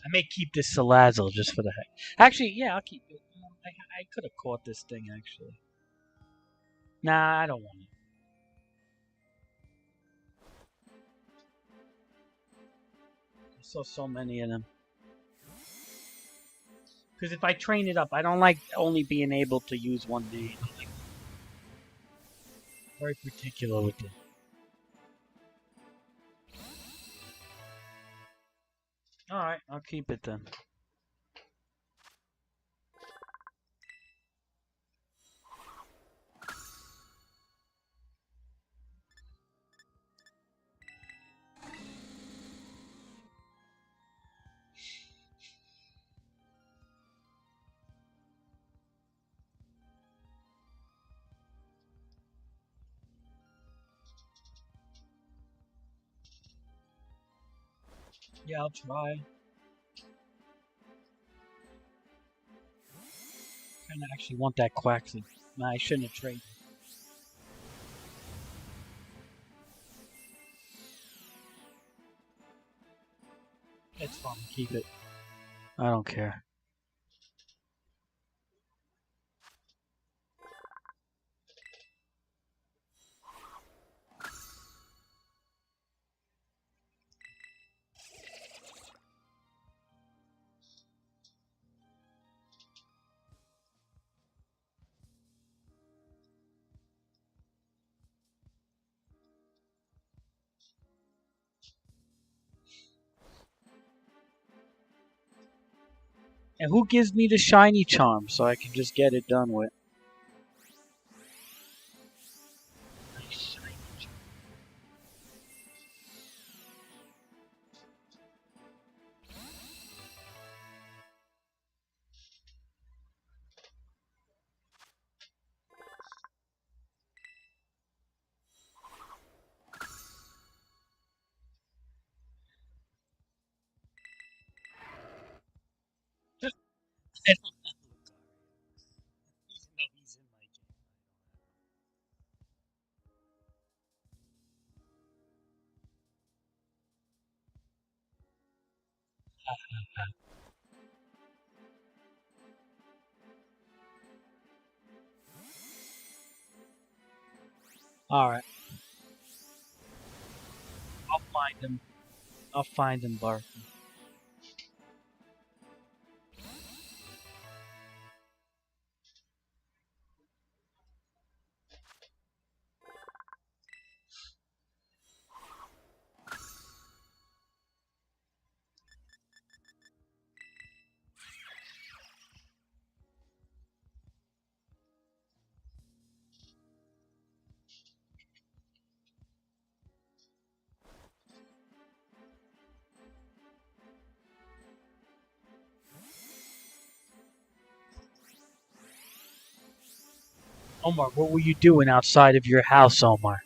I may keep this Salazzle just for the heck. Actually, yeah, I'll keep it. I could have caught this thing actually. Nah, I don't want it. I saw so many of them. Because if I train it up, I don't like only being able to use one name. I'm like very particular with it. All right, I'll keep it then. Yeah, I'll try. I kind of actually want that Quaxly. Nah, I shouldn't have traded. It's fine. Keep it. I don't care. And who gives me the shiny charm so I can just get it done with? Nice shiny charm. I don't have Lucario. Even though he's in my game. Alright, I'll find him. I'll find him, Bark. Omar, what were you doing outside of your house, Omar?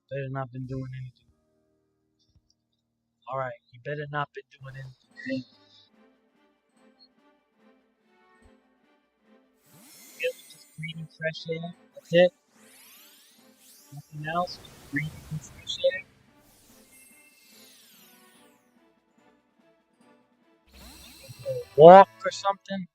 Better not been doing anything. All right, you better not been doing anything. Really just breathing fresh air. That's it. Nothing else. Just breathing fresh air. Walk or something.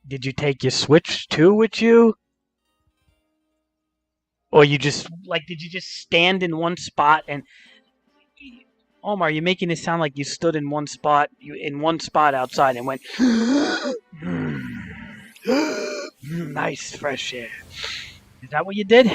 Did you take your Switch too with you? Or you just like did you just stand in one spot and Omar, you're making it sound like you stood in one spot, outside and went nice fresh air. Is that what you did?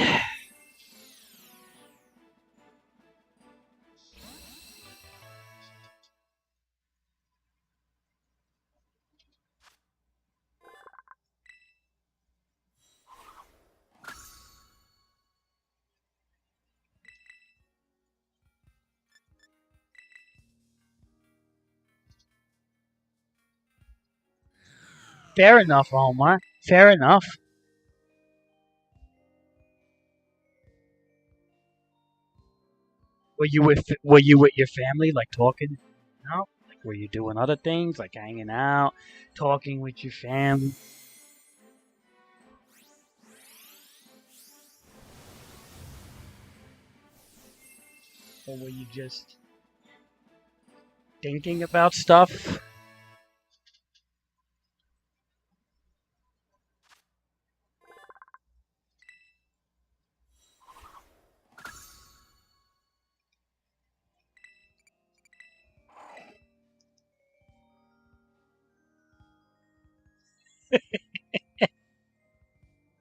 Fair enough, Omar. Fair enough. Were you with your family like talking? No? Like were you doing other things like hanging out, talking with your family? Or were you just thinking about stuff?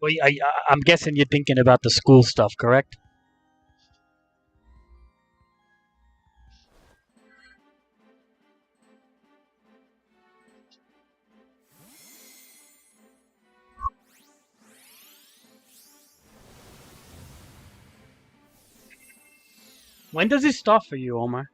Well, I'm guessing you're thinking about the school stuff, correct? When does it start for you, Omar?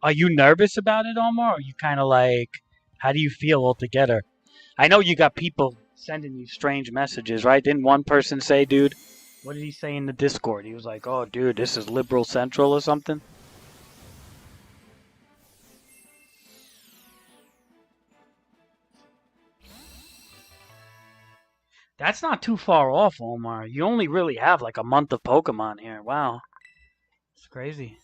Are you nervous about it, Omar? Or are you kind of like, how do you feel altogether? I know you got people sending you strange messages, right? Didn't one person say, dude? What did he say in the Discord? He was like, "Oh, dude, this is liberal central or something." That's not too far off, Omar. You only really have like a month of Pokemon here. Wow, it's crazy.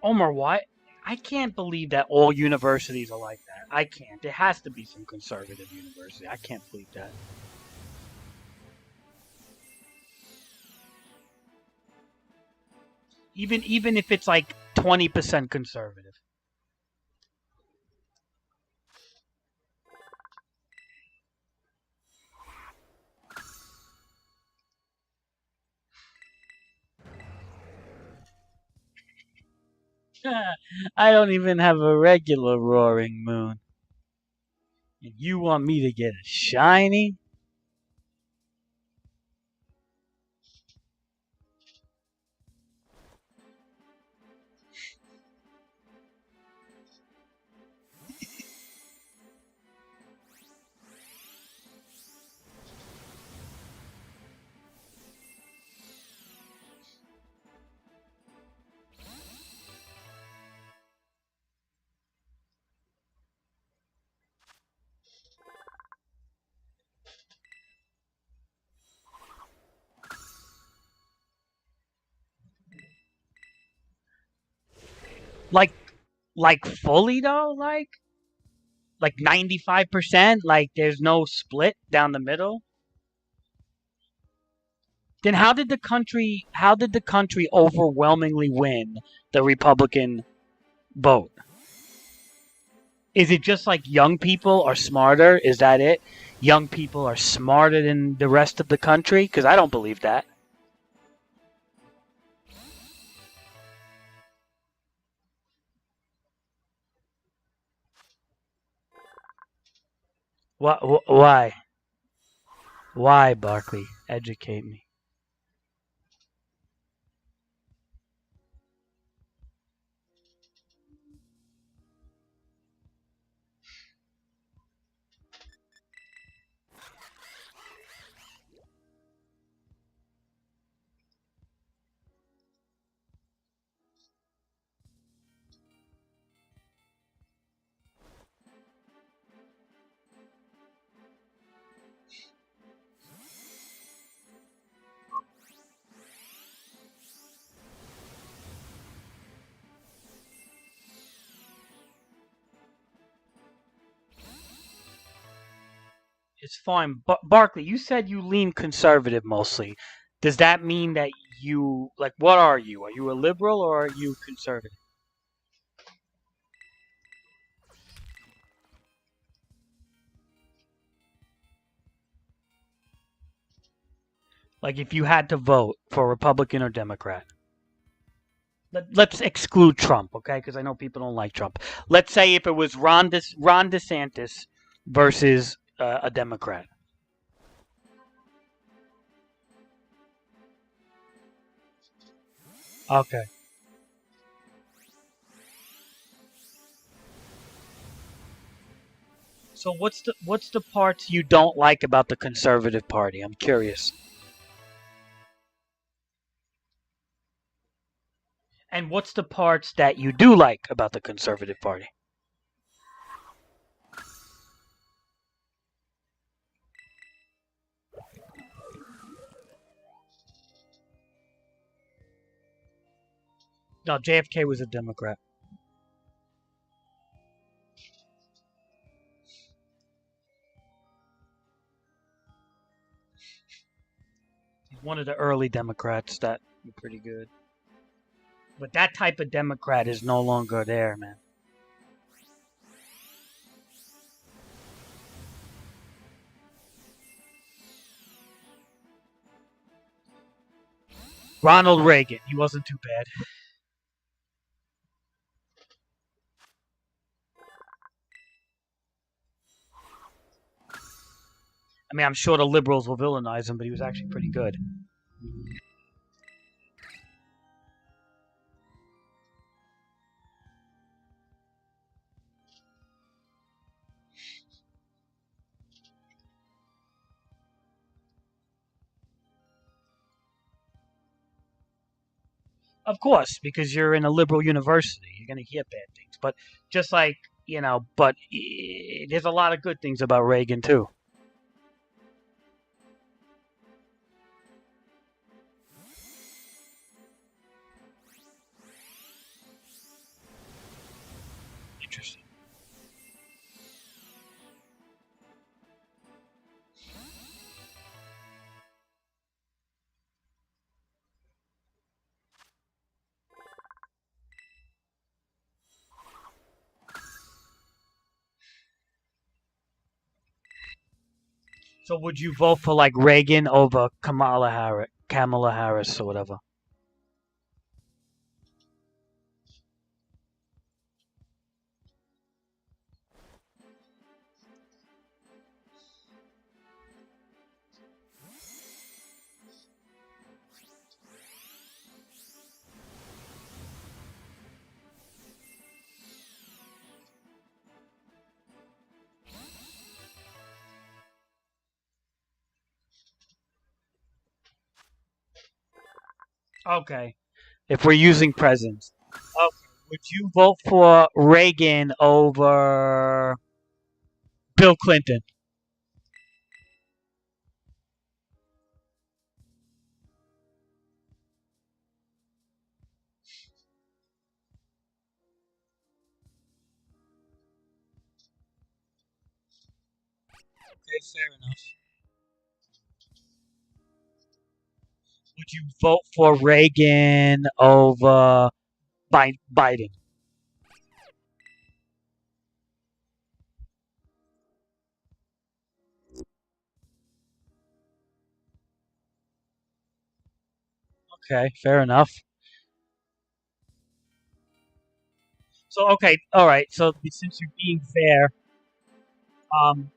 Omar, why? I can't believe that all universities are like that. I can't. There has to be some conservative university. I can't believe that. Even if it's like 20% conservative. I don't even have a regular roaring moon. And you want me to get a shiny? Like fully though, like 95%. Like there's no split down the middle. Then how did the country overwhelmingly win the Republican vote? Is it just like young people are smarter? Is that it? Young people are smarter than the rest of the country? Because I don't believe that. Why? Why, Barkley? Educate me. It's fine. But Barkley, you said you lean conservative mostly. Does that mean that you like what are you? Are you a liberal or are you conservative? Like if you had to vote for Republican or Democrat. Let's exclude Trump, okay? Because I know people don't like Trump. Let's say if it was Ron DeSantis versus a Democrat. Okay. So what's the parts you don't like about the Conservative Party? I'm curious. And what's the parts that you do like about the Conservative Party? No, JFK was a Democrat. He's one of the early Democrats that were pretty good. But that type of Democrat is no longer there, man. Ronald Reagan, he wasn't too bad. I mean, I'm sure the liberals will villainize him, but he was actually pretty good. Of course, because you're in a liberal university, you're going to hear bad things. But just like, there's a lot of good things about Reagan, too. Interesting. So would you vote for like Reagan over Kamala Harris or whatever? Okay. If we're using presidents. Okay. Would you vote for Reagan over Bill Clinton? Okay, fair enough. Would you vote for Reagan over Biden? Okay, fair enough. So okay, all right. So since you're being fair, um,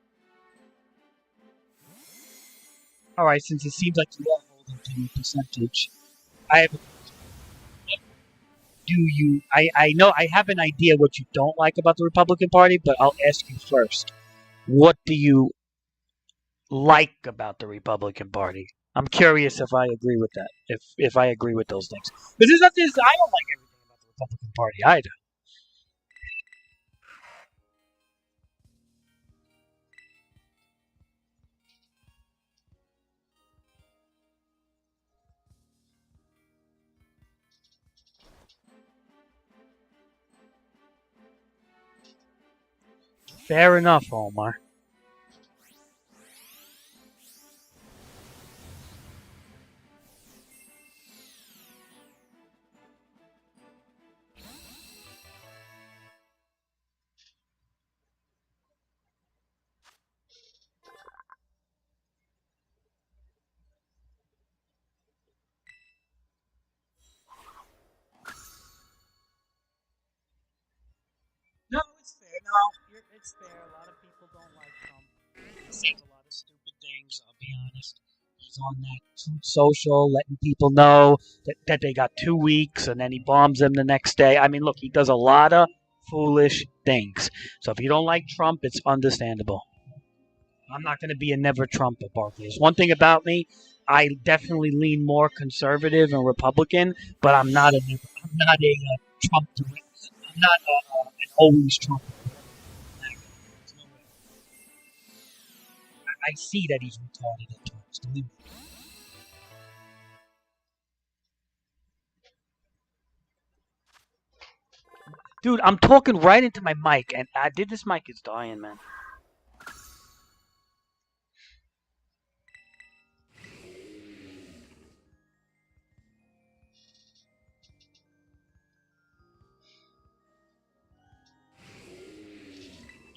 all right. Since it seems like you are holding to a percentage, I have. Do you? I know I have an idea what you don't like about the Republican Party, but I'll ask you first. What do you like about the Republican Party? I'm curious if I agree with that. If I agree with those things, because there's nothing. I don't like everything about the Republican Party either. Fair enough, Omar. No, it's fair. No, it's fair. A lot of people don't like Trump. He says a lot of stupid things. I'll be honest. He's on that Truth Social, letting people know that they got 2 weeks, and then he bombs them the next day. I mean, look, he does a lot of foolish things. So if you don't like Trump, it's understandable. I'm not going to be a never Trumper, Barkley. One thing about me, I definitely lean more conservative and Republican, but I'm not a Trump. I'm not an always Trump. I see that he's retarded at times. Believe me. Dude, I'm talking right into my mic, and I did this mic is dying, man.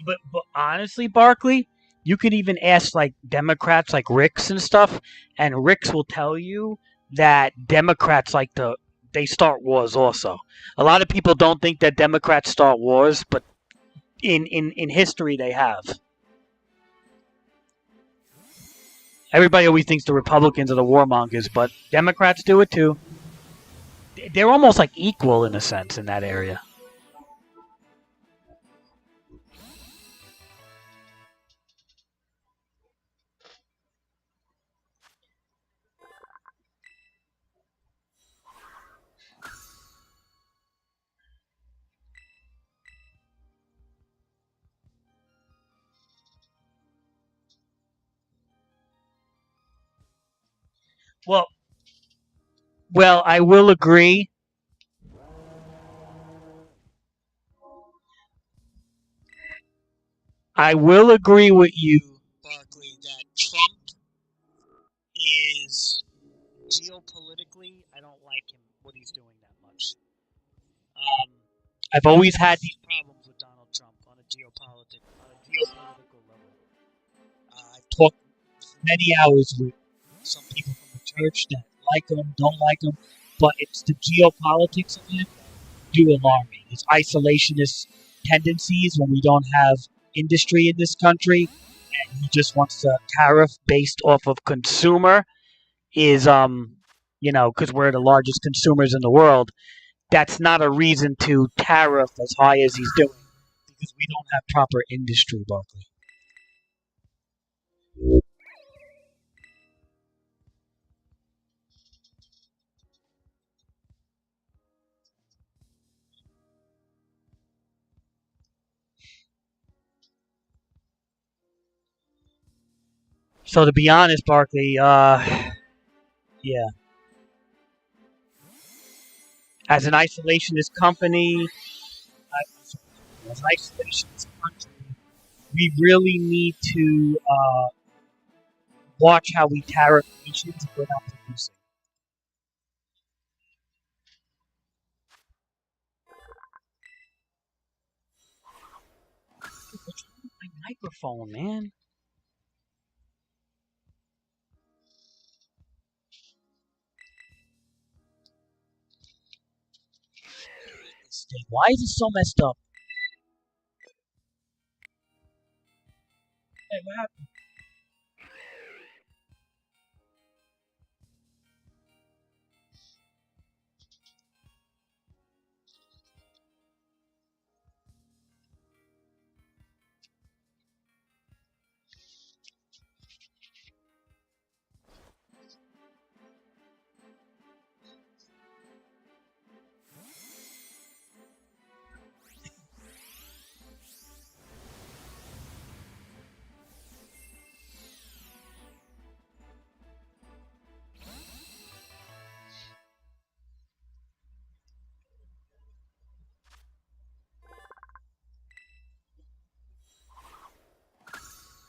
But honestly, Barkley, you could even ask like Democrats like Ricks and stuff, and Ricks will tell you that Democrats like they start wars also. A lot of people don't think that Democrats start wars, but in history they have. Everybody always thinks the Republicans are the warmongers, but Democrats do it too. They're almost like equal in a sense in that area. Well, well, I will agree. I will agree with you, Barkley, that Trump is geopolitically. I don't like him what he's doing that much. I've always had these problems with Donald Trump on a geopolitical level. I've talked many hours with some people from the church that like him, don't like him, but it's the geopolitics of him do alarm me. His isolationist tendencies when we don't have industry in this country, and he just wants to tariff based off of consumer is because we're the largest consumers in the world. That's not a reason to tariff as high as he's doing because we don't have proper industry, Barkley. So to be honest, Barkley, yeah, as an isolationist company, as an isolationist country, we really need to watch how we tariff nations if we're not producing. What's wrong with my microphone, man? Why is it so messed up? Hey, what happened?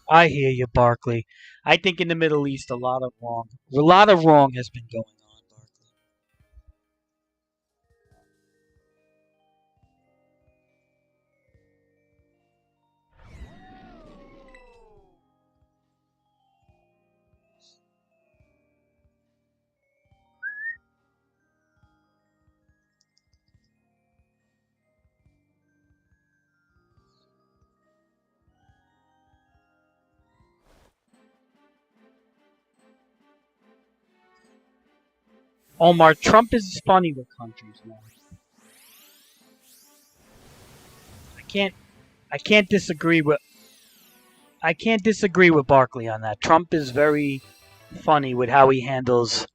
I hear you, Barkley. I think in the Middle East, a lot of wrong has been going on, Barkley. Omar, Trump is funny with countries, man. I can't, I can't disagree with, I can't disagree with Barkley on that. Trump is very funny with how he handles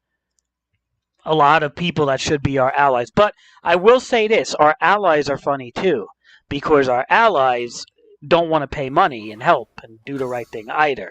a lot of people that should be our allies. But I will say this: our allies are funny too, because our allies don't want to pay money and help and do the right thing either.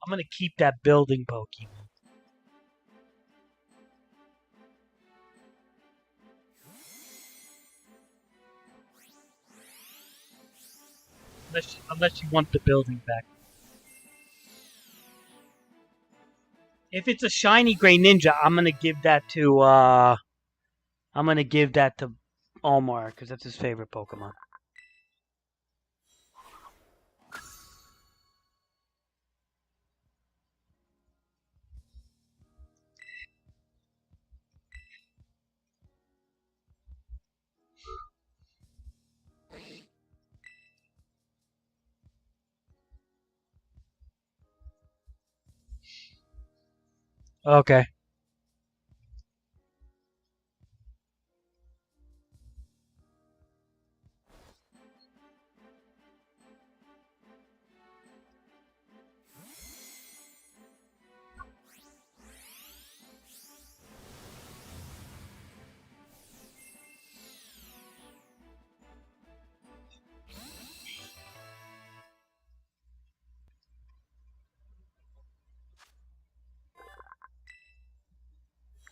I'm gonna keep that building Pokemon. Unless you want the building back. If it's a shiny gray ninja, I'm gonna give that to Omar because that's his favorite Pokemon. Okay.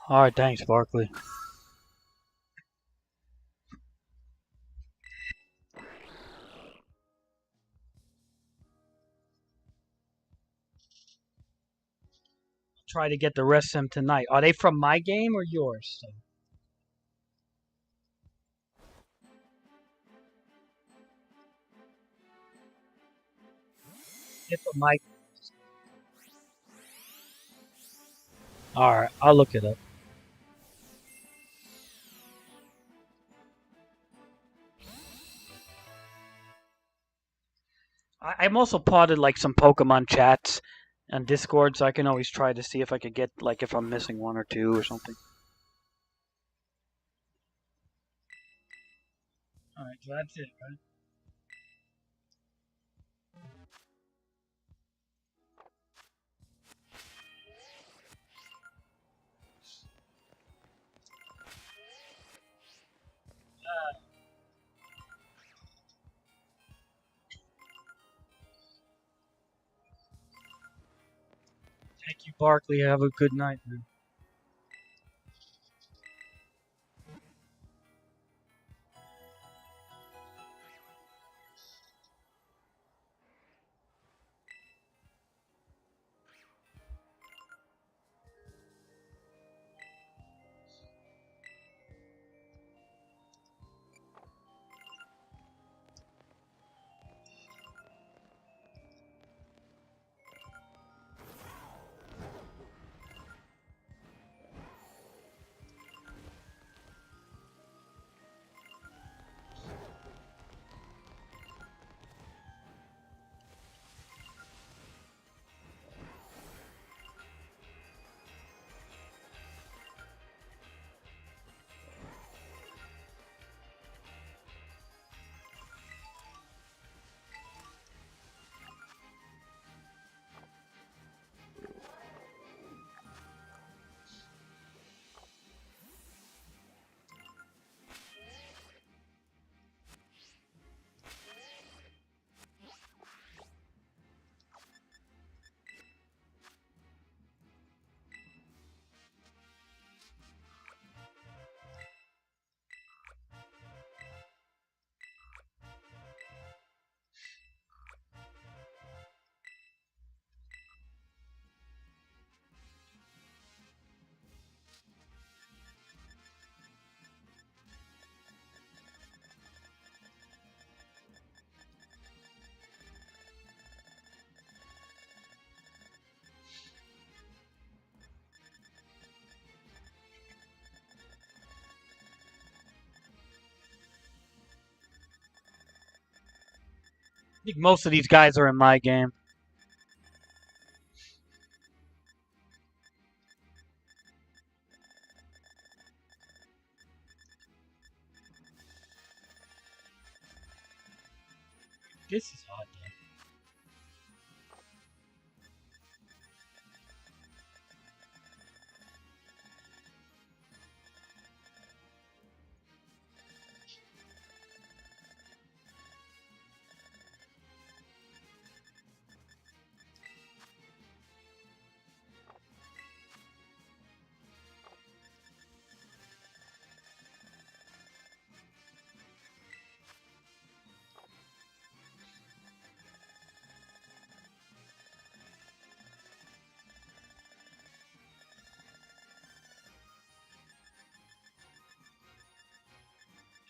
All right. Thanks, Barkley. Try to get the rest of them tonight. Are they from my game or yours? They're from my. All right. I'll look it up. I'm also part of like some Pokemon chats on Discord, so I can always try to see if I could get like if I'm missing one or two or something. All right, so that's it, right? you, Barkley. Have a good night, man. I think most of these guys are in my game. This is hot, though.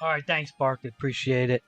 All right, thanks, Barkley. Appreciate it.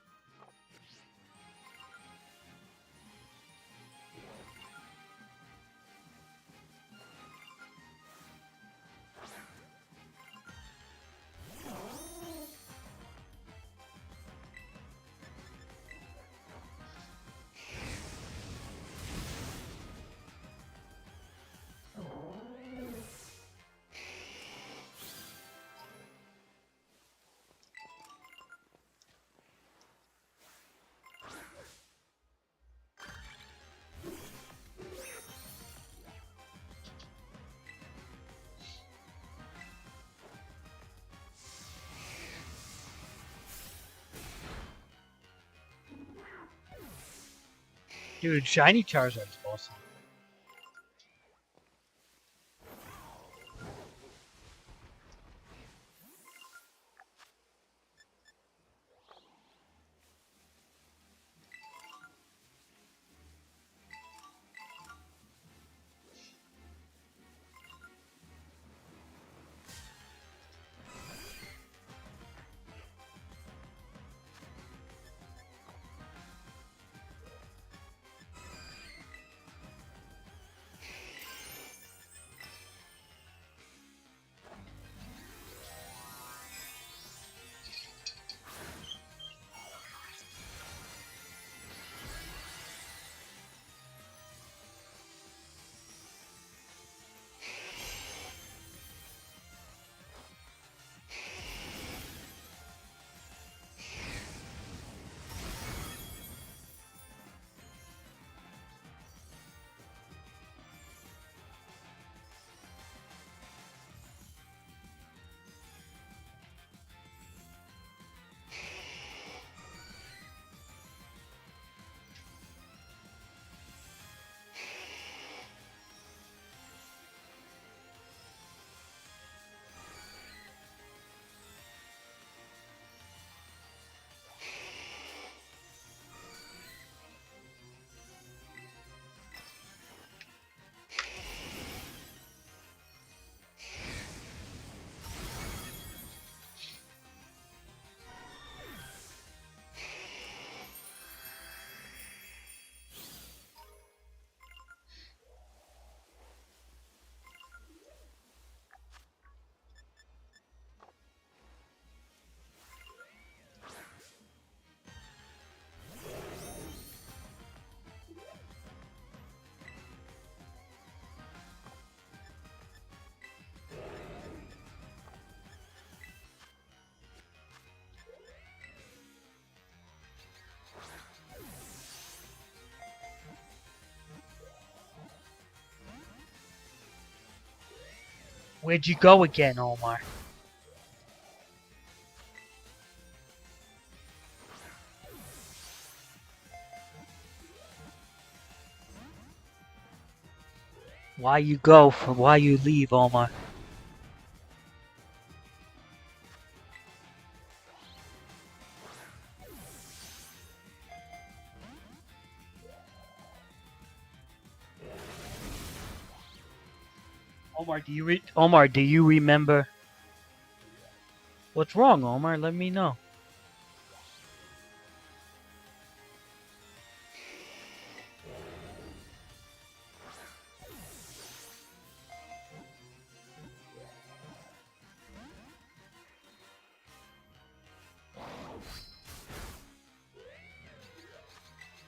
Dude, Shiny Charizard's awesome. Where'd you go again, Omar? Why you go? Why you leave, Omar? Omar, do you remember? What's wrong, Omar? Let me know.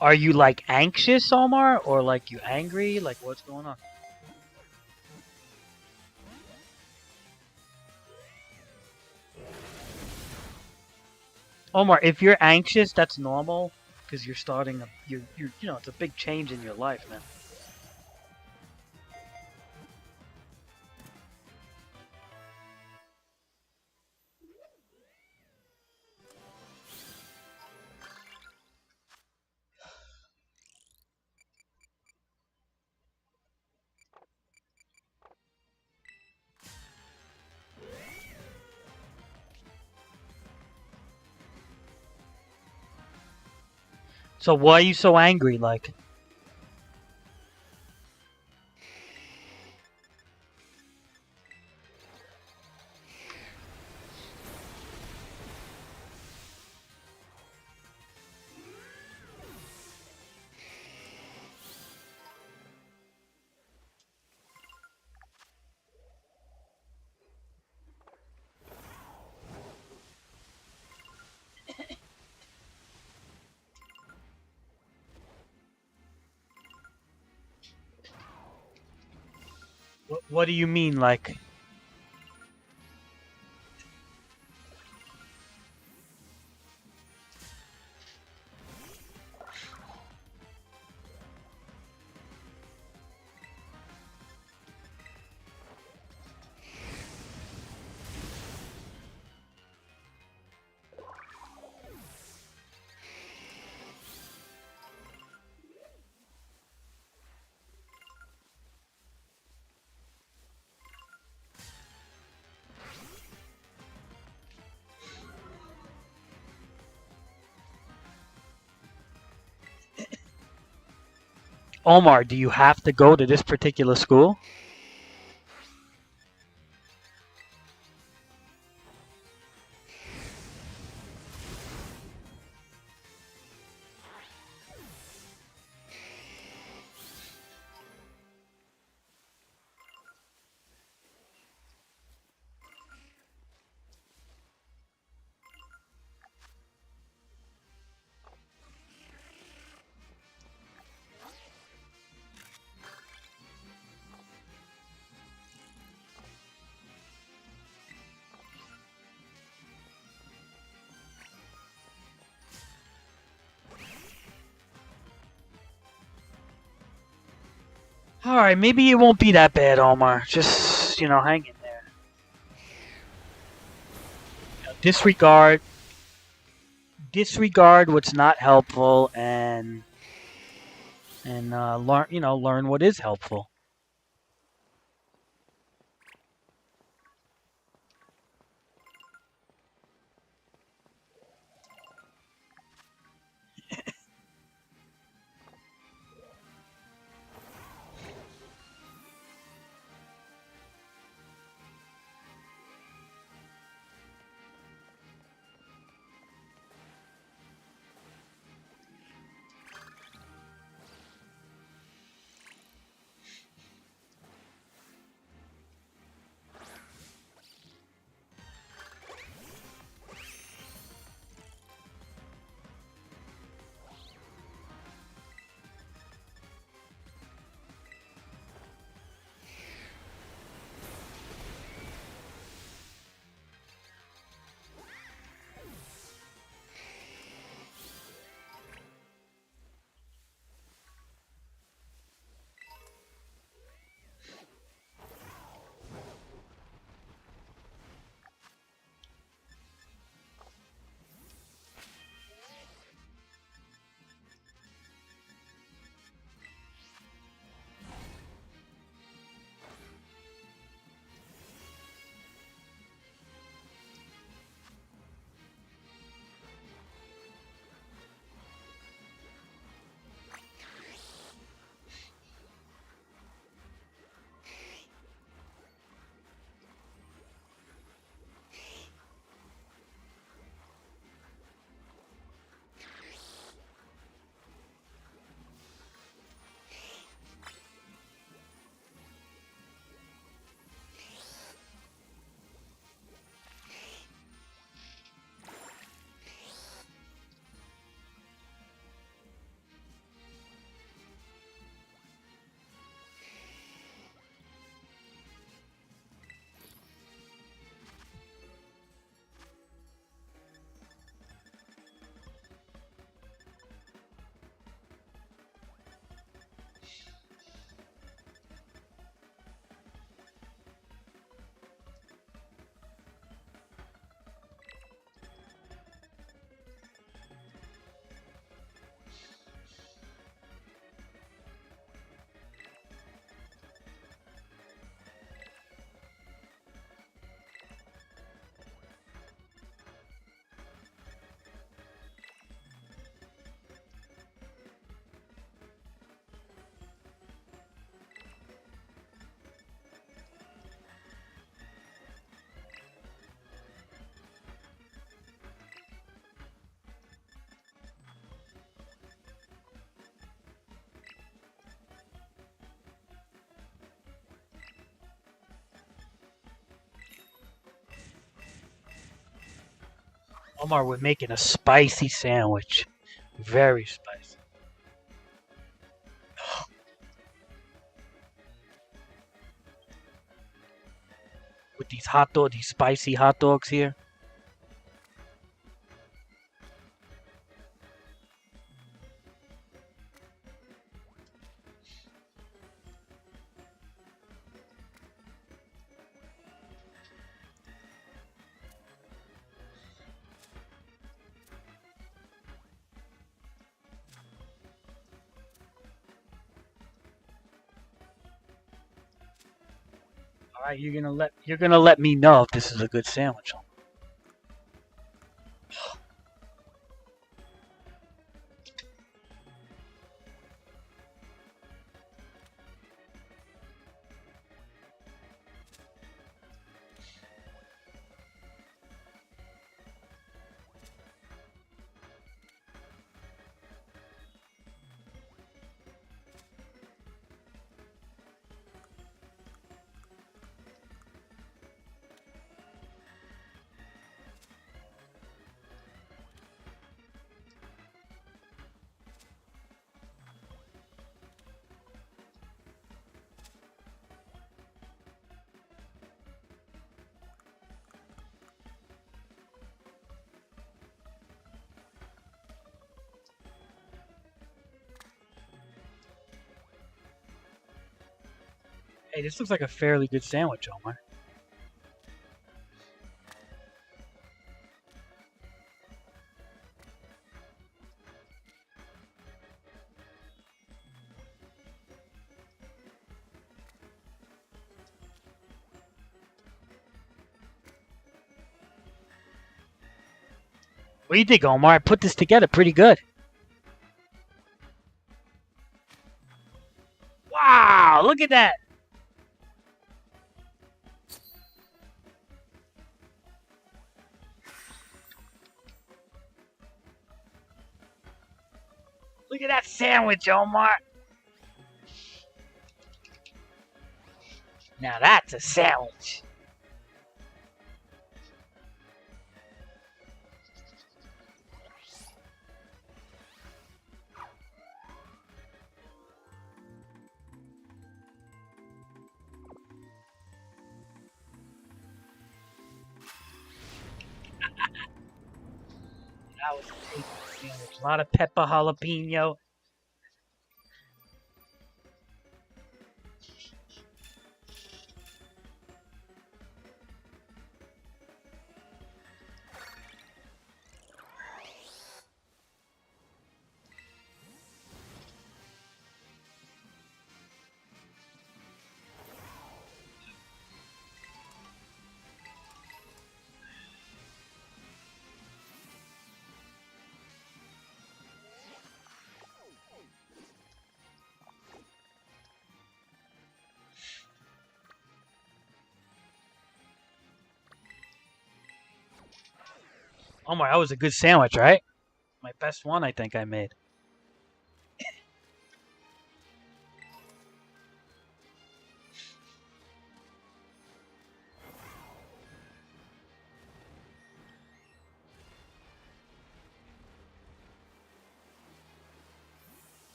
Are you like anxious, Omar, or like you angry? Like what's going on? Omar, if you're anxious, that's normal because you're starting. It's a big change in your life, man. So why are you so angry? Like, what do you mean? Like, Omar, do you have to go to this particular school? All right, maybe it won't be that bad, Omar. Just hang in there. Disregard, disregard what's not helpful, and learn what is helpful. Omar, we're making a spicy sandwich. Very spicy. With these spicy hot dogs here. All right, you're gonna let me know if this is a good sandwich. Hey, this looks like a fairly good sandwich, Omar. What do you think, Omar? I put this together pretty good. Wow, look at that. Look at that sandwich, Omar. Now that's a sandwich. That was a tasty sandwich. A lot of pepper jalapeno. Omar, that was a good sandwich, right? My best one, I think I made.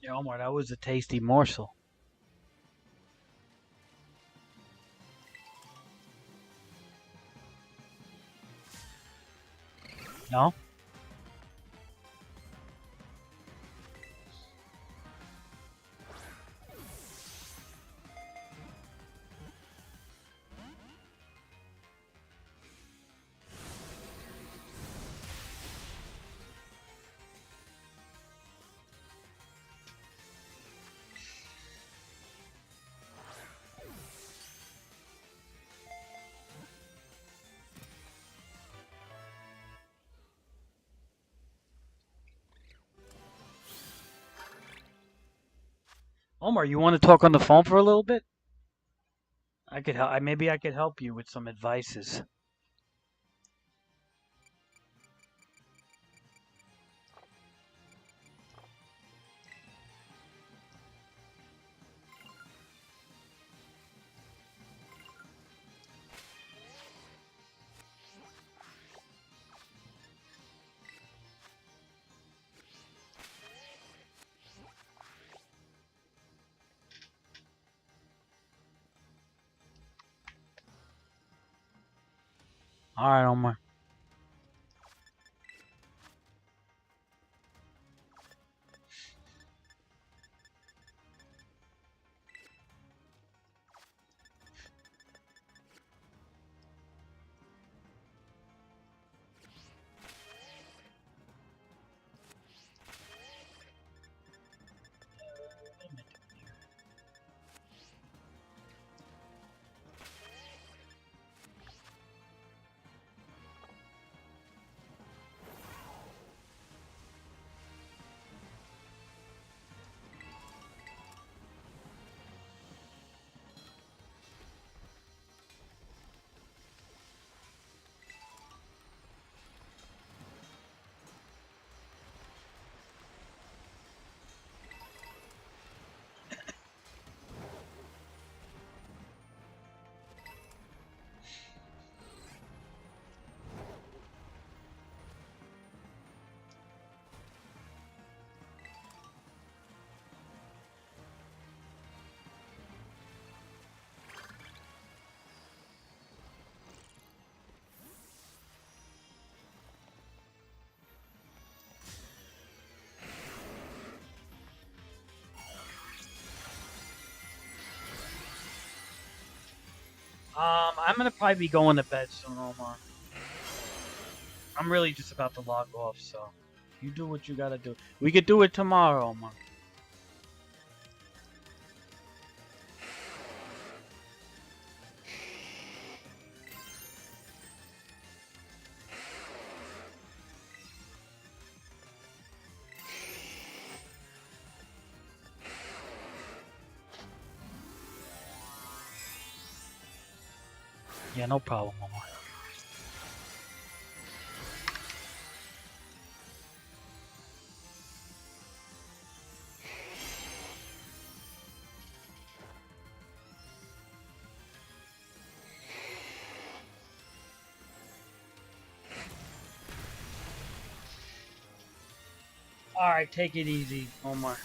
Yeah, Omar, that was a tasty morsel. No? Omar, you want to talk on the phone for a little bit? I could help. Maybe I could help you with some advices. All right, Omar. I'm gonna probably be going to bed soon, Omar. I'm really just about to log off, so you do what you gotta do. We could do it tomorrow, Omar. Yeah, no problem, Omar. All right, take it easy, Omar.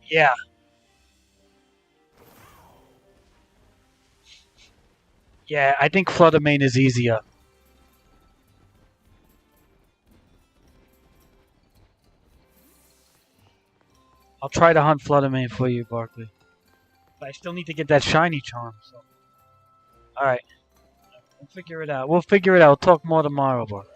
Yeah. Yeah, I think Fluttermane is easier. I'll try to hunt Fluttermane for you, Barkley. But I still need to get that shiny charm. So. All right. We'll figure it out. We'll figure it out. We'll talk more tomorrow, Barkley.